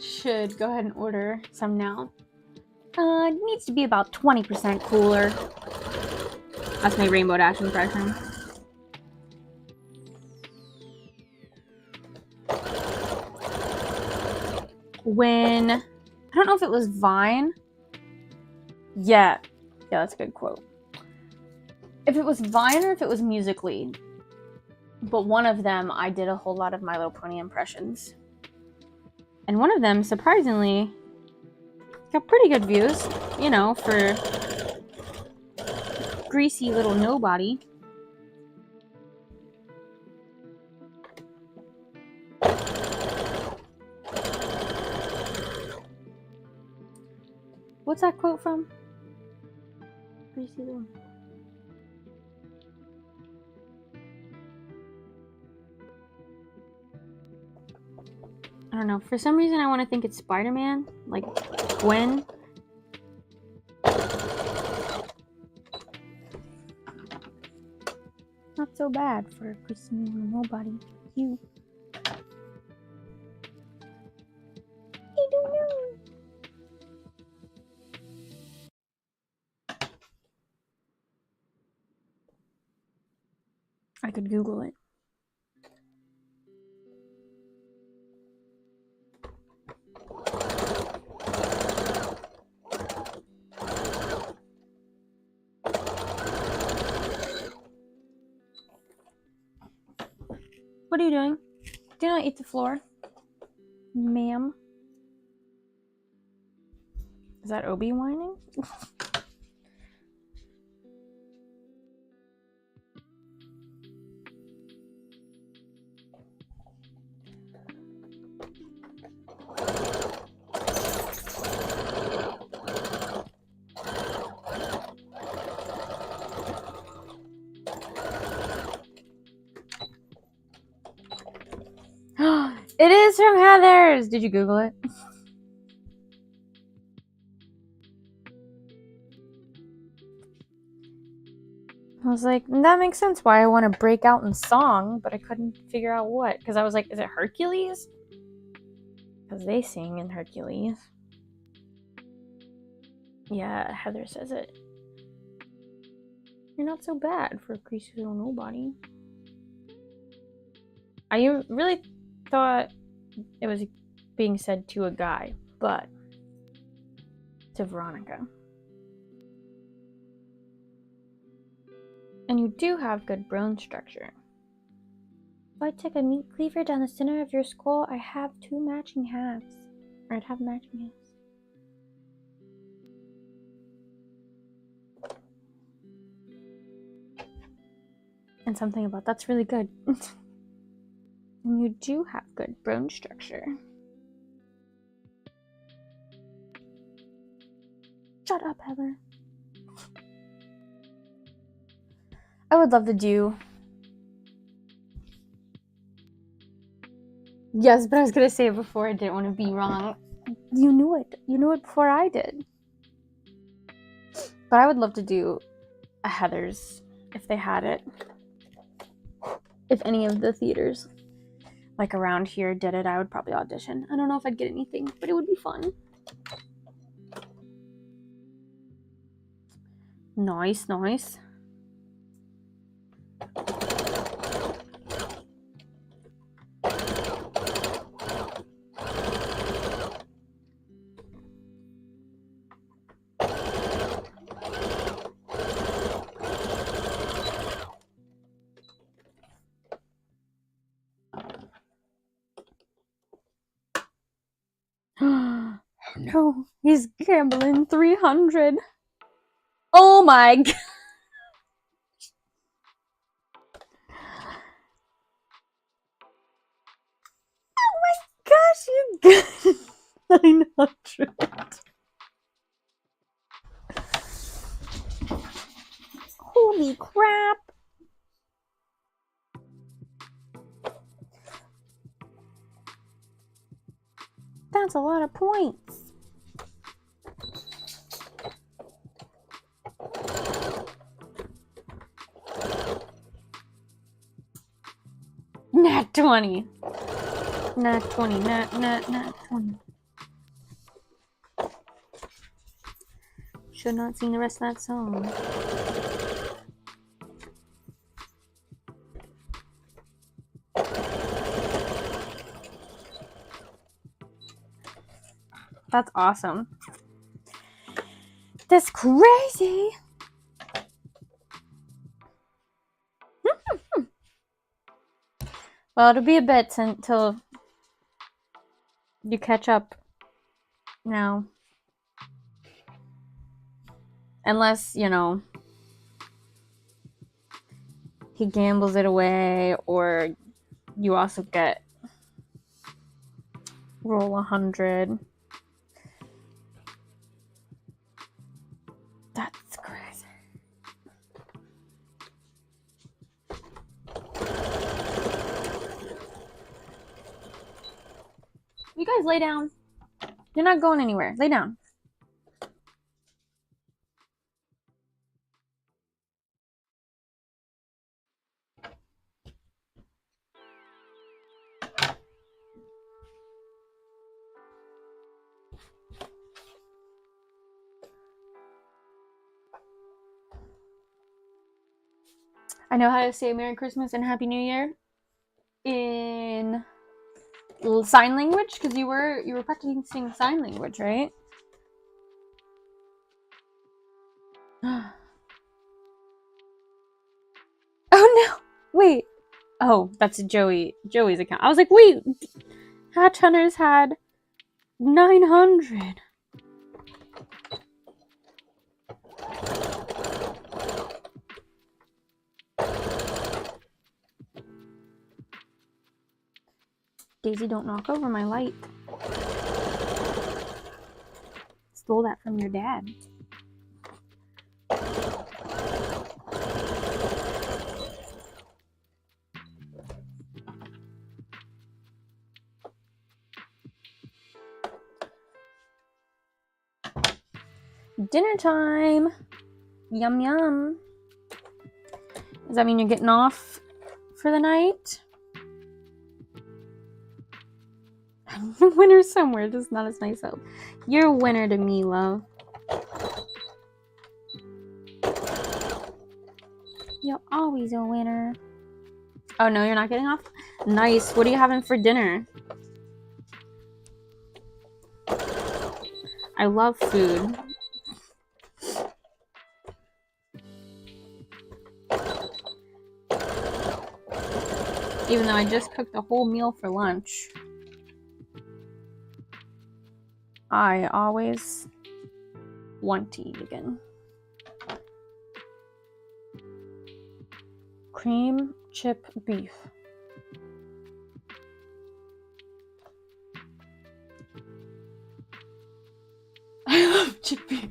Speaker 1: should go ahead and order some now. It needs to be about 20% cooler. That's my Rainbow Dash impression. When, I don't know if it was Vine. Yeah, that's a good quote. If it was Vine or if it was Musical.ly. But one of them, I did a whole lot of My Little Pony impressions. And one of them, surprisingly, got pretty good views, you know, for greasy little nobody. What's that quote from? Greasy little... I don't know. For some reason, I want to think it's Spider-Man. Like, Gwen. Not so bad for a Christine nobody. You. I don't know. I could Google it. What are you doing? Do not eat the floor, ma'am. Is that Obi whining? guys, did you Google it? I was like, that makes sense why I want to break out in song, but I couldn't figure out what. Because I was like, is it Hercules? Because they sing in Hercules. Yeah, Heather says it. You're not so bad for a creature who nobody. I really thought it was being said to a guy, but to Veronica. And you do have good bone structure. If I take a meat cleaver down the center of your skull, I have two matching halves. Or I'd have matching halves. And something about that's really good. And you do have good bone structure. Shut up, Heather. I would love to do... Yes, but I was gonna say it before. I didn't want to be wrong. You knew it. You knew it before I did. But I would love to do a Heather's if they had it. If any of the theaters like around here did it, I would probably audition. I don't know if I'd get anything, but it would be fun. Nice, nice. No, he's gambling 300. Oh my god. Oh my gosh, you got 900. Holy crap. That's a lot of points. Nat 20. Nat 20. Nat 20. Should not sing the rest of that song. That's awesome. That's crazy. Well, it'll be a bit until you catch up now. Unless, you know, he gambles it away, or you also get roll 100. That's crazy. You guys lay down. You're not going anywhere. Lay down. I know how to say Merry Christmas and Happy New Year in sign language, because you were practicing sign language, right? Oh no! Wait. Oh, that's Joey's account. I was like, wait, Hatch Hunters had 900. Daisy, don't knock over my light. Stole that from your dad. dinner time. Yum yum. Does that mean you're getting off for the night? Winter somewhere, just not as nice out. You're a winner to me, love. You're always a winner. Oh no, you're not getting off? Nice. What are you having for dinner? I love food. Even though I just cooked a whole meal for lunch. I always want to eat again. Cream chip beef. I love chip beef.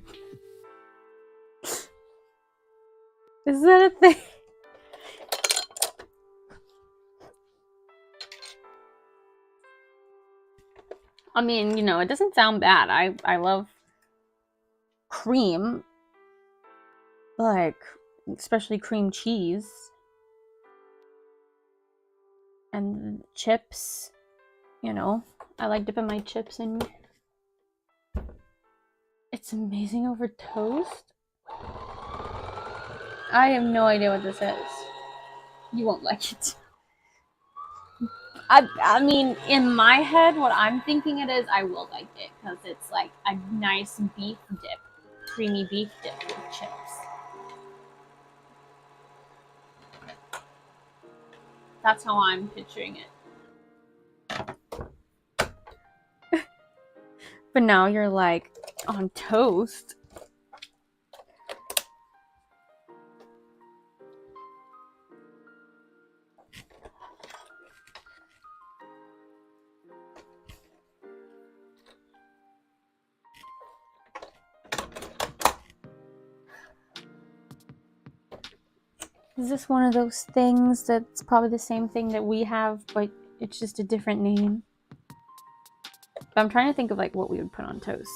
Speaker 1: Is that a thing? I mean, you know, it doesn't sound bad. I love cream. Like, especially cream cheese. And chips. You know, I like dipping my chips in. It's amazing over toast? I have no idea what this is. You won't like it. I mean, in my head, what I'm thinking it is, I will like it because it's like a nice beef dip, creamy beef dip with chips. That's how I'm picturing it. But now you're like on toast. Is this one of those things that's probably the same thing that we have, but it's just a different name? But I'm trying to think of like what we would put on toast.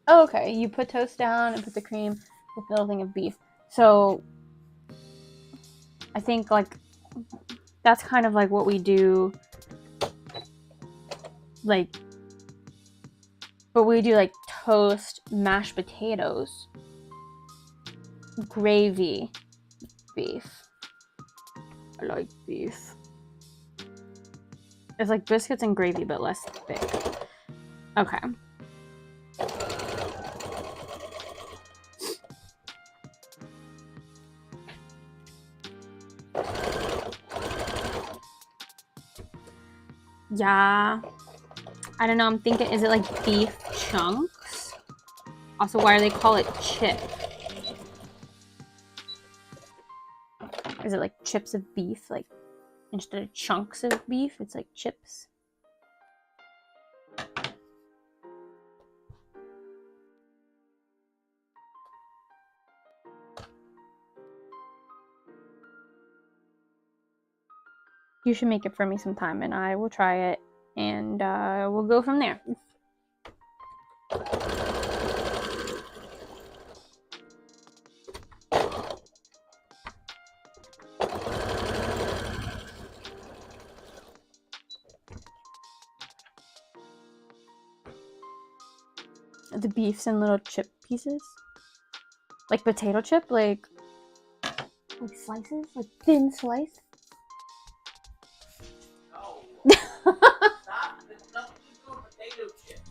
Speaker 1: Oh, okay. You put toast down and put the cream with a little thing of beef. So I think like that's kind of like what we do. Like, but we do like toast, mashed potatoes, gravy, beef. I like beef. It's like biscuits and gravy, but less thick. Okay. Yeah. I don't know, I'm thinking, is it like beef chunks? Also, why do they call it chip? Is it like chips of beef? Like, instead of chunks of beef, it's like chips? You should make it for me sometime, and I will try it, and we'll go from there. The beef's in little chip pieces? Like potato chip? Like slices? Like thin slice?
Speaker 2: Stop. There's nothing to do with potato chips.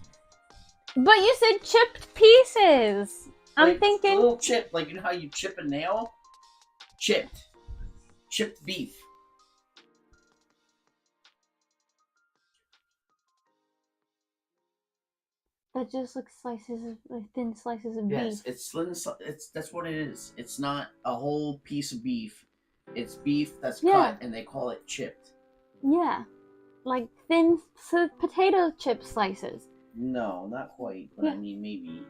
Speaker 1: But you said chipped pieces! I'm
Speaker 2: Like,
Speaker 1: thinking...
Speaker 2: little chip, like you know how you chip a nail? Chipped. Chipped beef.
Speaker 1: That just looks slices of, like thin slices of
Speaker 2: Yes,
Speaker 1: beef.
Speaker 2: that's what it is. It's not a whole piece of beef. It's beef that's
Speaker 1: Yeah.
Speaker 2: cut and they call it chipped.
Speaker 1: Yeah. Like thin potato chip slices.
Speaker 2: No, not quite, but
Speaker 1: Yeah.
Speaker 2: I mean maybe.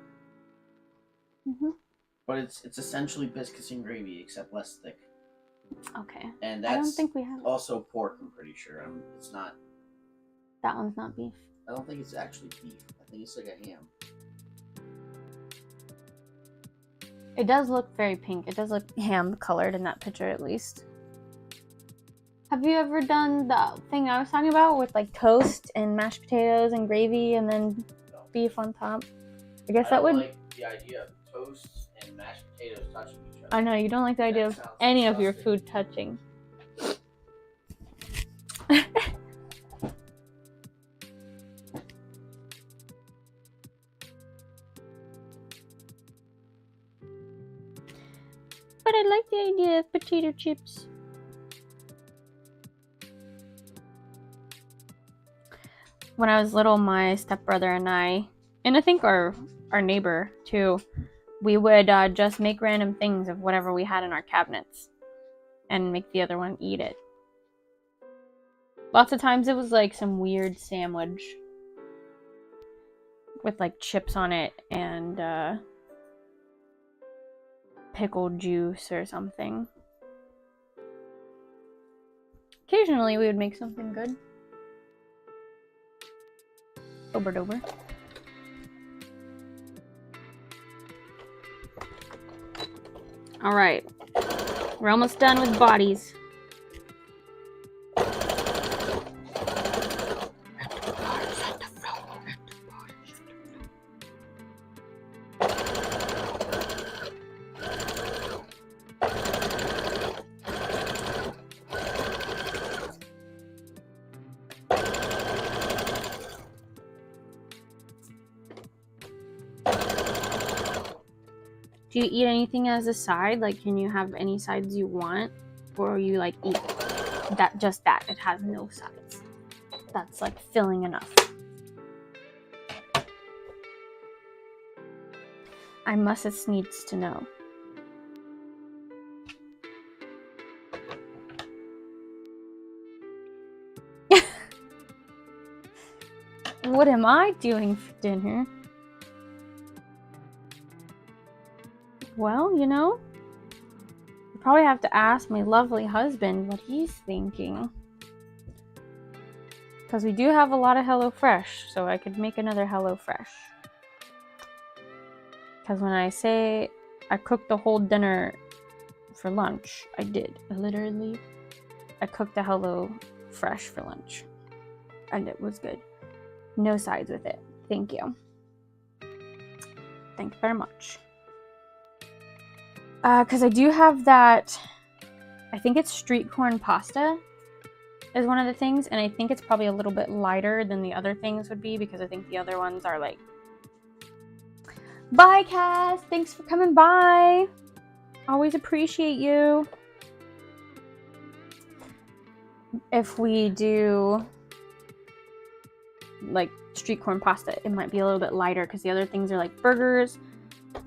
Speaker 1: Mm-hmm.
Speaker 2: But it's essentially biscuits and gravy, except less thick.
Speaker 1: Okay.
Speaker 2: And
Speaker 1: I don't
Speaker 2: that's
Speaker 1: think we have it.
Speaker 2: also pork, I'm pretty sure. It's not
Speaker 1: That one's not beef.
Speaker 2: I don't think it's actually beef. I think it's like a ham.
Speaker 1: It does look very pink. It does look ham colored in that picture at least. Have you ever done the thing I was talking about with like toast and mashed potatoes and gravy and then beef on top? I guess that would.
Speaker 2: Like the idea of toast and mashed potatoes touching each other.
Speaker 1: I know you don't like the idea of any of your food touching. But I like the idea of potato chips. When I was little, my stepbrother and I think our neighbor too, we would just make random things of whatever we had in our cabinets and make the other one eat it. Lots of times it was like some weird sandwich with like chips on it and pickled juice or something. Occasionally we would make something good. Over. All right, we're almost done with bodies. Do you eat anything as a side? Like, can you have any sides you want? Or you like eat that, just that? It has no sides. That's like filling enough. I must needs to know. What am I doing for dinner? Well, you know, I probably have to ask my lovely husband what he's thinking. Because we do have a lot of HelloFresh, so I could make another HelloFresh. Because when I say I cooked the whole dinner for lunch, I did. I cooked a HelloFresh for lunch. And it was good. No sides with it. Thank you. Thank you very much. Because I do have that, I think it's street corn pasta is one of the things, and I think it's probably a little bit lighter than the other things would be, because I think the other ones are like... Bye, Cass! Thanks for coming by! Always appreciate you. If we do, like, street corn pasta, it might be a little bit lighter, because the other things are like burgers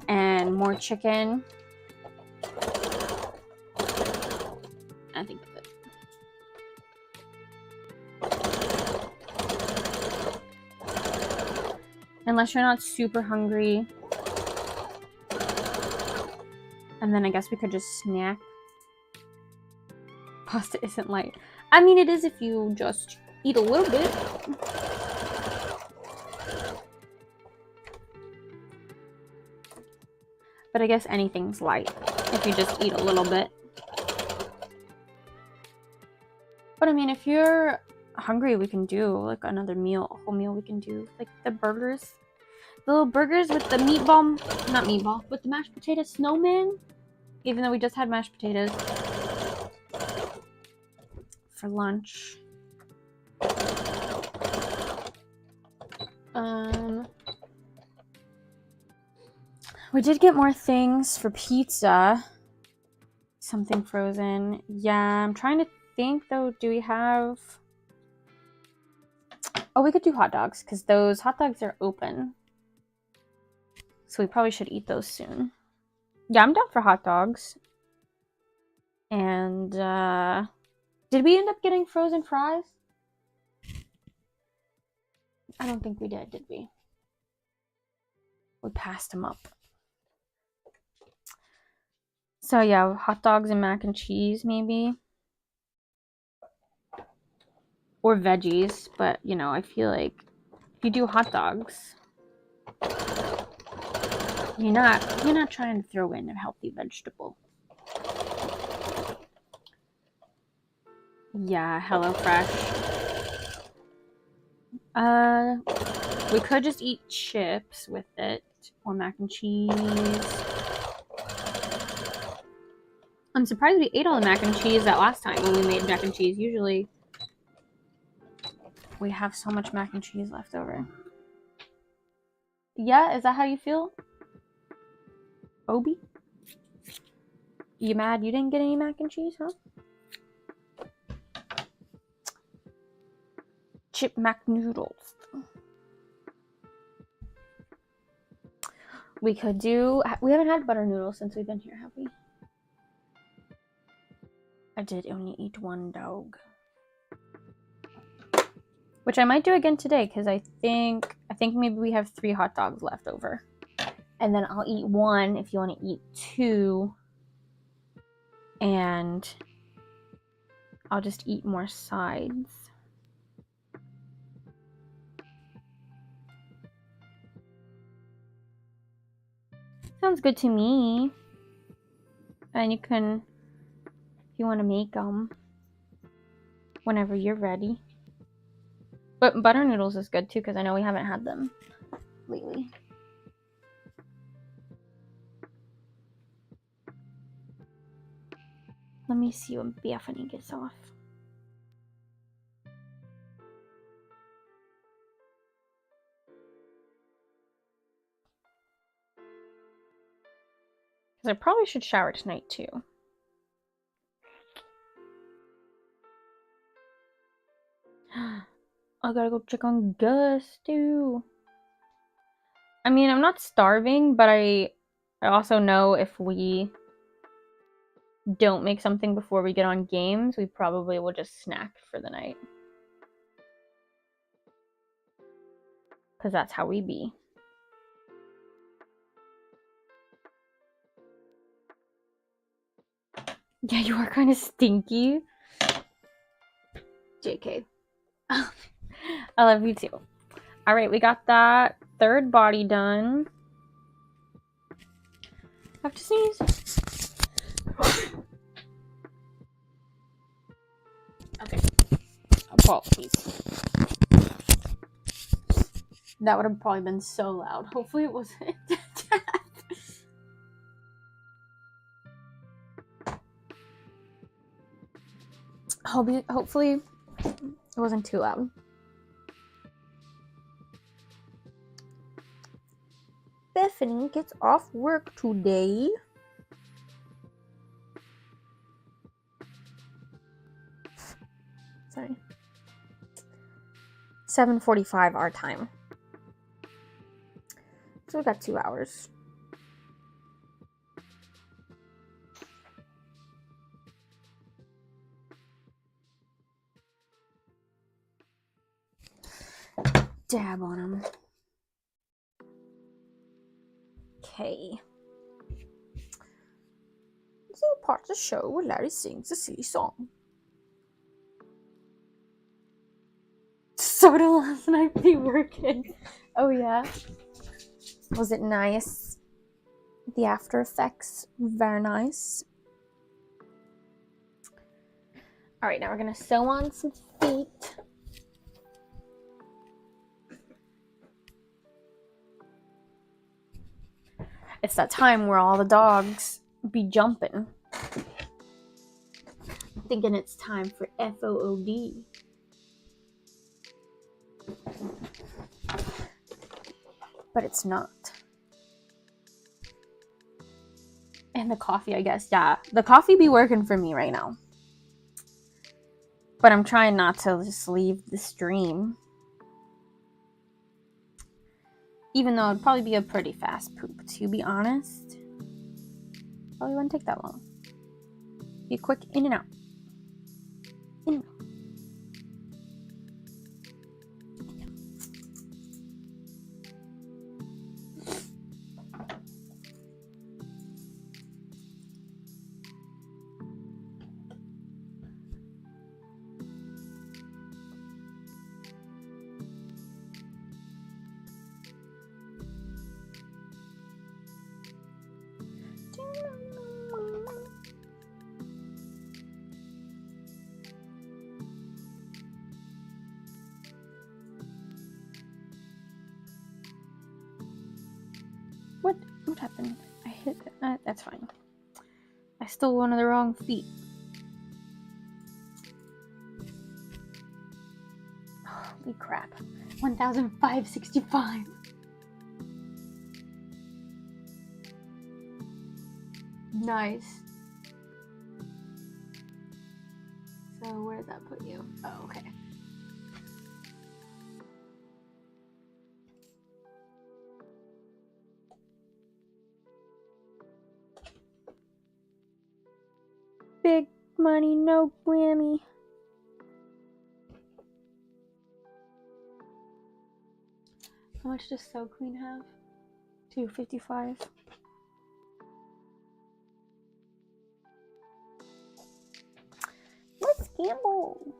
Speaker 1: and more chicken. I think that's it. Unless you're not super hungry. And then I guess we could just snack. Pasta isn't light. I mean, it is if you just eat a little bit. But I guess anything's light if you just eat a little bit. But I mean, if you're hungry, we can do like another meal, a whole meal we can do. Like the burgers. The little burgers with the meatball, not meatball, with the mashed potato snowman. Even though we just had mashed potatoes for lunch. We did get more things for pizza. Something frozen. Yeah, I'm trying to think though, do we have... Oh, we could do hot dogs, because those hot dogs are open. So we probably should eat those soon. Yeah, I'm down for hot dogs. And, did we end up getting frozen fries? I don't think we did we? We passed them up. So yeah, hot dogs and mac and cheese maybe. or veggies, but you know, I feel like if you do hot dogs, you're not trying to throw in a healthy vegetable. Yeah, HelloFresh. We could just eat chips with it or mac and cheese. I'm surprised we ate all the mac and cheese that last time when we made mac and cheese. Usually we have so much mac and cheese left over. Yeah, is that how you feel? Obi? You mad you didn't get any mac and cheese, huh? Chip mac noodles. We could do... We haven't had butter noodles since we've been here, have we? I did only eat one dog. Which I might do again today, because I think maybe we have 3 hot dogs left over. And then I'll eat 1 if you want to eat 2. And I'll just eat more sides. Sounds good to me. And you can, if you want to make them whenever you're ready. But butter noodles is good too, because I know we haven't had them lately. Let me see when Bethany gets off. Because I probably should shower tonight too. I gotta go check on Gus too. I mean, I'm not starving, but I also know if we don't make something before we get on games, we probably will just snack for the night. Because that's how we be. Yeah, you are kind of stinky. JK. I love you too. Alright, we got that 3rd body done. I have to sneeze. Okay. Apologies. That would have probably been so loud. Hopefully it wasn't. Hopefully it wasn't too loud. Bethany gets off work today. Sorry. 7:45 our time. So we got 2 hours. Dab on them. Okay. This is a part of the show where Larry sings a silly song. So did last night be working? Oh yeah. Was it nice? The after effects, very nice. Alright, now we're gonna sew on some feet. It's that time where all the dogs be jumping. Thinking it's time for FOOD. But it's not. And the coffee, I guess. Yeah, the coffee be working for me right now. But I'm trying not to just leave the stream. Even though it'd probably be a pretty fast poop, to be honest. Probably wouldn't take that long. Be quick in and out. In and out. What happened? I hit it. That's fine. I stole one of the wrong feet. Holy crap. 1,565. Nice. So where did that put you? Oh, okay. Big money, no Grammy. How much does So Queen have? 255. Let's gamble.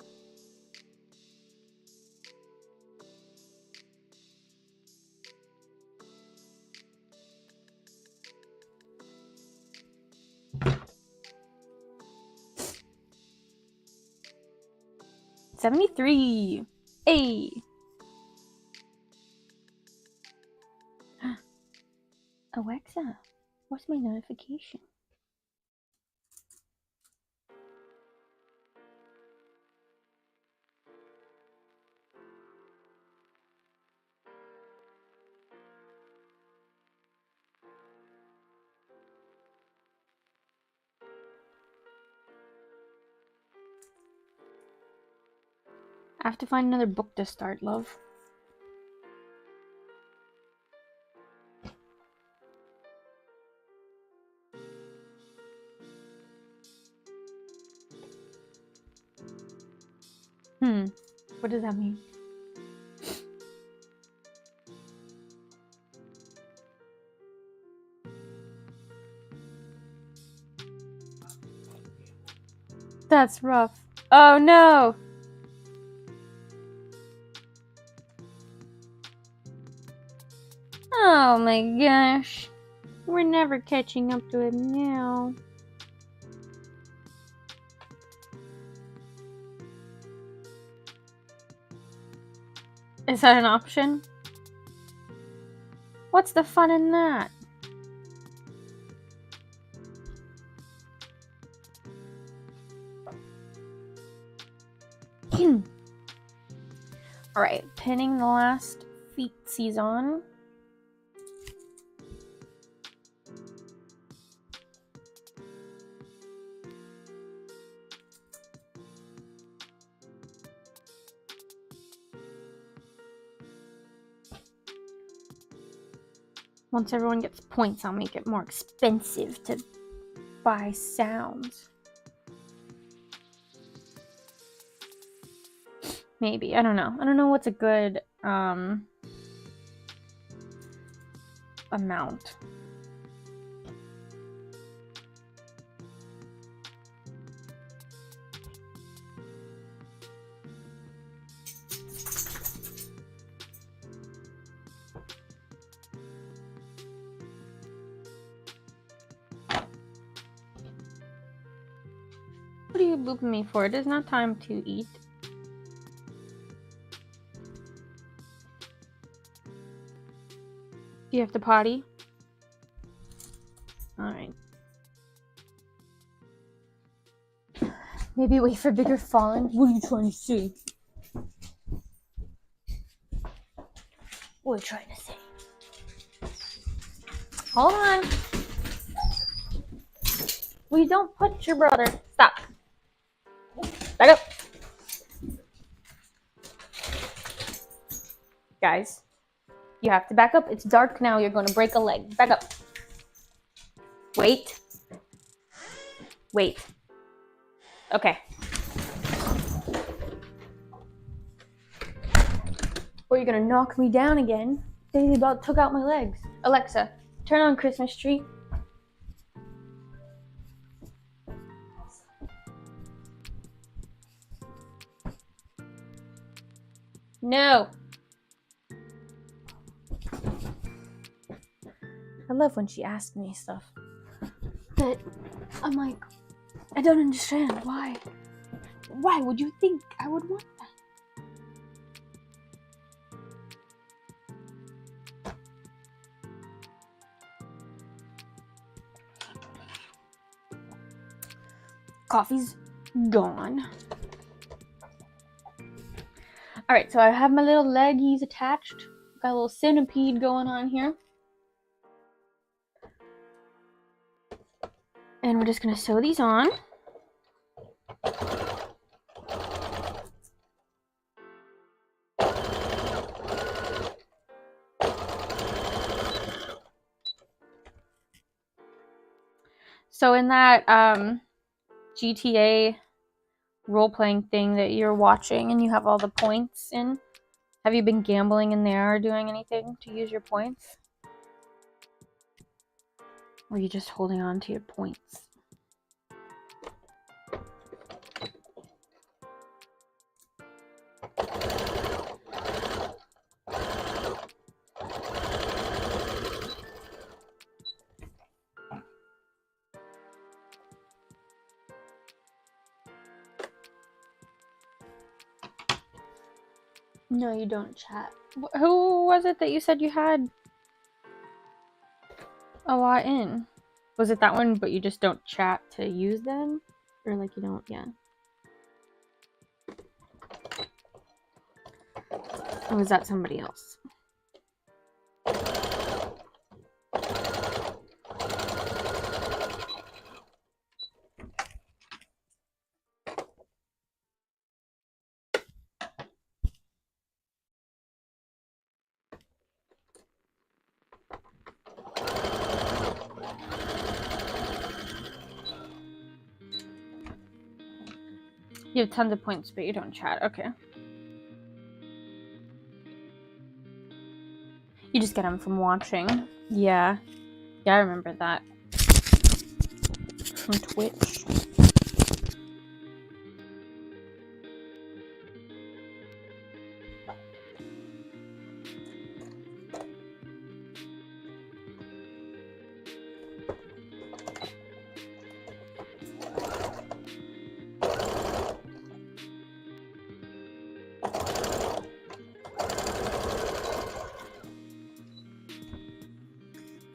Speaker 1: $73. Hey. Alexa, what's my notification? I have to find another book to start, love. What does that mean? That's rough. Oh no! Oh my gosh. We're never catching up to him now. Is that an option? What's the fun in that? Alright, pinning the last feetsies on. Once everyone gets points, I'll make it more expensive to buy sounds. Maybe. I don't know. I don't know what's a good amount. What are you booping me for? It is not time to eat. Do you have to potty? Alright. Maybe wait for bigger falling. What are you trying to say? What are you trying to say? Hold on. We don't put your brother. Stop. Back up. Guys, you have to back up. It's dark now. You're going to break a leg. Back up. Wait. Wait. Okay. Or you're going to knock me down again. Daisy about took out my legs. Alexa, turn on Christmas tree. No. I love when she asks me stuff. But I'm like, I don't understand why. Why would you think I would want that? coffee's gone. Alright, so I have my little leggies attached. Got a little centipede going on here. And we're just gonna sew these on. So in that GTA role-playing thing that you're watching and you have all the points in, have you been gambling in there or doing anything to use your points? Or are you just holding on to your points? No, you don't chat. Who was it that you said you had a lot in? Was it that one, but you just don't chat to use them? Or like you don't, yeah. Or was that somebody else? You have tons of points, but you don't chat. Okay. You just get them from watching. Yeah. Yeah, I remember that. From Twitch.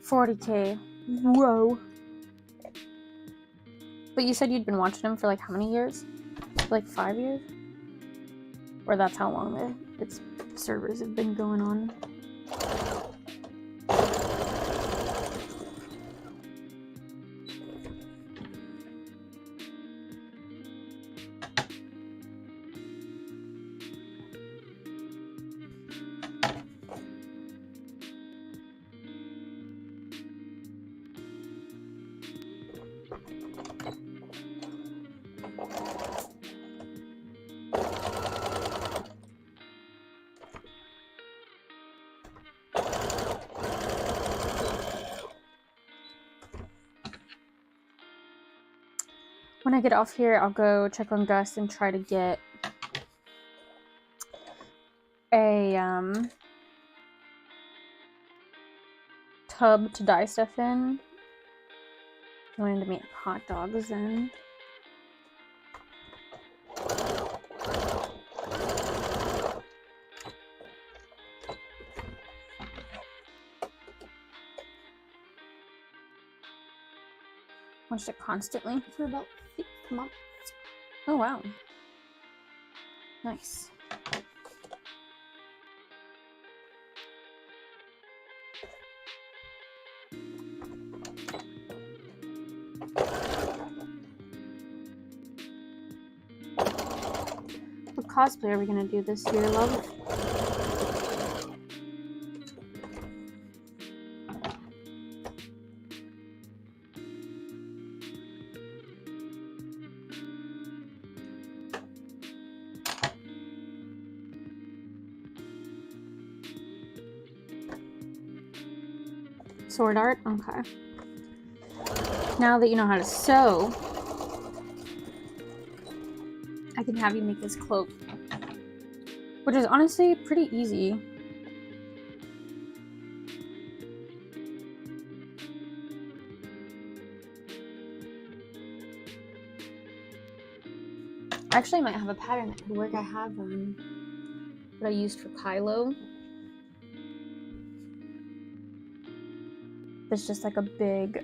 Speaker 1: $40K. Whoa. But you said you'd been watching him for like how many years? Like 5 years? Or that's how long its servers have been going on? When I get off here, I'll go check on Gus and try to get a tub to dye stuff in. I wanted to make hot dogs in. Watched it constantly for about 6 months. Oh wow. Nice. What cosplay are we gonna do this year, love? Sword art? Okay. Now that you know how to sew, I can have you make this cloak. Which is honestly pretty easy. I actually might have a pattern that could work. I have what I used for Kylo. It's just like a big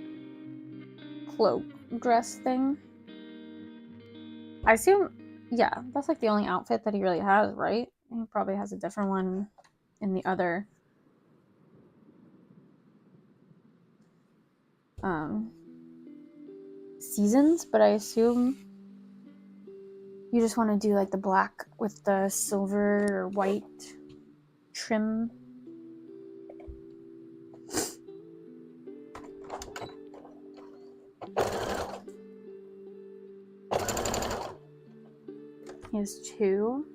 Speaker 1: cloak dress thing. I assume, yeah, that's like the only outfit that he really has, right? He probably has a different one in the other seasons, but I assume you just want to do like the black with the silver or white trim. He has two.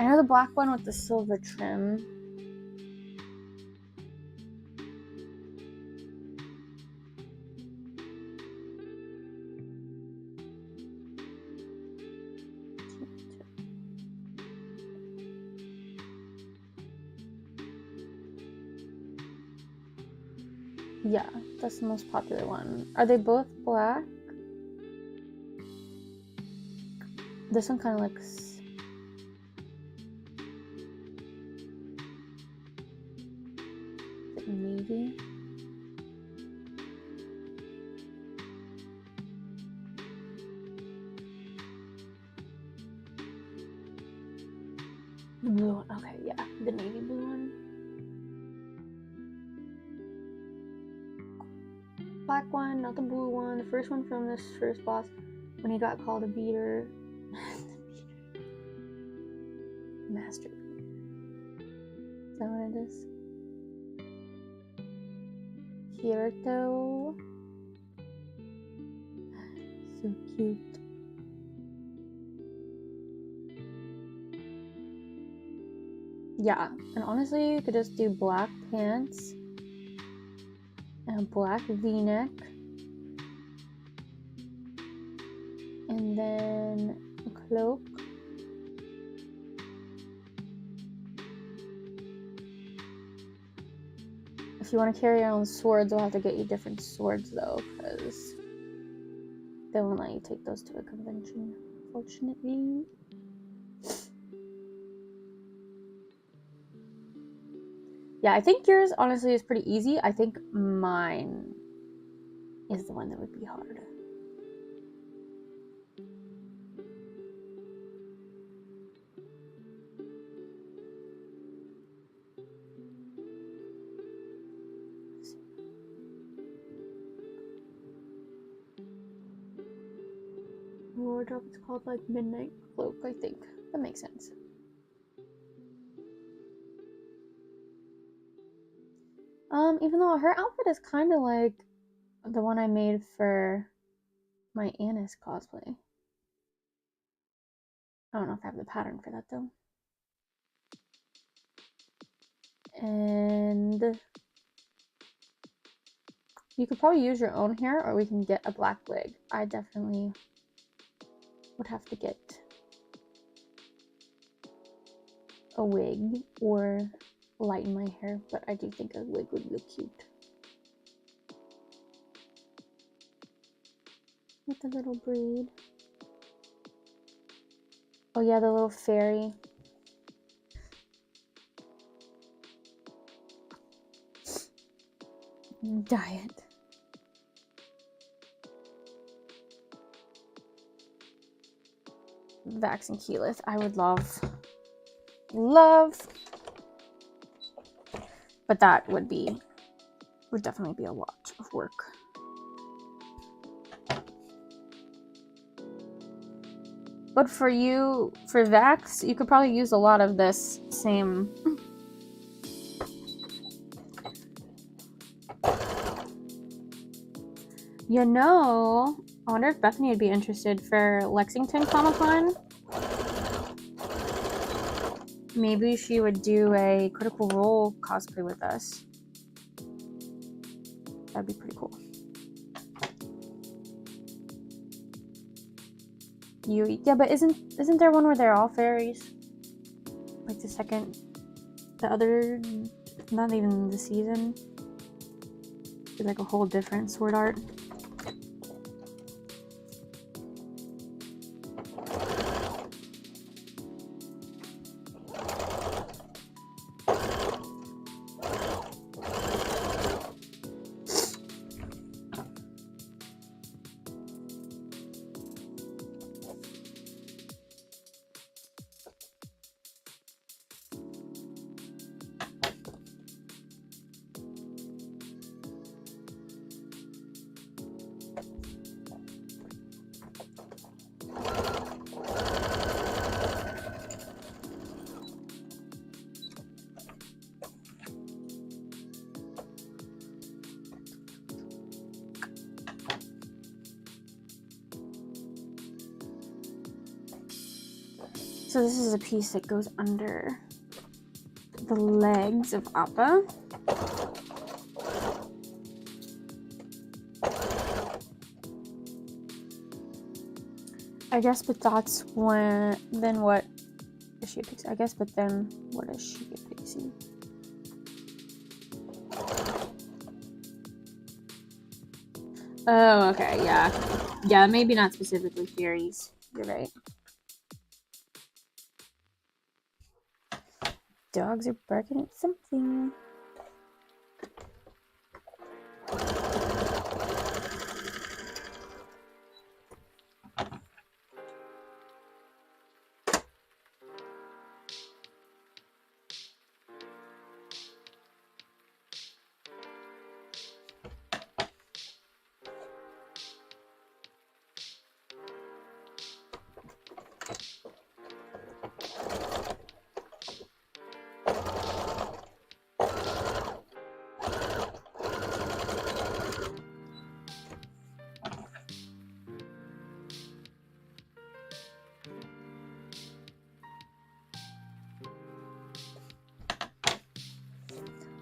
Speaker 1: I know the black one with the silver trim. Yeah, that's the most popular one. Are they both black? This one kind of looks... Is it navy? The blue one. Okay, yeah, the navy blue one. Black one, not the blue one. The first one from this first boss when he got called a beater. Master beater. Is that what it is? Kirito. So cute. Yeah, and honestly, you could just do black pants and a black v-neck, and then a cloak. If you want to carry your own swords, I'll have to get you different swords though, because they won't let you take those to a convention, unfortunately. Yeah, I think yours honestly is pretty easy. I think mine is the one that would be hard. Wardrobe, it's called like Midnight Cloak, I think. That makes sense. Even though her outfit is kind of like the one I made for my Annis cosplay. I don't know if I have the pattern for that though. And you could probably use your own hair, or we can get a black wig. I definitely would have to get a wig or lighten my hair, but I do think a wig would look cute. With the little braid. Oh yeah, the little fairy. Diet. Vax and Keyleth, I would love. But that would definitely be a lot of work. But for you, for Vax, you could probably use a lot of this same. You know, I wonder if Bethany would be interested for Lexington Comic-Con. Maybe she would do a Critical Role cosplay with us. That'd be pretty cool. Yeah, but isn't there one where they're all fairies? Like the other, not even the season. It's like a whole different sword art. So this is a piece that goes under the legs of Appa. I guess, but that's when, then what is she a pixie? I guess, but then what is she a pixie? Oh, okay, yeah. Yeah, maybe not specifically fairies. You're right. Dogs are barking at something.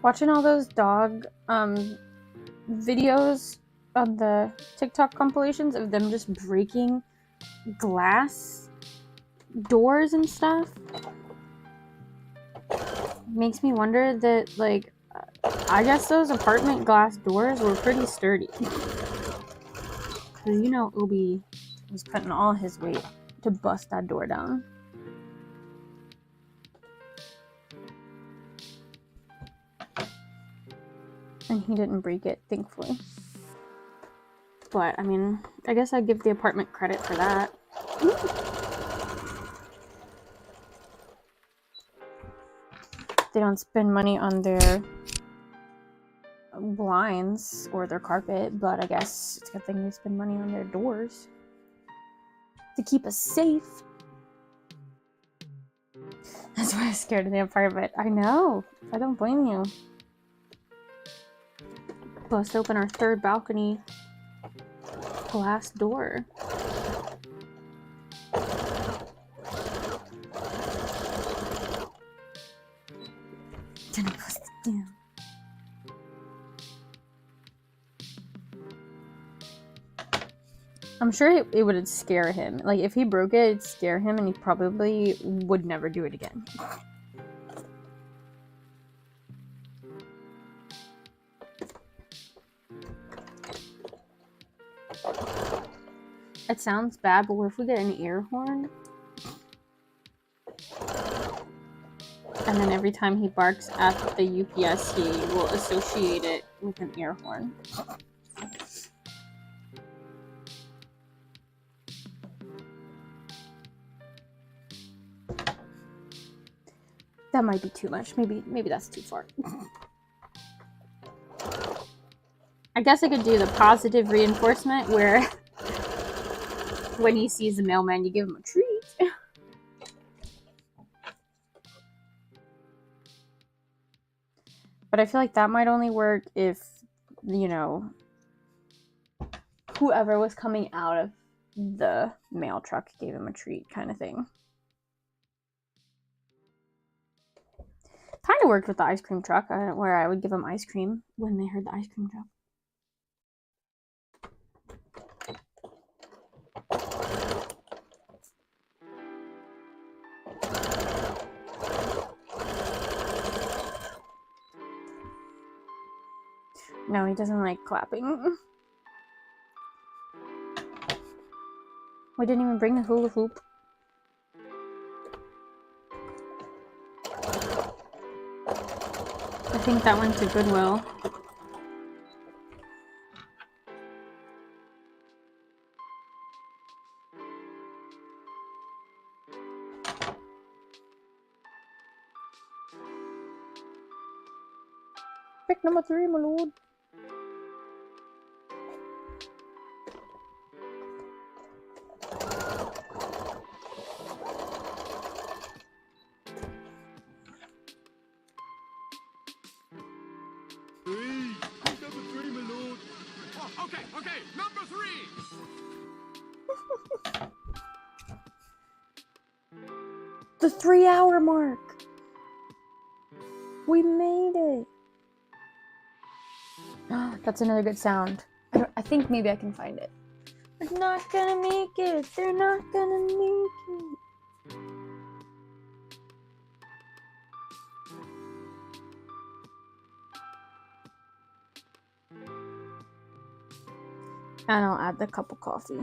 Speaker 1: Watching all those dog videos on the TikTok compilations of them just breaking glass doors and stuff makes me wonder that, like, I guess those apartment glass doors were pretty sturdy. Because, you know, Obi was putting all his weight to bust that door down. And he didn't break it, thankfully. But, I mean, I guess I'd give the apartment credit for that. They don't spend money on their blinds or their carpet, but I guess it's a good thing they spend money on their doors to keep us safe. That's why I was scared of the apartment. I know. I don't blame you. Bust open our third balcony glass door. Then I bust it down. I'm sure it would scare him. Like, if he broke it, it'd scare him, and he probably would never do it again. It sounds bad, but what if we get an air horn? And then every time he barks at the UPS, he will associate it with an air horn. That might be too much. Maybe that's too far. I guess I could do the positive reinforcement where when he sees the mailman, you give him a treat. But I feel like that might only work if, you know, whoever was coming out of the mail truck gave him a treat, kind of thing. Kind of worked with the ice cream truck, where I would give them ice cream when they heard the ice cream truck. No, he doesn't like clapping. We didn't even bring the hula hoop. I think that went to Goodwill. Pick number 3, my lord.
Speaker 5: Number 3, my lord. Oh, okay, number 3.
Speaker 1: the 3-hour mark. We made it. That's another good sound. I think maybe I can find it. They're not gonna make it. They're not gonna make it. And I'll add the cup of coffee.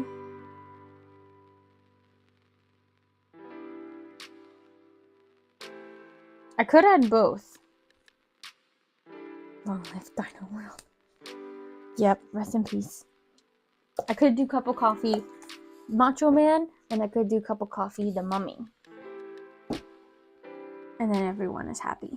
Speaker 1: I could add both. Long live Dino World. Yep, rest in peace. I could do cup of coffee Macho Man, and I could do cup of coffee the Mummy. And then everyone is happy.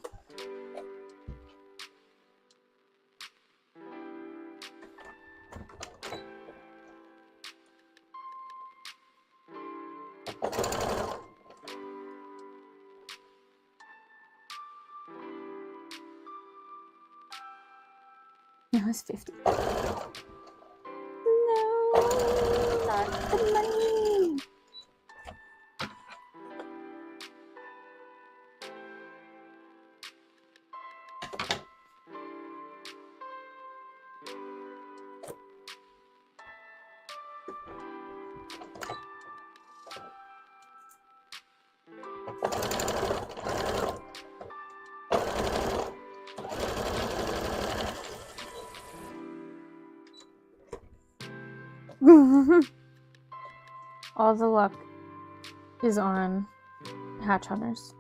Speaker 1: Now it's 50. No, not the money. All the luck is on hatch hunters.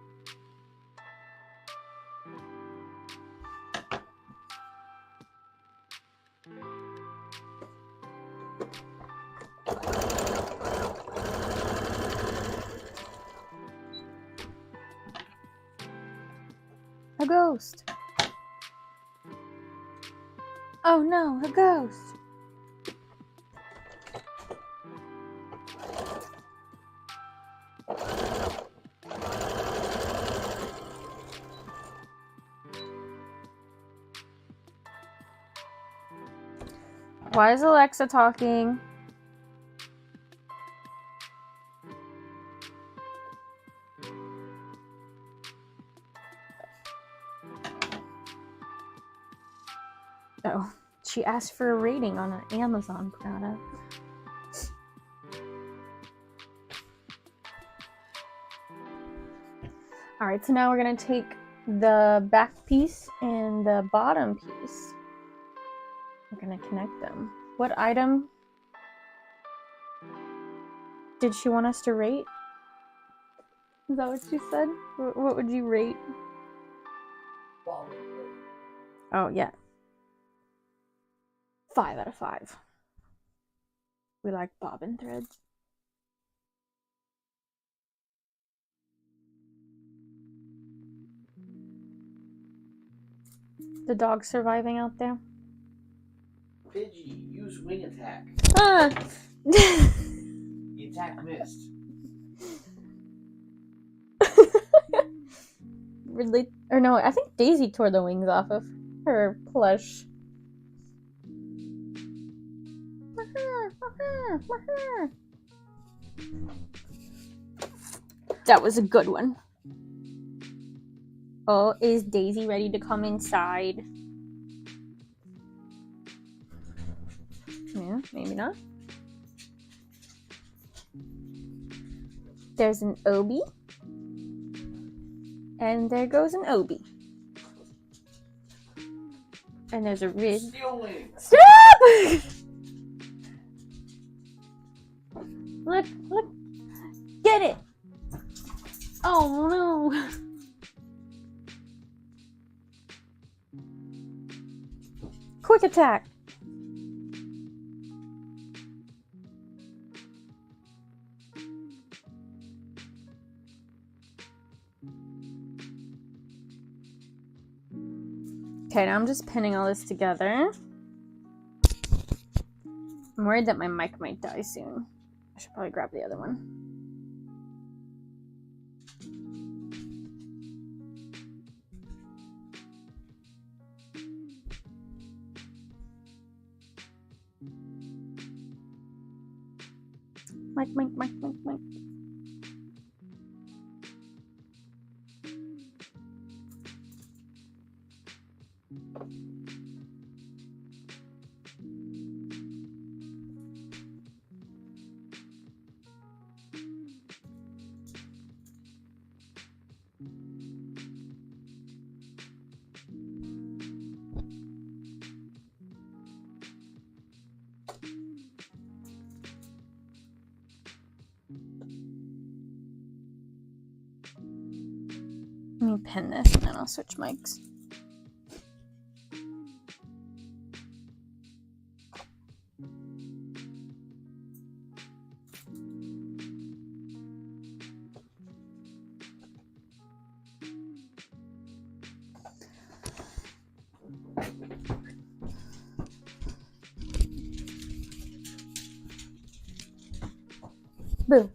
Speaker 1: A ghost. Oh no, a ghost. Why is Alexa talking? Oh, she asked for a rating on an Amazon product. Alright, so now we're going to take the back piece and the bottom piece. We're going to connect them. What item did she want us to rate? Is that what she said? What would you rate? Oh, yeah. 5 out of 5. We like bobbin threads. The dog's surviving out there.
Speaker 2: Pidgey, use wing attack.
Speaker 1: Ah!
Speaker 2: The attack missed.
Speaker 1: Ridley, or no, I think Daisy tore the wings off of her plush. That was a good one. Oh, is Daisy ready to come inside? Yeah, maybe not. There's an Obi. And there goes an Obi. And there's a Rid.
Speaker 2: Steel wing.
Speaker 1: Stop! Look, look. Get it. Oh no. Quick attack. Okay, now I'm just pinning all this together. I'm worried that my mic might die soon. I should probably grab the other one. Mic. Let me pin this and then I'll switch mics. Boo.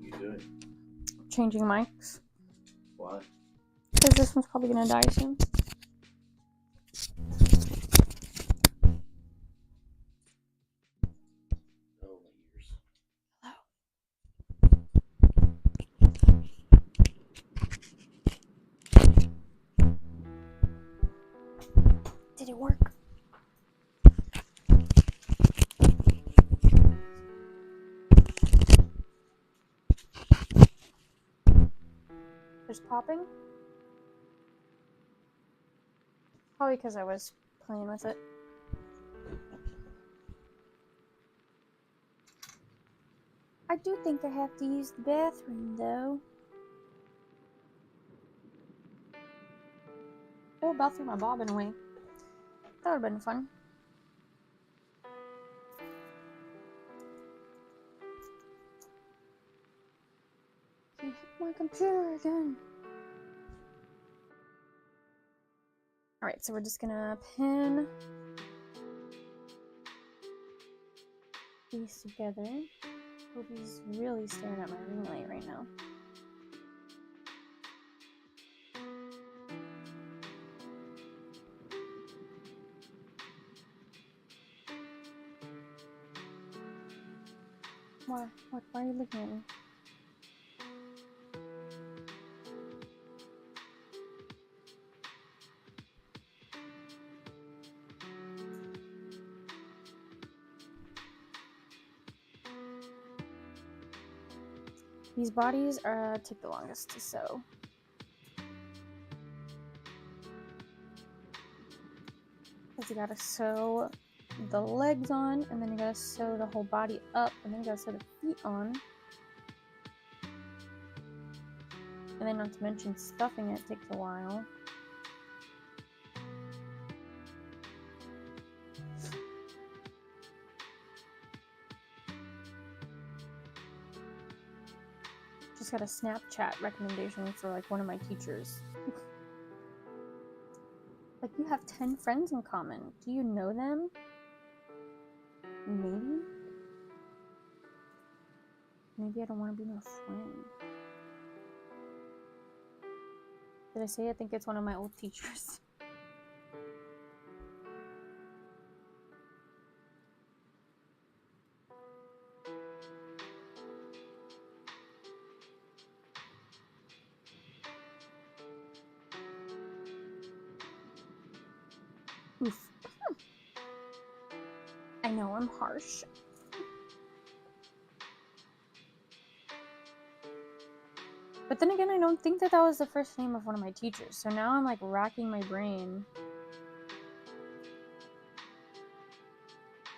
Speaker 2: You doing?
Speaker 1: Changing mics.
Speaker 2: What?
Speaker 1: Because this one's probably gonna die soon.
Speaker 2: Oh, my ears.
Speaker 1: Did it work? There's popping? Probably because I was playing with it. I do think I have to use the bathroom, though. Oh, about threw my bobbin away. That would have been fun. Can't hit my computer again. Alright, so we're just gonna pin these together. Kobe's really staring at my ring light right now. Why? What? Why are you looking at me? These bodies take the longest to sew. Because you gotta sew the legs on, and then you gotta sew the whole body up, and then you gotta sew the feet on. And then not to mention stuffing it takes a while. Just got a Snapchat recommendation for like one of my teachers. Like, you have 10 friends in common. Do you know them? Maybe? Maybe I don't want to be no friend. Did I say I think it's one of my old teachers? Oof. I know I'm harsh. But then again, I don't think that was the first name of one of my teachers. So now I'm like racking my brain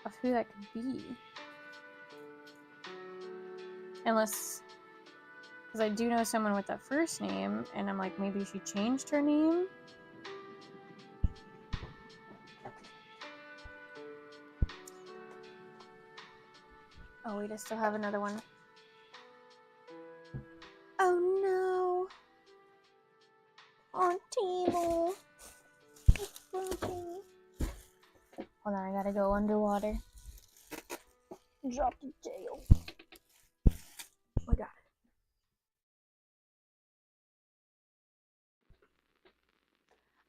Speaker 1: of who that could be. Unless, because I do know someone with that first name, and I'm like, maybe she changed her name. Oh wait, I still have another one. Oh no! On table. It's broken. Hold on, I gotta go underwater. Drop the tail. I got it.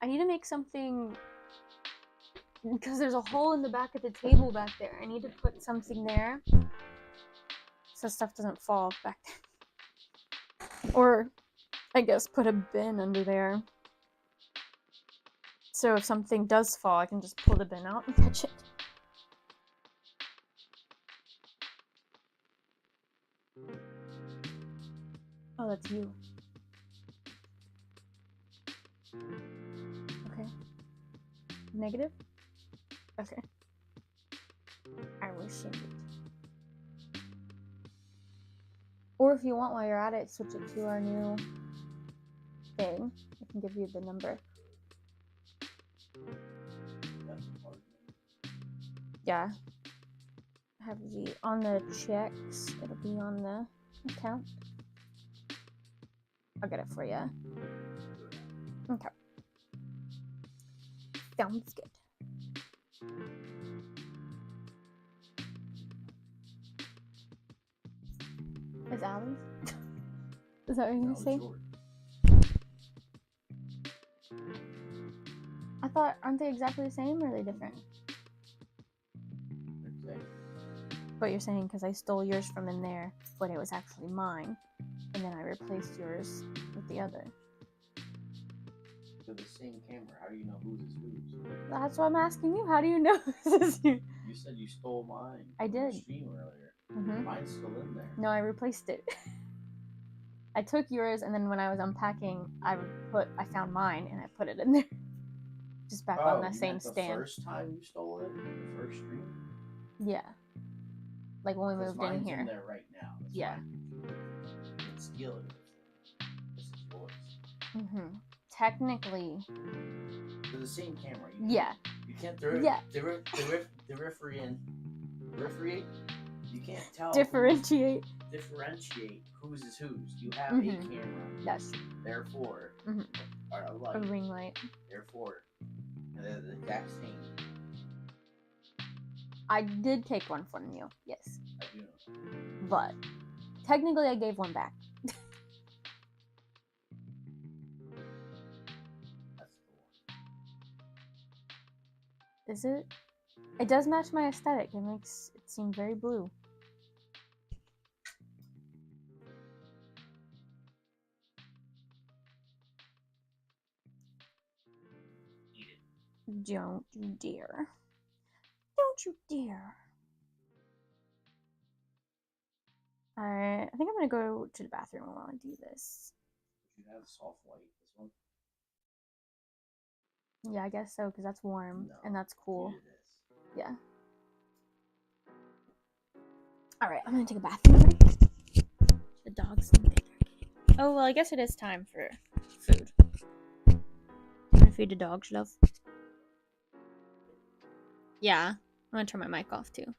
Speaker 1: I need to make something, because there's a hole in the back of the table back there. I need to put something there so stuff doesn't fall back there. Or, I guess, put a bin under there. So if something does fall, I can just pull the bin out and catch it. Oh, that's you. Okay. Negative? Okay. I will send it. Or if you want, while you're at it, switch it to our new thing. I can give you the number. Yeah. Have the on the checks. It'll be on the account. I'll get it for you. Okay. Sounds good. Is Allie's? Is that what you're gonna say? I thought, aren't they exactly the same or are they different? But you're saying because I stole yours from in there, but it was actually mine, and then I replaced yours with the other.
Speaker 2: They're the same camera. How do you know whose is whose?
Speaker 1: That's what I'm asking you. How do you know this is you?
Speaker 2: You said you stole mine.
Speaker 1: I
Speaker 2: from the
Speaker 1: did.
Speaker 2: stream earlier.
Speaker 1: Mm-hmm.
Speaker 2: Mine's still in there.
Speaker 1: No, I replaced it. I took yours, and then when I was unpacking, I found mine, and I put it in there. Just back on that same stand.
Speaker 2: The first time you stole it? The first stream?
Speaker 1: Yeah. Like when we moved in here.
Speaker 2: Mine's in there right now. That's
Speaker 1: yeah.
Speaker 2: You can steal it. This is yours.
Speaker 1: Mm-hmm. Technically.
Speaker 2: They're the same camera.
Speaker 1: Yeah.
Speaker 2: You can't differentiate. You can't tell.
Speaker 1: Differentiate
Speaker 2: whose is whose. You have a camera.
Speaker 1: Yes.
Speaker 2: Therefore,
Speaker 1: a ring light.
Speaker 2: Therefore, they're the exact same.
Speaker 1: I did take one from you. Yes.
Speaker 2: I do know.
Speaker 1: But technically, I gave one back.
Speaker 2: That's the one.
Speaker 1: Is it? It does match my aesthetic. It makes it seem very blue. Don't you dare. Don't you dare. Alright, I think I'm gonna go to the bathroom while I do this.
Speaker 2: You have soft white, this one?
Speaker 1: Yeah, I guess so, because that's warm and that's cool. Yeah. Alright, I'm gonna take a bathroom break. The dog's sleeping. Oh, well, I guess it is time for food. You wanna feed the dogs, love? Yeah, I'm gonna turn my mic off too.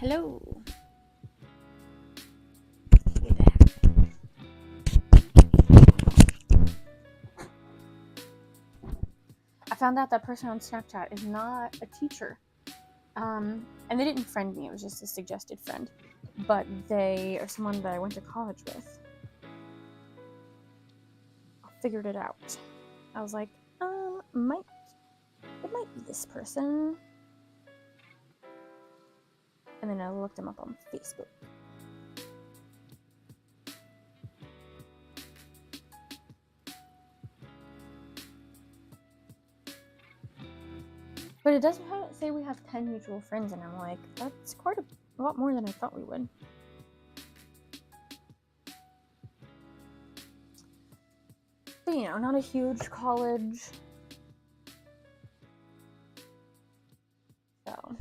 Speaker 1: Hello. We're back. I found out that person on Snapchat is not a teacher. And they didn't friend me, it was just a suggested friend. But they are someone that I went to college with. I figured it out. I was like, it might be this person. And then I looked him up on Facebook. But it doesn't say we have 10 mutual friends, and I'm like, that's quite a lot more than I thought we would. But, you know, not a huge college. So,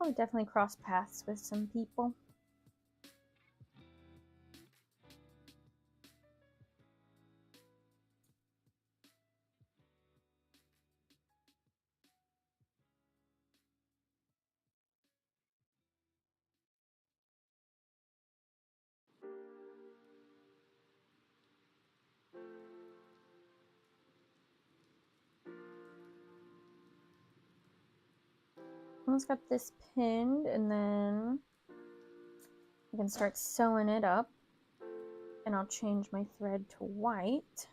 Speaker 1: I'll definitely cross paths with some people. Almost got this pinned, and then I can start sewing it up. And I'll change my thread to white.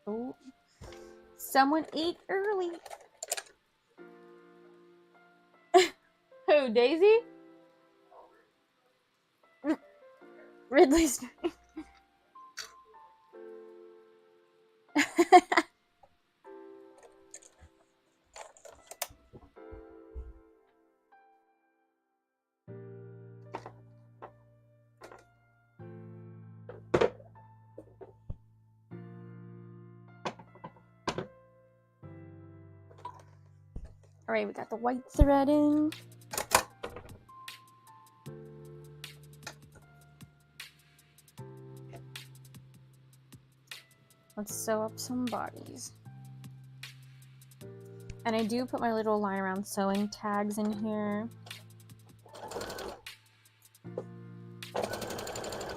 Speaker 1: Oh, someone ate early. Who, Daisy? Ridley's. Alright, we got the white threading. Let's sew up some bodies. And I do put my little line around sewing tags in here.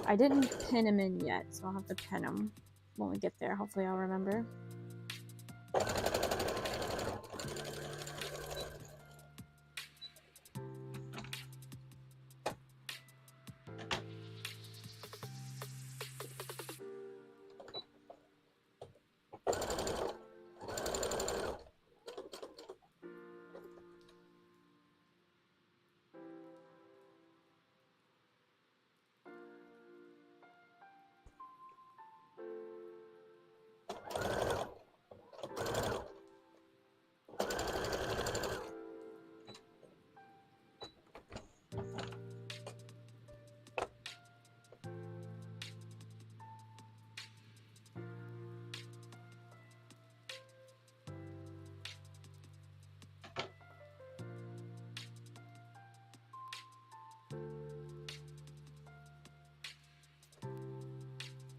Speaker 1: I didn't pin them in yet, so I'll have to pin them when we get there. Hopefully I'll remember.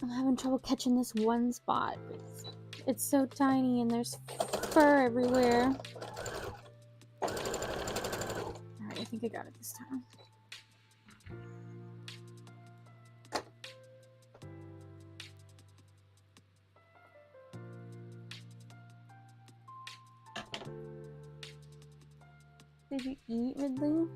Speaker 1: I'm having trouble catching this one spot. It's so tiny and there's fur everywhere. Alright, I think I got it this time. Did you eat, Ridley?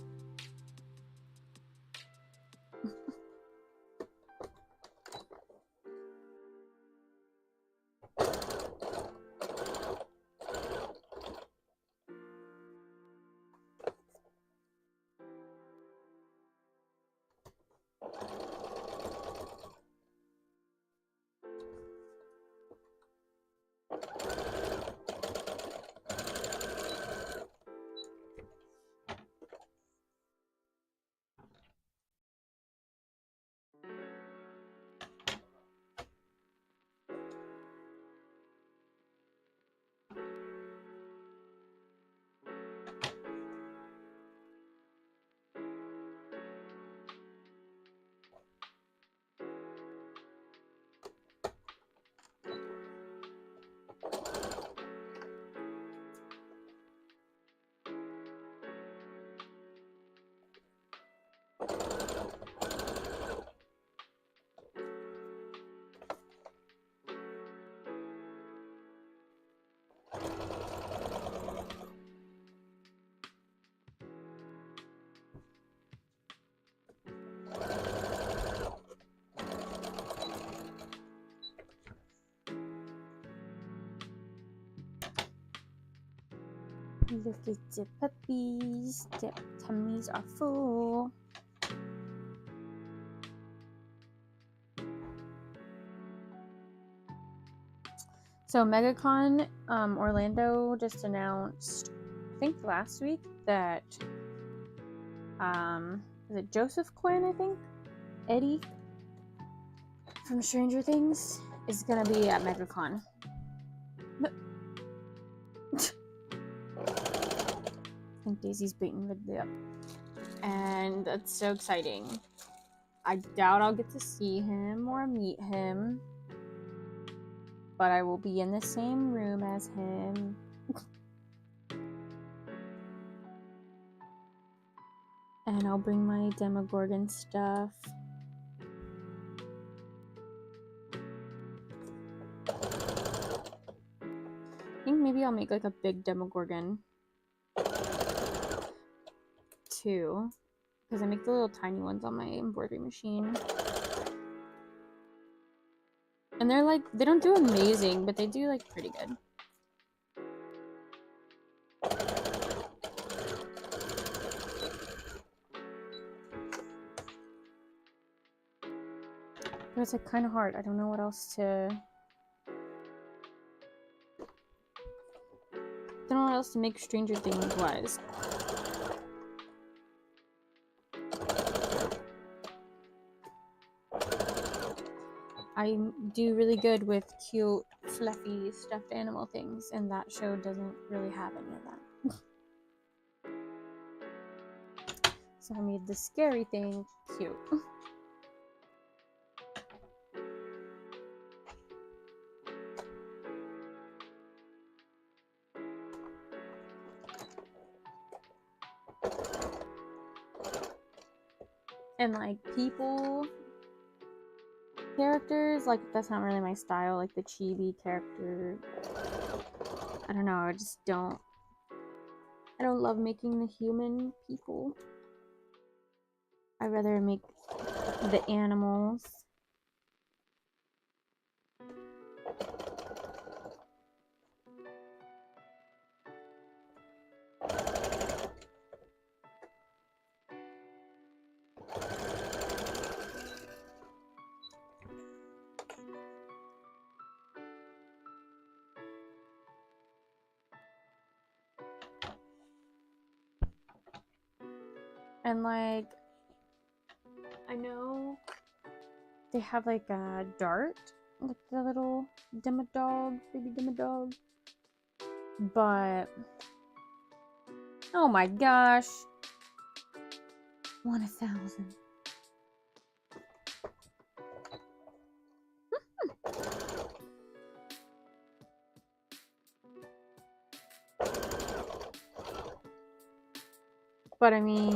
Speaker 1: Look at the puppies. Their tummies are full. So MegaCon Orlando just announced, I think last week, that is it Joseph Quinn, I think? Eddie from Stranger Things is gonna be at MegaCon. I think Daisy's beating Ridley up. And that's so exciting. I doubt I'll get to see him or meet him, but I will be in the same room as him. And I'll bring my Demogorgon stuff. I think maybe I'll make like a big Demogorgon too, because I make the little tiny ones on my embroidery machine. And they're like, they don't do amazing, but they do like pretty good. But it's like kind of hard. I don't know what else to... I don't know what else to make Stranger Things wise. I do really good with cute, fluffy, stuffed animal things, and that show doesn't really have any of that. So I made the scary thing cute. And like people characters, like that's not really my style, like the chibi character. I don't know, I don't love making the human people. I'd rather make the animals. And like, I know they have like a dart, like the little Demodog, baby Demodog. But, oh my gosh. 1,000. But I mean,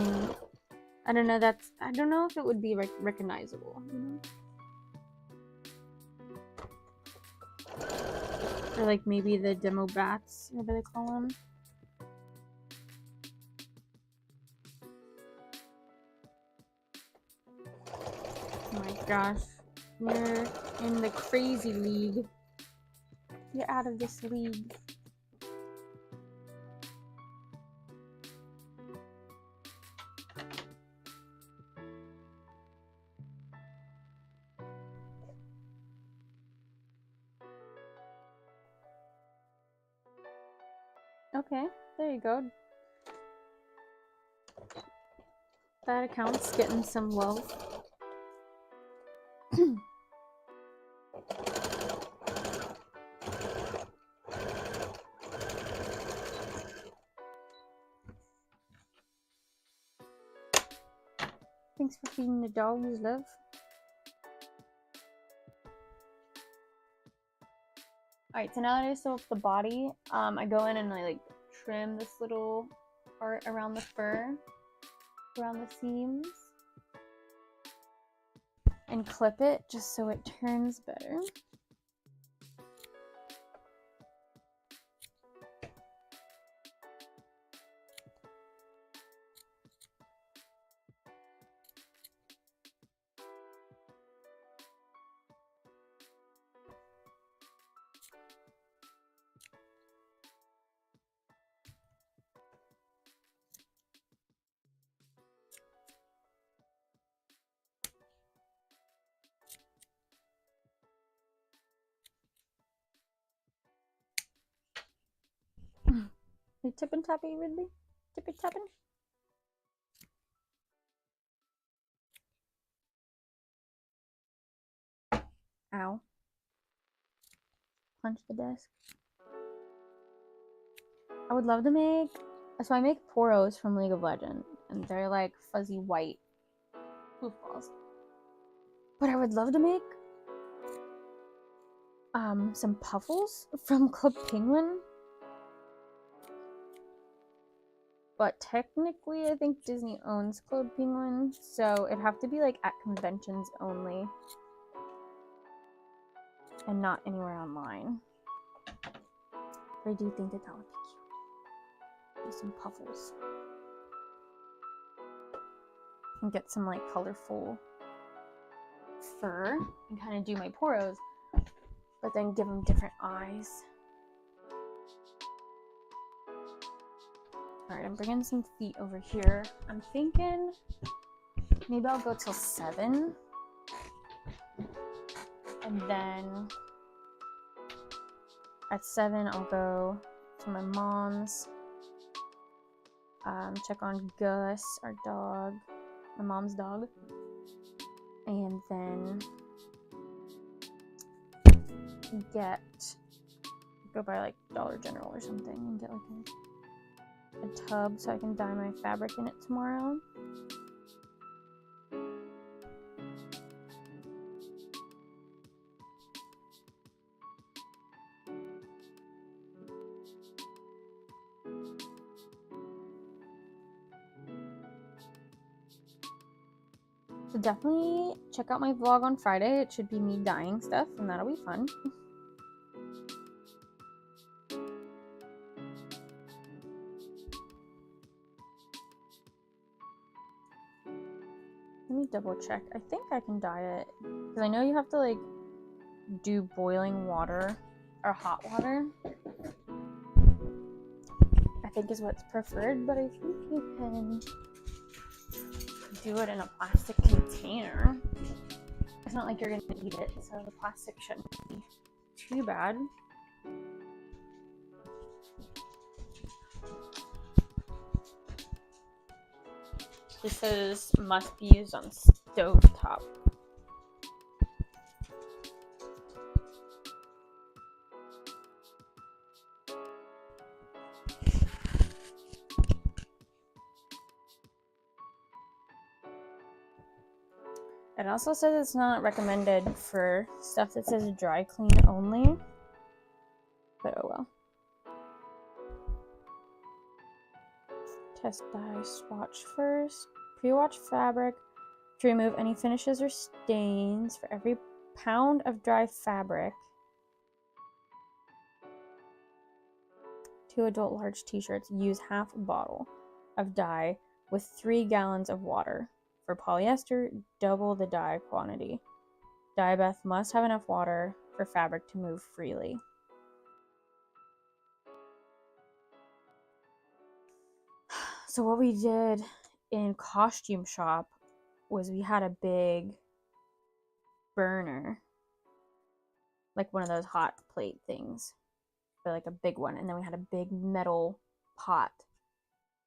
Speaker 1: I don't know, I don't know if it would be recognizable, you know? Or like maybe the demo bats, whatever they call them. Oh my gosh. You're in the crazy league. You're out of this league. Okay, there you go. That account's getting some love. Thanks for feeding the dogs, love. Alright, so now that I sew up the body, I go in and I like trim this little part around the fur, around the seams, and clip it just so it turns better. You tippin' tappy, Ridley? Tippin' tappin'? Ow. Punch the desk. I would love to make... So I make poros from League of Legends, and they're like fuzzy white goofballs. But I would love to make some puffles from Club Penguin. But technically, I think Disney owns Club Penguin, so it'd have to be like at conventions only. And not anywhere online. But I do think that would be cute. Do some puffles. And get some like colorful fur and kind of do my poros, but then give them different eyes. Alright, I'm bringing some feet over here. I'm thinking maybe I'll go till 7. And then at 7, I'll go to my mom's, check on Gus, our dog, my mom's dog, and then go by like Dollar General or something and get like a tub so I can dye my fabric in it tomorrow. So definitely check out my vlog on Friday. It should be me dyeing stuff, and that'll be fun. Let me double check. I think I can dye it, because I know you have to like do boiling water or hot water. I think is what's preferred, but I think you can do it in a plastic container. It's not like you're gonna eat it, so the plastic shouldn't be too bad. This says must be used on stovetop. It also says it's not recommended for stuff that says dry clean only, but oh well. Test dye swatch first. Pre-wash fabric to remove any finishes or stains. For every pound of dry fabric, 2 adult large t-shirts, use half a bottle of dye with 3 gallons of water. For polyester, double the dye quantity. Dye bath must have enough water for fabric to move freely. So what we did in costume shop was we had a big burner, like one of those hot plate things, but like a big one, and then we had a big metal pot,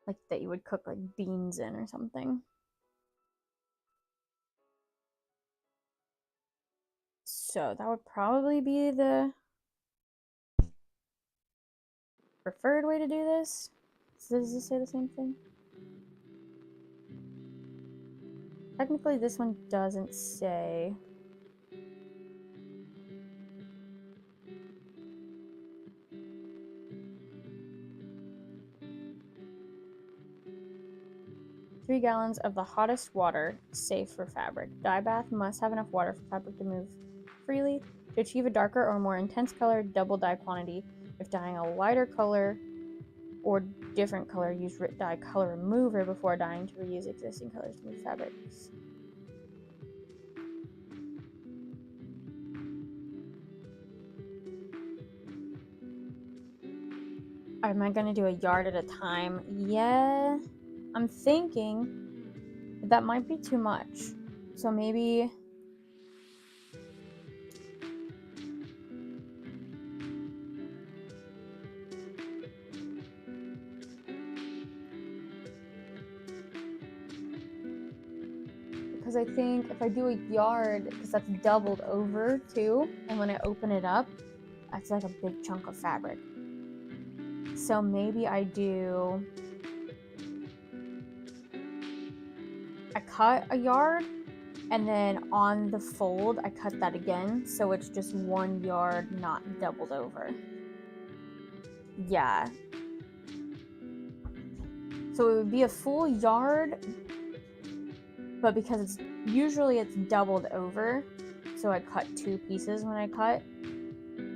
Speaker 1: like that you would cook like beans in or something. So that would probably be the preferred way to do this. Does this say the same thing? Technically, this one doesn't say. "3 gallons of the hottest water, safe for fabric. Dye bath must have enough water for fabric to move freely. To achieve a darker or more intense color, double dye quantity. If dyeing a lighter color or different color, use dye color remover before dyeing to reuse existing colors to move fabrics." Am I gonna do a yard at a time? Yeah, I'm thinking that might be too much. So maybe because I think if I do a yard, because that's doubled over too, and when I open it up, that's like a big chunk of fabric. So maybe I cut a yard, and then on the fold, I cut that again, so it's just 1 yard, not doubled over. Yeah. So it would be a full yard, but because it's doubled over, so I cut 2 pieces when I cut.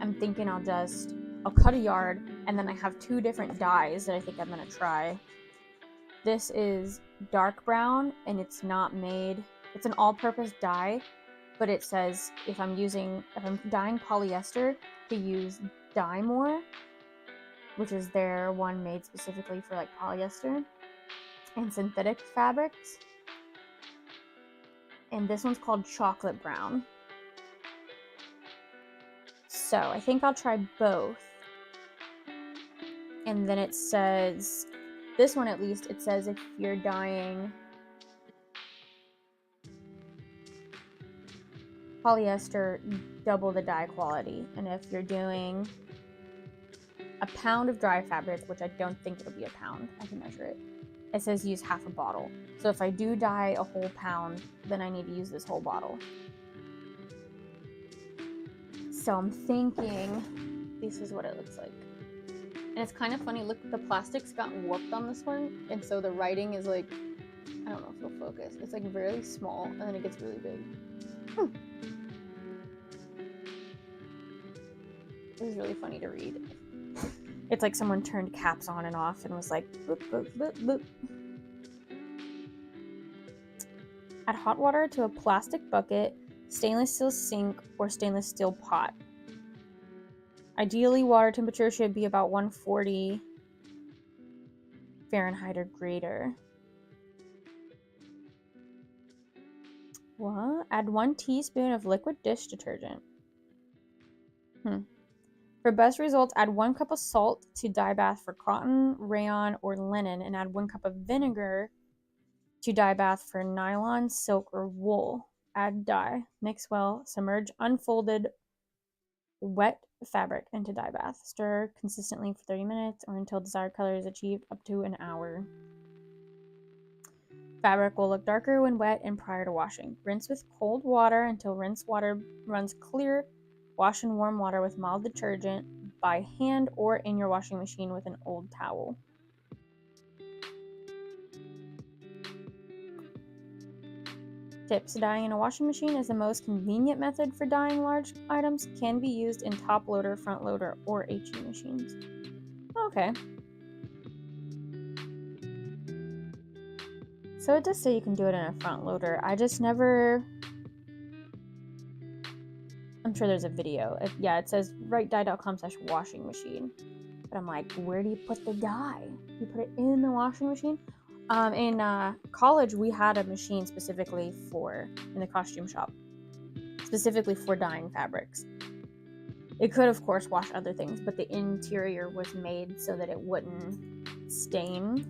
Speaker 1: I'm thinking I'll cut a yard, and then I have 2 different dyes that I think I'm gonna try. This is dark brown, and it's not made, it's an all-purpose dye, but it says if I'm dyeing polyester, to use Dye More, which is their one made specifically for like polyester and synthetic fabrics. And this one's called Chocolate Brown. So I think I'll try both. And then it says, this one at least, it says if you're dyeing polyester, double the dye quality. And if you're doing a pound of dry fabric, which I don't think it'll be a pound, I can measure it. It says use half a bottle. So if I do dye a whole pound, then I need to use this whole bottle. So I'm thinking this is what it looks like. And it's kind of funny, look, the plastic's gotten warped on this one, and so the writing is like, I don't know if it'll focus. It's like really small, and then it gets really big. It was really funny to read. It's like someone turned caps on and off and was like, boop, boop, boop, boop. Add hot water to a plastic bucket, stainless steel sink, or stainless steel pot. Ideally, water temperature should be about 140 Fahrenheit or greater. What? Add 1 teaspoon of liquid dish detergent. For best results, add 1 cup of salt to dye bath for cotton, rayon, or linen, and add 1 cup of vinegar to dye bath for nylon, silk, or wool. Add dye. Mix well. Submerge unfolded wet fabric into dye bath. Stir consistently for 30 minutes or until desired color is achieved, up to an hour. Fabric will look darker when wet and prior to washing. Rinse with cold water until rinse water runs clear. Wash in warm water with mild detergent by hand or in your washing machine with an old towel. Tips. Dyeing in a washing machine is the most convenient method for dyeing large items. Can be used in top loader, front loader, or HE machines. Okay. So it does say you can do it in a front loader. I just never... I'm sure there's a video. Yeah, it says writedye.com/washing machine. But I'm like, where do you put the dye? You put it in the washing machine? In college, we had a machine specifically in the costume shop, specifically for dyeing fabrics. It could, of course, wash other things, but the interior was made so that it wouldn't stain.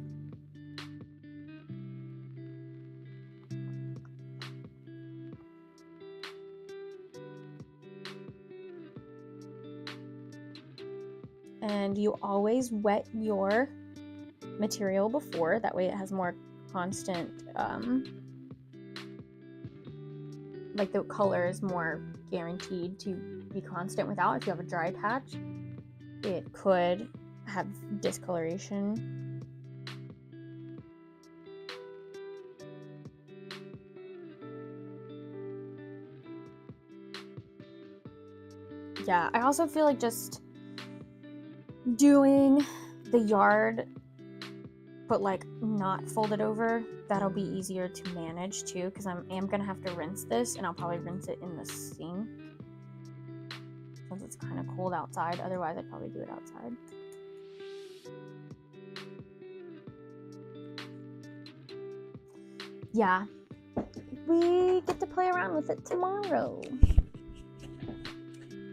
Speaker 1: And you always wet your material before, that way it has more constant, like the color is more guaranteed to be constant. Without, if you have a dry patch, it could have discoloration. Yeah, I also feel like just doing the yard but like not folded over, that'll be easier to manage too, because I am gonna have to rinse this, and I'll probably rinse it in the sink since it's kind of cold outside. Otherwise I'd probably do it outside. Yeah, we get to play around with it tomorrow.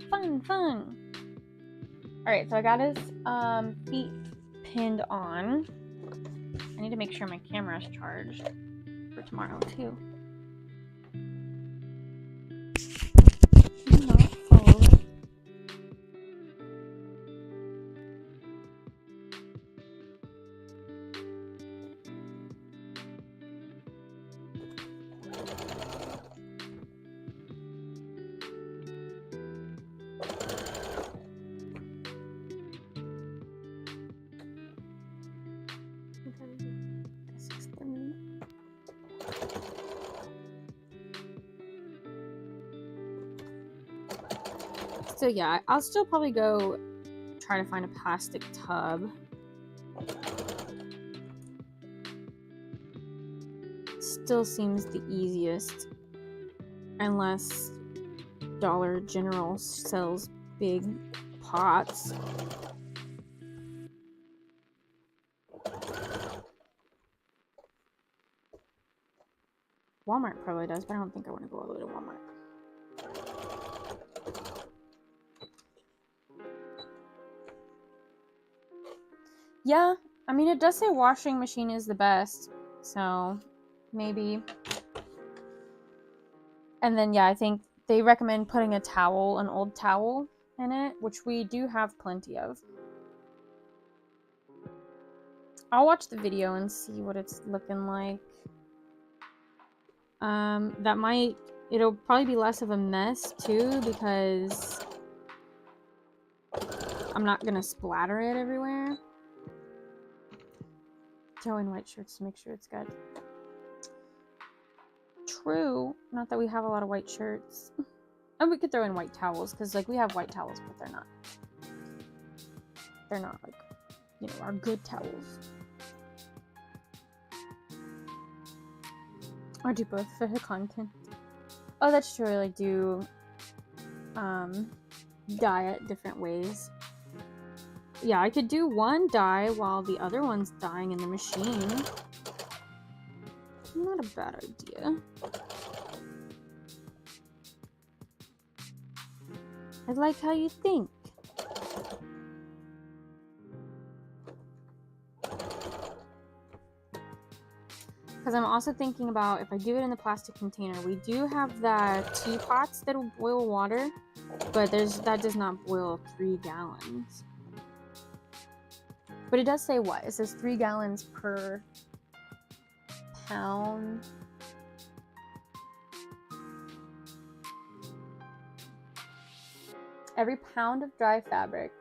Speaker 1: Fun. Alright, so I got his feet pinned on. I need to make sure my camera is charged for tomorrow too. So yeah, I'll still probably go try to find a plastic tub. Still seems the easiest, unless Dollar General sells big pots. Walmart probably does, but I don't think I want to go all the way to Walmart. Yeah, I mean, it does say washing machine is the best, so maybe. And then, yeah, I think they recommend putting a towel, an old towel, in it, which we do have plenty of. I'll watch the video and see what it's looking like. It'll probably be less of a mess too, because I'm not gonna splatter it everywhere. Throw in white shirts to make sure it's good. True, not that we have a lot of white shirts. And we could throw in white towels, because like we have white towels, but they're not like, you know, our good towels. Or do both for the content. Oh, that's true. I like do dye it different ways. Yeah, I could do one dye while the other one's dyeing in the machine. Not a bad idea. I like how you think. Because I'm also thinking about if I do it in the plastic container. We do have the teapots that will boil water, but that does not boil 3 gallons. But it does say what? It says 3 gallons per pound. Every pound of dye fabric,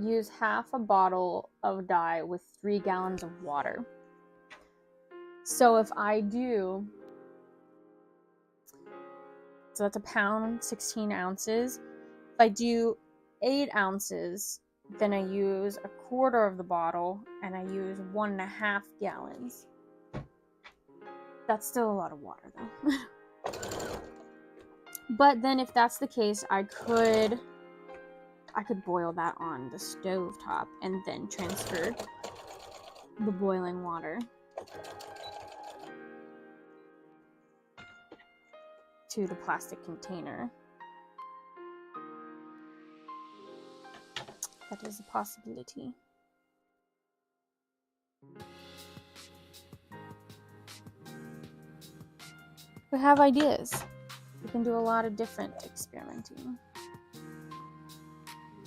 Speaker 1: use half a bottle of dye with 3 gallons of water. So if I do, so that's a pound, 16 ounces. If I do 8 ounces, then I use a quarter of the bottle, and I use 1.5 gallons. That's still a lot of water, though. But then if that's the case, I could boil that on the stove top and then transfer the boiling water to the plastic container. That is a possibility. We have ideas. We can do a lot of different experimenting.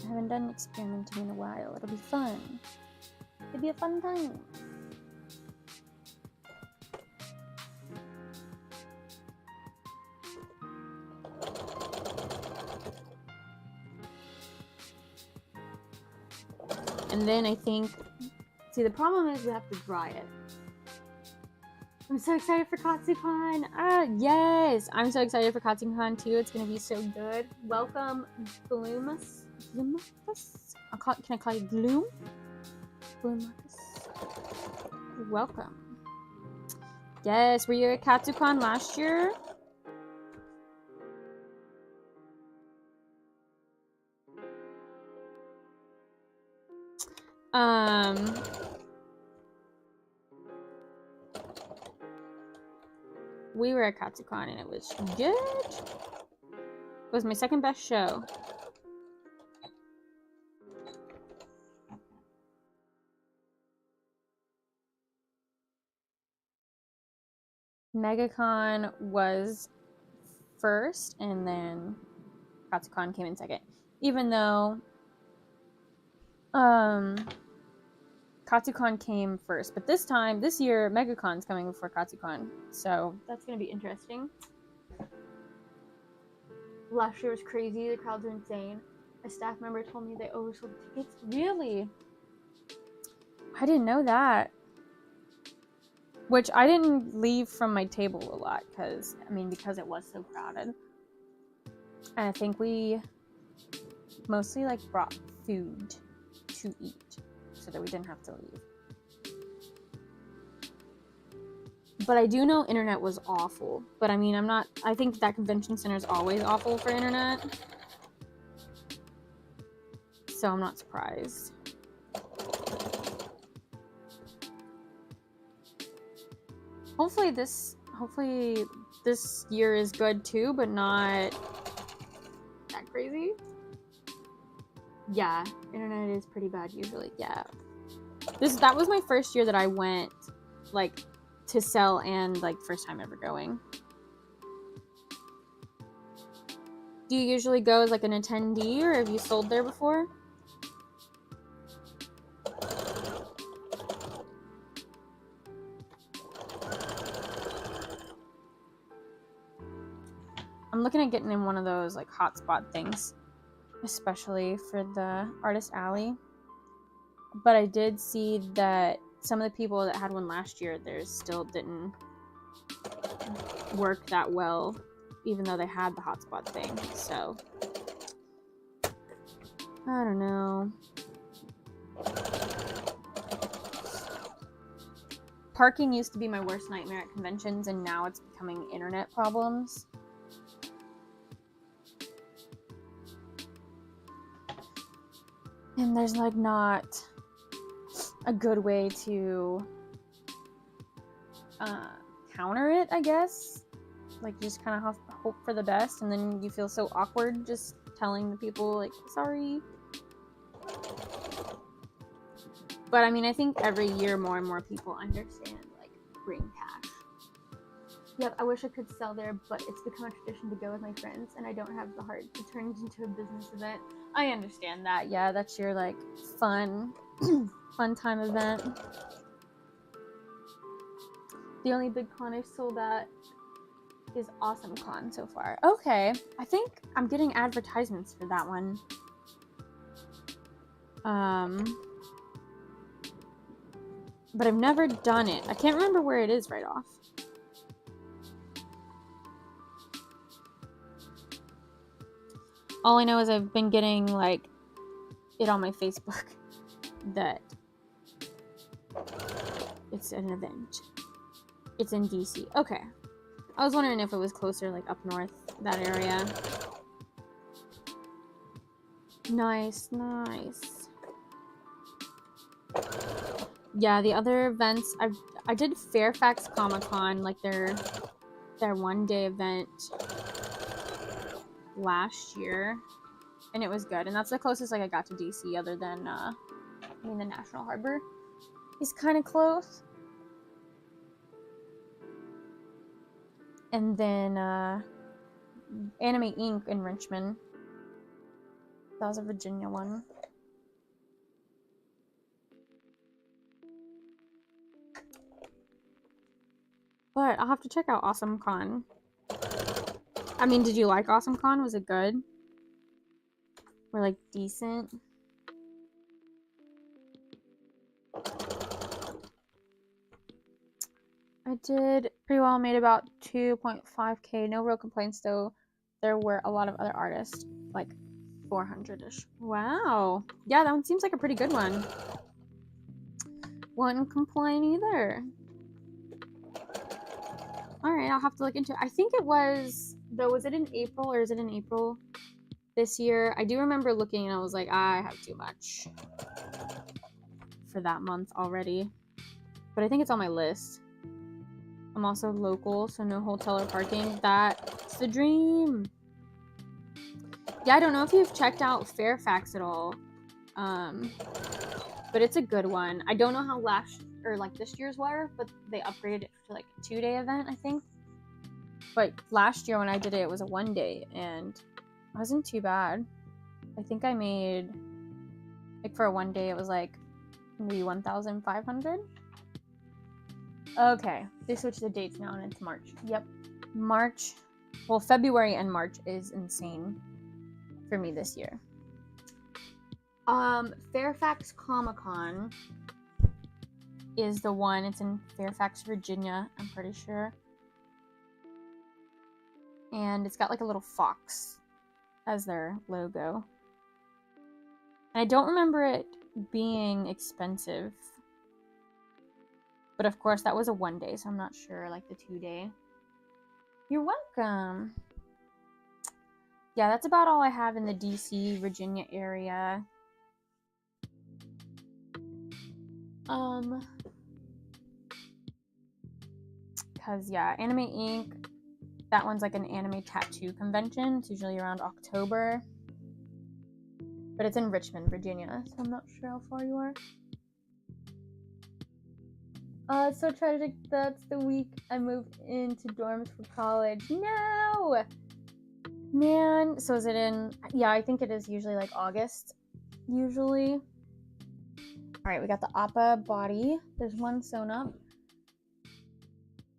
Speaker 1: I haven't done experimenting in a while. It'll be fun. It'll be a fun time. And then I think, see, the problem is we have to dry it. I'm so excited for Katsucon. Yes, I'm so excited for Katsucon too. It's gonna be so good. Welcome, Gloomus. Gloomus? Can I call you Gloom? Gloomus. Welcome. Yes, were you at Katsucon last year? We were at Katsucon and it was good. It was my second best show. MegaCon was first, and then Katsucon came in second. Even though Katsucon came first, but this year, MegaCon's coming before Katsucon, so that's gonna be interesting. Last year was crazy. The crowds were insane. A staff member told me they oversold tickets. Really? I didn't know that. Which I didn't leave from my table a lot because it was so crowded. And I think we Mostly like brought food to eat so that we didn't have to leave. But I do know internet was awful. But I mean, I think that convention center is always awful for internet. So I'm not surprised. Hopefully this year is good too, but not that crazy. Yeah, internet is pretty bad usually. Yeah. That was my first year that I went like to sell and like first time ever going. Do you usually go as like an attendee or have you sold there before? I'm looking at getting in one of those like hotspot things, especially for the Artist Alley. But I did see that some of the people that had one last year, theirs still didn't work that well, even though they had the hotspot thing. So, I don't know. Parking used to be my worst nightmare at conventions, and now it's becoming internet problems. And there's like not a good way to counter it, I guess. Like you just kind of hope for the best, and then you feel so awkward just telling the people like sorry. But I mean, I think every year more and more people understand like bring cash. Yep, I wish I could sell there, but it's become a tradition to go with my friends, and I don't have the heart to turn it into a business event. I understand that. Yeah, that's your like fun time event. The only big con I've sold at is Awesome Con so far. Okay, I think I'm getting advertisements for that one. But I've never done it. I can't remember where it is right off. All I know is I've been getting like it on my Facebook that it's an event. It's in DC. Okay. I was wondering if it was closer, like up north, that area. Nice, nice. Yeah, the other events, I did Fairfax Comic-Con, like their one-day event last year, and it was good. And that's the closest like I got to DC, other than the National Harbor is kind of close. And then Anime Inc. in Richmond. That was a Virginia one. But I'll have to check out Awesome Con. I mean, did you like Awesome Con? Was it good? Or like decent? I did pretty well, made about 2.5k. No real complaints though. There were a lot of other artists, like 400-ish. Wow. Yeah, that one seems like a pretty good one. Wouldn't complain either. Alright, I'll have to look into it. I think it was, though, was it in April or is it in April this year? I do remember looking and I was like, I have too much for that month already. But I think it's on my list. I'm also local, so no hotel or parking. That's the dream. Yeah, I don't know if you've checked out Fairfax at all. But it's a good one. I don't know how this year's were, but they upgraded it to like a 2-day event, I think. But last year when I did it, it was a 1-day, and it wasn't too bad. I think I made, like for a 1-day, it was like maybe 1,500. Okay, they switched the dates now and it's March. Yep, March. Well, February and March is insane for me this year. Fairfax Comic-Con is the one. It's in Fairfax, Virginia, I'm pretty sure. And it's got like a little fox as their logo. And I don't remember it being expensive. But of course, that was a 1 day, so I'm not sure, like the 2 day. You're welcome. Yeah, that's about all I have in the DC, Virginia area. Because, yeah, Anime Inc., that one's like an anime tattoo convention. It's usually around October. But it's in Richmond, Virginia, so I'm not sure how far you are. It's so tragic. That's the week I moved into dorms for college. No! Man, so is it in... Yeah, I think it is usually like August. Usually. Alright, we got the Appa body. There's one sewn up.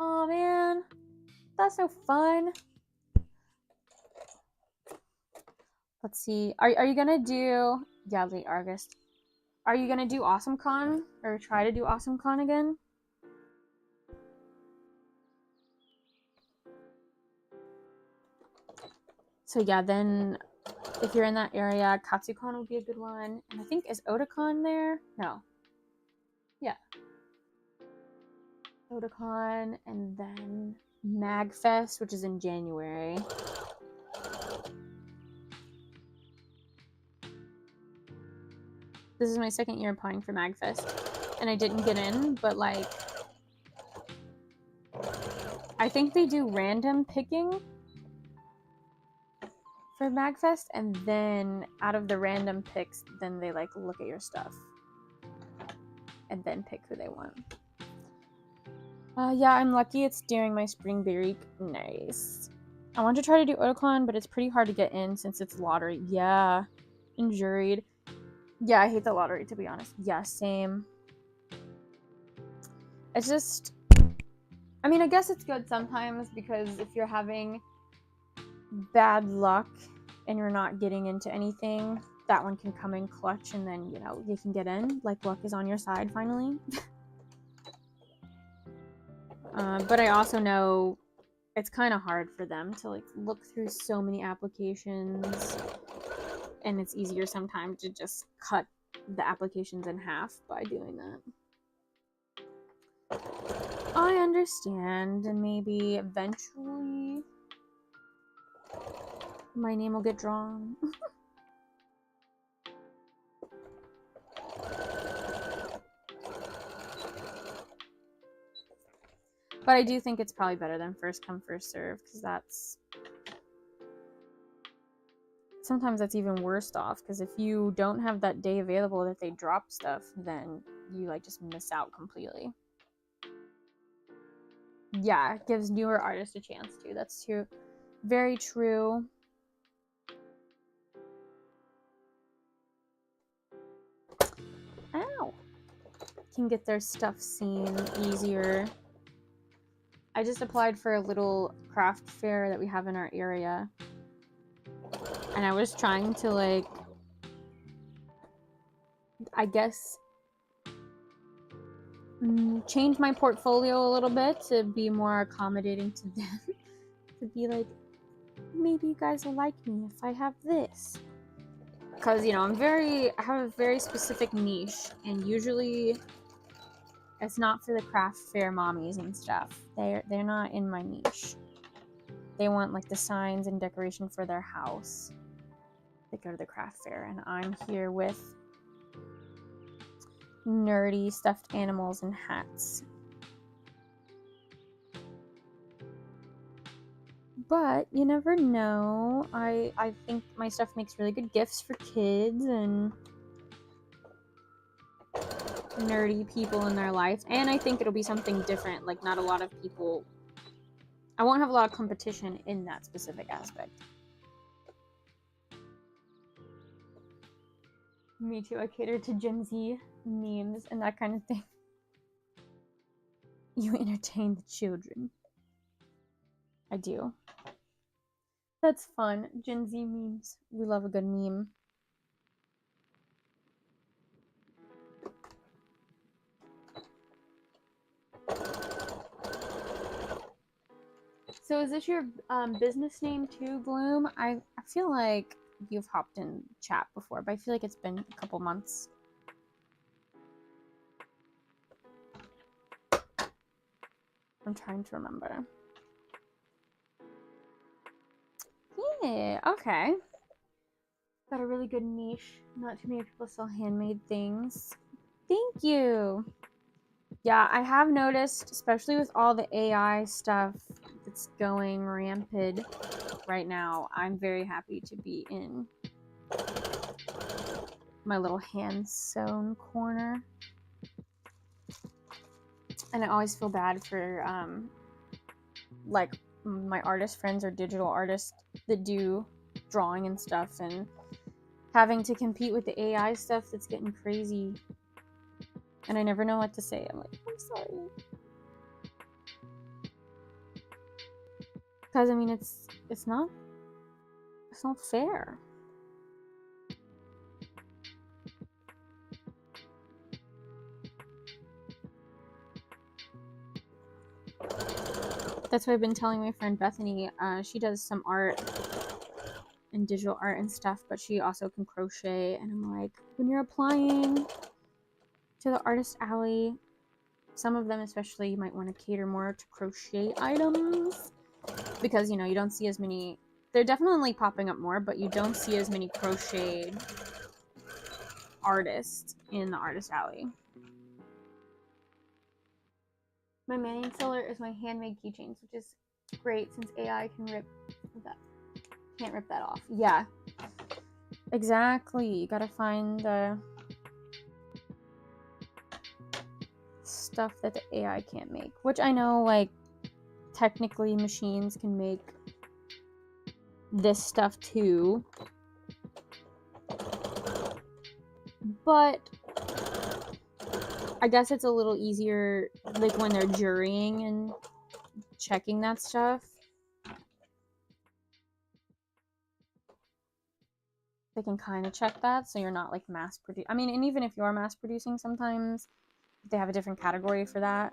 Speaker 1: Oh man. That's so fun. Let's see. Are you gonna do... Yeah, late August. Are you gonna do AwesomeCon? Or try to do AwesomeCon again? So yeah, then if you're in that area, KatsuCon will be a good one. And I think, is Otakon there? No. Yeah. Otakon, and then MagFest, which is in January. This is my second year applying for MagFest, and I didn't get in, but like, I think they do random picking for MagFest, and then out of the random picks, then they like look at your stuff and then pick who they want. Yeah, I'm lucky it's during my spring break. Nice. I want to try to do Otakon, but it's pretty hard to get in since it's lottery. Yeah. And juried. Yeah, I hate the lottery, to be honest. Yeah, same. It's just... I mean, I guess it's good sometimes, because if you're having bad luck and you're not getting into anything, that one can come in clutch, and then, you know, you can get in. Like, luck is on your side, finally. But I also know it's kind of hard for them to like look through so many applications, and it's easier sometimes to just cut the applications in half by doing that. I understand, and maybe eventually my name will get drawn. But I do think it's probably better than first come, first serve, because that's... Sometimes that's even worse off, because if you don't have that day available that they drop stuff, then you, like, just miss out completely. Yeah, it gives newer artists a chance, too. That's true. Very true. Ow! Can get their stuff seen easier. I just applied for a little craft fair that we have in our area. And I was trying to, like, I guess, change my portfolio a little bit to be more accommodating to them. To be like, maybe you guys will like me if I have this. Because, you know, I have a very specific niche, and usually it's not for the craft fair mommies and stuff. They're not in my niche. They want, like, the signs and decoration for their house. They go to the craft fair, and I'm here with nerdy stuffed animals and hats. But you never know. I think my stuff makes really good gifts for kids and nerdy people in their life. And I think it'll be something different. Like, not a lot of people... I won't have a lot of competition in that specific aspect. Me too. I cater to Gen Z memes and that kind of thing. You entertain the children. I do. That's fun. Gen Z memes. We love a good meme. So is this your business name too, Gloom? I feel like you've hopped in chat before, but I feel like it's been a couple months. I'm trying to remember. Yeah, okay. Got a really good niche. Not too many people sell handmade things. Thank you. Yeah, I have noticed, especially with all the AI stuff that's going rampant right now, I'm very happy to be in my little hand-sewn corner. And I always feel bad for, like, my artist friends or digital artists that do drawing and stuff, and having to compete with the AI stuff that's getting crazy. And I never know what to say. I'm like, I'm sorry. Because, I mean, it's not fair. That's what I've been telling my friend Bethany. She does some art and digital art and stuff, but she also can crochet. And I'm like, when you're applying to the artist alley, some of them especially, you might want to cater more to crochet items, because, you know, you don't see as many. They're definitely popping up more, but you don't see as many crocheted artists in the artist alley. My main seller is my handmade keychains, which is great since AI can't rip that off. Yeah, exactly. You gotta find the stuff that the AI can't make, which I know, like, technically machines can make this stuff too, but I guess it's a little easier, like, when they're jurying and checking that stuff. They can kind of check that, so you're not, like, mass producing. I mean, and even if you are mass producing, sometimes they have a different category for that.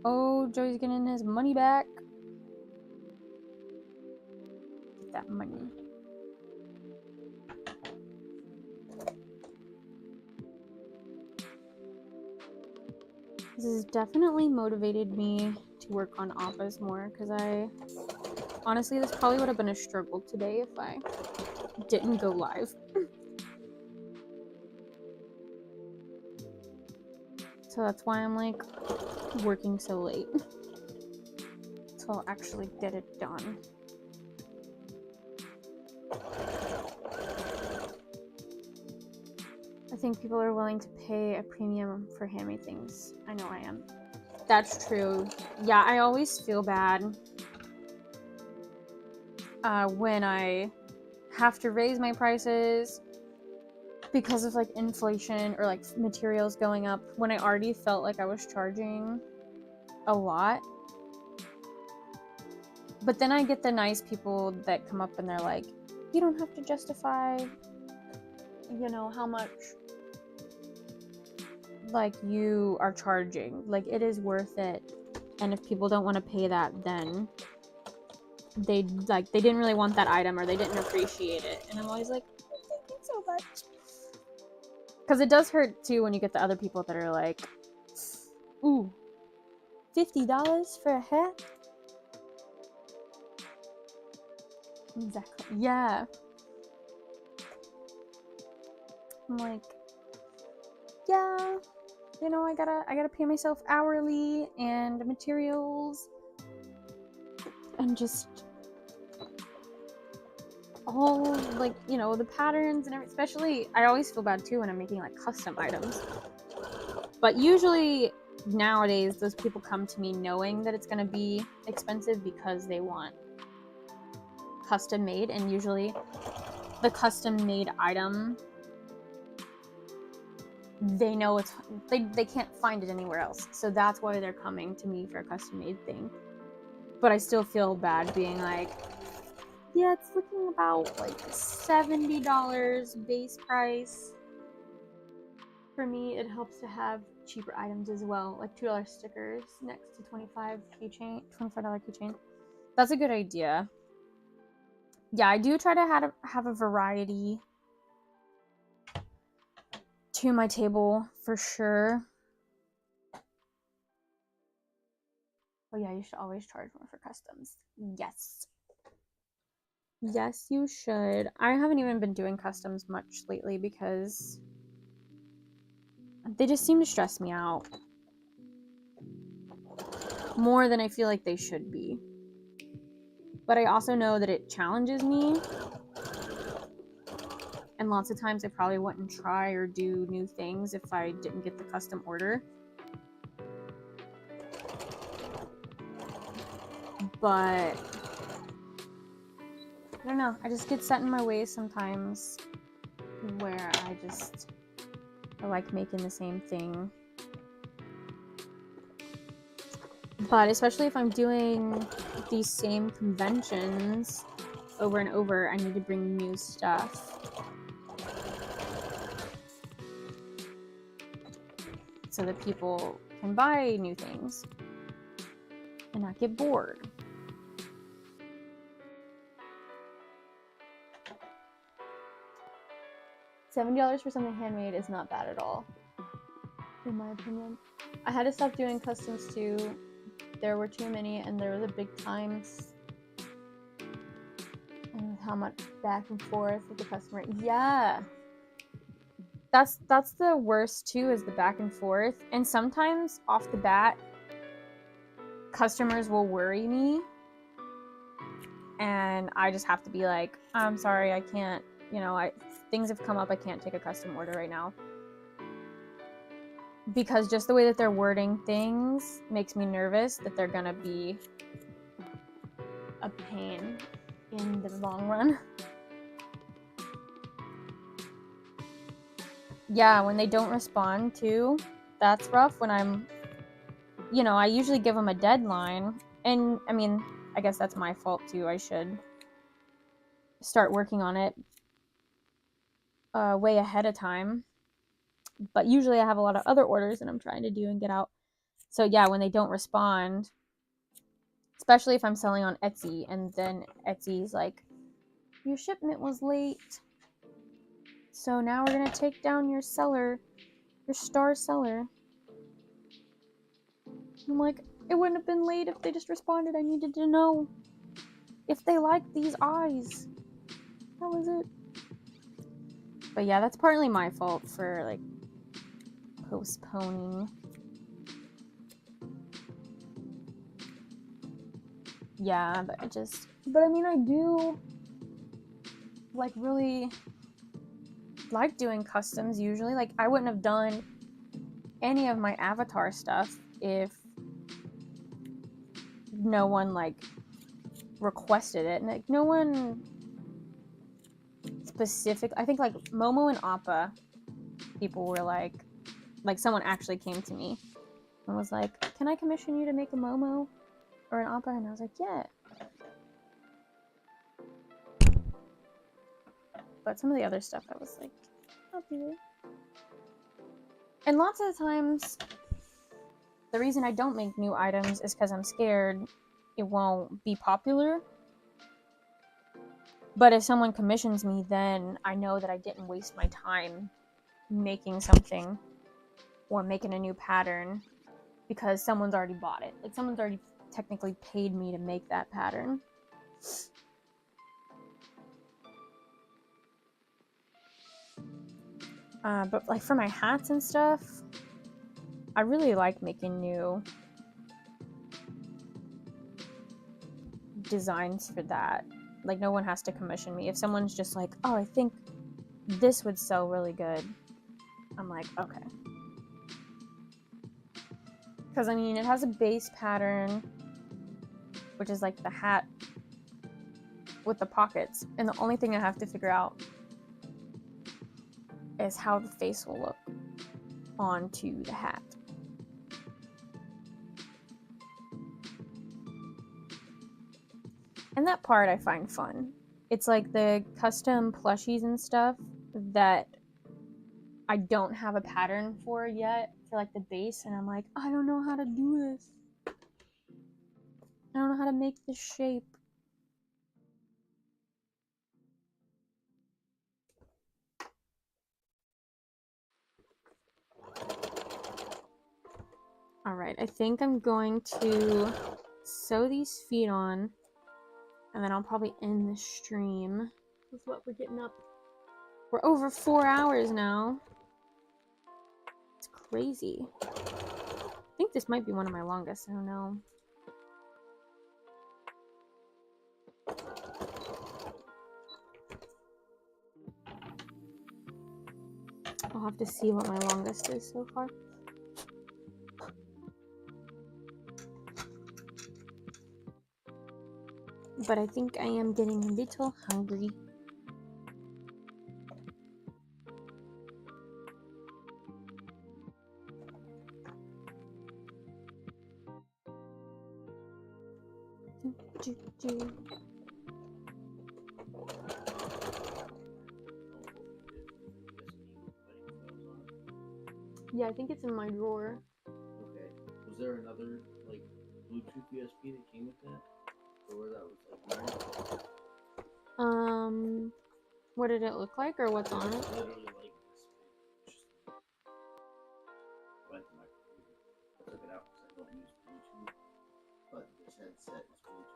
Speaker 1: Oh, Joey's getting his money back. Get that money. This has definitely motivated me to work on Appas more, because honestly, this probably would have been a struggle today if I didn't go live. So that's why I'm, like, working so late. So I'll actually get it done. I think people are willing to pay a premium for handmade things. I know I am. That's true. Yeah, I always feel bad when I have to raise my prices because of, like, inflation or, like, materials going up, when I already felt like I was charging a lot. But then I get the nice people that come up and they're like, you don't have to justify, you know, how much, like, you are charging. Like, it is worth it. And if people don't want to pay that, then they didn't really want that item, or they didn't appreciate it. And I'm always like, thank you so much. Because it does hurt too when you get the other people that are like, ooh, $50 for a hat? Exactly. Yeah. I'm like, yeah, you know, I gotta pay myself hourly and materials and just all, like, you know, the patterns and everything. Especially, I always feel bad too when I'm making, like, custom items. But usually nowadays, those people come to me knowing that it's gonna be expensive because they want custom made, and usually the custom made item, they know they can't find it anywhere else, so that's why they're coming to me for a custom made thing. But I still feel bad being like, yeah, it's looking about like $70 base price. For me, it helps to have cheaper items as well, like $2 stickers next to $25 keychain. That's a good idea. Yeah, I do try to have a variety to my table for sure. Oh yeah, you should always charge more for customs. Yes. Yes, you should. I haven't even been doing customs much lately because they just seem to stress me out more than I feel like they should be. But I also know that it challenges me. And lots of times I probably wouldn't try or do new things if I didn't get the custom order. But I don't know. I just get set in my ways sometimes where I like making the same thing. But especially if I'm doing these same conventions over and over, I need to bring new stuff. So that people can buy new things and not get bored. $70 for something handmade is not bad at all, in my opinion. I had to stop doing customs too. There were too many, and there was a big times and how much back and forth with the customer. Yeah, that's the worst too, is the back and forth. And sometimes off the bat, customers will worry me, and I just have to be like, I'm sorry, I can't. Things have come up. I can't take a custom order right now. Because just the way that they're wording things makes me nervous that they're gonna be a pain in the long run. Yeah, when they don't respond too, that's rough. When I usually give them a deadline. And I mean, I guess that's my fault too. I should start working on it way ahead of time. But usually I have a lot of other orders that I'm trying to do and get out. So yeah, when they don't respond, especially if I'm selling on Etsy, and then Etsy's like, your shipment was late, so now we're gonna take down your seller, your star seller. I'm like, it wouldn't have been late if they just responded. I needed to know if they liked these eyes. That was it. But yeah, that's partly my fault for like postponing. Yeah, but I mean, I do like really like doing customs usually. Like, I wouldn't have done any of my avatar stuff if no one like requested it. And like, no one specific. I think like Momo and Appa people were like someone actually came to me and was like, can I commission you to make a Momo or an Appa? And I was like, yeah. But some of the other stuff I was like, I'll do it. And lots of the times the reason I don't make new items is because I'm scared it won't be popular. But if someone commissions me, then I know that I didn't waste my time making something or making a new pattern because someone's already bought it. Like, someone's already technically paid me to make that pattern. But like for my hats and stuff, I really like making new designs for that. Like, no one has to commission me. If someone's just like, oh, I think this would sell really good, I'm like, okay. Because I mean, it has a base pattern, which is like the hat with the pockets, and the only thing I have to figure out is how the face will look onto the hat. And that part I find fun. It's like the custom plushies and stuff that I don't have a pattern for yet for like the base, and I'm like, I don't know how to do this. I don't know how to make this shape. Alright, I think I'm going to sew these feet on, and then I'll probably end the stream with what we're getting up. We're over 4 hours now. It's crazy. I think this might be one of my longest, I don't know. I'll have to see what my longest is so far. But I think I am getting a little hungry. Yeah, I think it's in my drawer.
Speaker 2: Okay. Was there another like Bluetooth USB that came with that? Or that was like mine?
Speaker 1: What did it look like, or what's on it?
Speaker 2: Literally like this. Went to my computer. I took it out because I don't use Bluetooth. But this headset is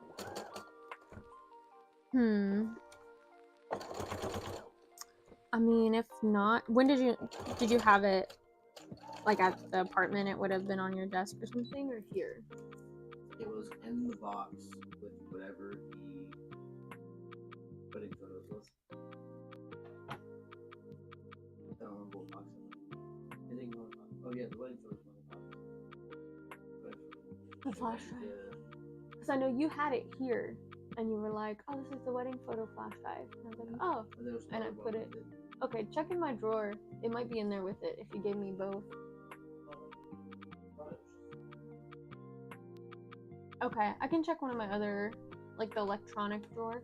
Speaker 2: Bluetooth.
Speaker 1: I mean, if not, when did you have it? Like at the apartment, it would have been on your desk or something, or here?
Speaker 2: It was in the box with whatever the wedding photos was. I don't remember what box it was. I think one box. Oh yeah, the wedding photos was in the box.
Speaker 1: The flash drive. Because I know you had it here, and you were like, "Oh, this is the wedding photo flash drive." And I was like, "Oh," and I put it. Okay, check in my drawer. It might be in there with it if you gave me both. Okay, I can check one of my other, like the electronic drawer.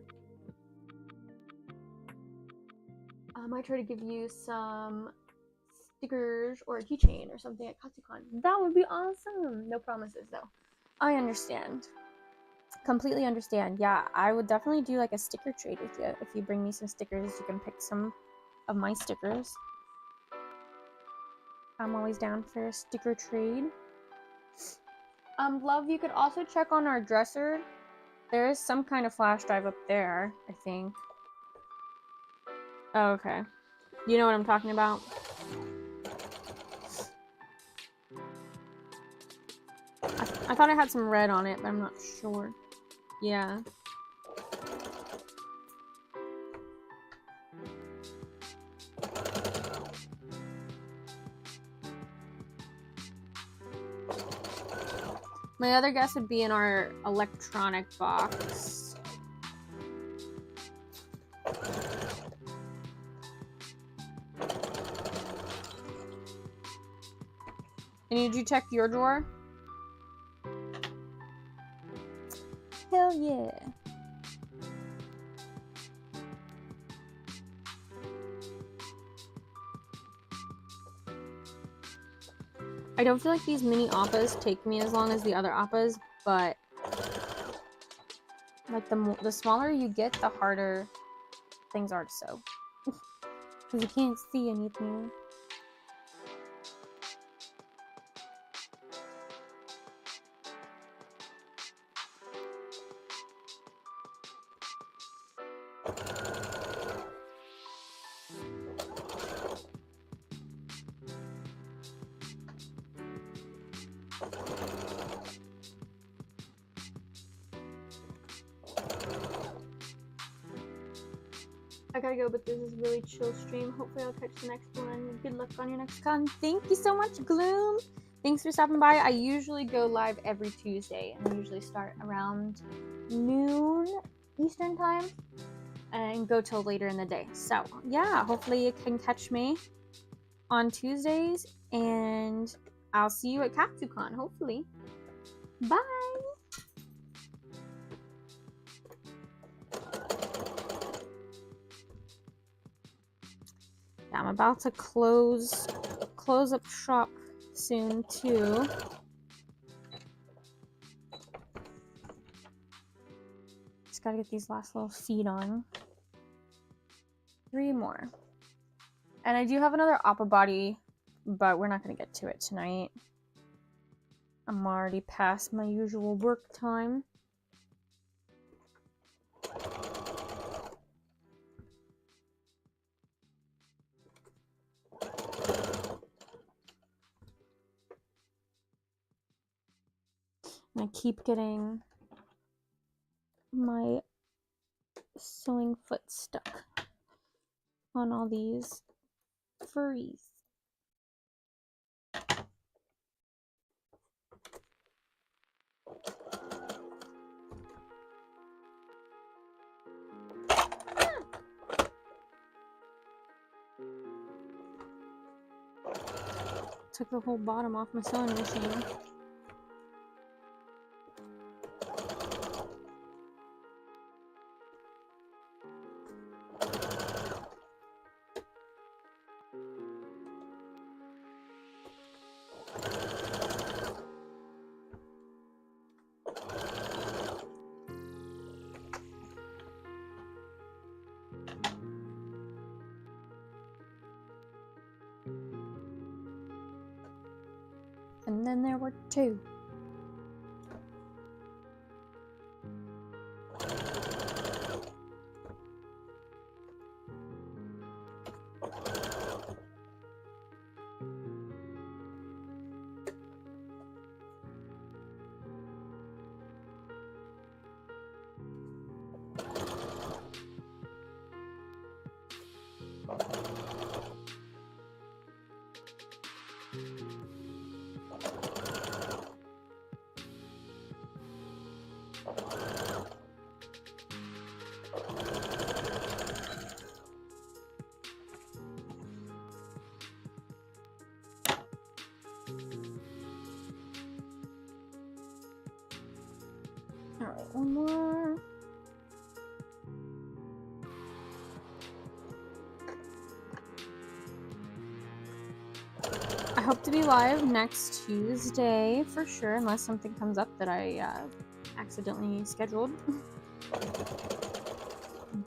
Speaker 1: I might try to give you some stickers or a keychain or something at KatsuCon. That would be awesome. No promises though. I understand. Completely understand. Yeah, I would definitely do like a sticker trade with you. If you bring me some stickers, you can pick some of my stickers. I'm always down for a sticker trade. Love, you could also check on our dresser. There is some kind of flash drive up there, I think. Oh, okay. You know what I'm talking about? I thought I had some red on it, but I'm not sure. Yeah. My other guess would be in our electronic box. And did you check your drawer? Hell yeah. I don't feel like these mini Appas take me as long as the other Appas, but like the smaller you get, the harder things are to sew. Because you can't see anything. I gotta go, but this is a really chill stream. Hopefully I'll catch the next one. Good luck on your next con. Thank you so much, Gloom. Thanks for stopping by. I usually go live every Tuesday, and I usually start around noon Eastern time and go till later in the day. So yeah, hopefully you can catch me on Tuesdays, and I'll see you at KatsuCon, hopefully. Bye! I'm about to close up shop soon too. Just gotta get these last little feet on. 3 more. And I do have another Appa body, but we're not gonna get to it tonight. I'm already past my usual work time. And I keep getting my sewing foot stuck on all these furries. Took the whole bottom off my sewing machine. And then there were 2. Alright, one more. I hope to be live next Tuesday for sure, unless something comes up that I accidentally scheduled.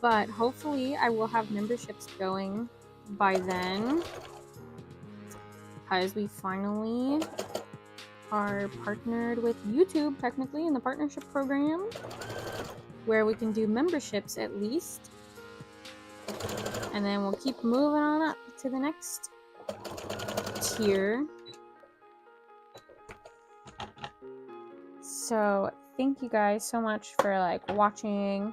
Speaker 1: But hopefully I will have memberships going by then, because we finally are partnered with YouTube, technically, in the partnership program, where we can do memberships at least. And then we'll keep moving on up to the next tier. So thank you guys so much for like watching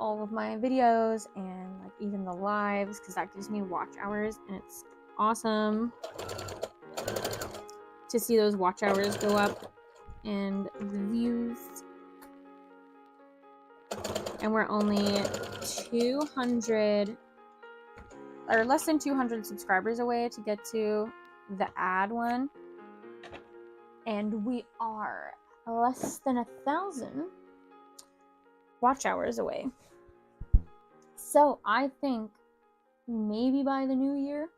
Speaker 1: all of my videos and like even the lives, because that gives me watch hours and it's awesome to see those watch hours go up and the views. And we're only 200 or less than 200 subscribers away to get to the ad one, and we are less than 1,000 watch hours away. So I think maybe by the new year,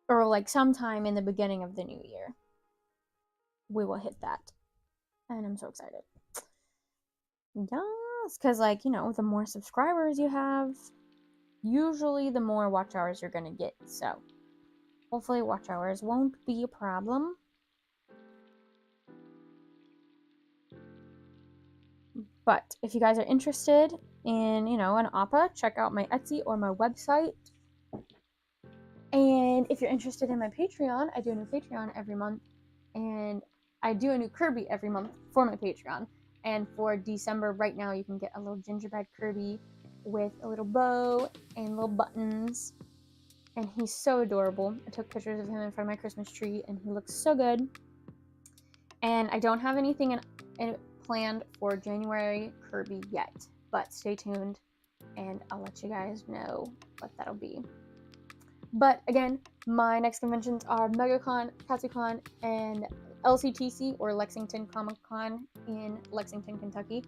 Speaker 1: or like sometime in the beginning of the new year, we will hit that. And I'm so excited. Yes, because like, you know, the more subscribers you have, usually the more watch hours you're gonna get. So hopefully watch hours won't be a problem. But if you guys are interested in, you know, an Appa, check out my Etsy or my website. And if you're interested in my Patreon, I do a new Patreon every month. And I do a new Kirby every month for my Patreon. And for December, right now, you can get a little gingerbread Kirby with a little bow and little buttons. And he's so adorable. I took pictures of him in front of my Christmas tree, and he looks so good. And I don't have anything planned for January Kirby yet, but stay tuned, and I'll let you guys know what that'll be. But again, my next conventions are MegaCon, KatsuCon, and LCTC, or Lexington Comic Con in Lexington, Kentucky.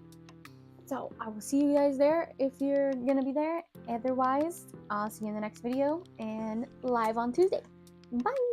Speaker 1: So I will see you guys there if you're gonna be there. Otherwise, I'll see you in the next video and live on Tuesday. Bye!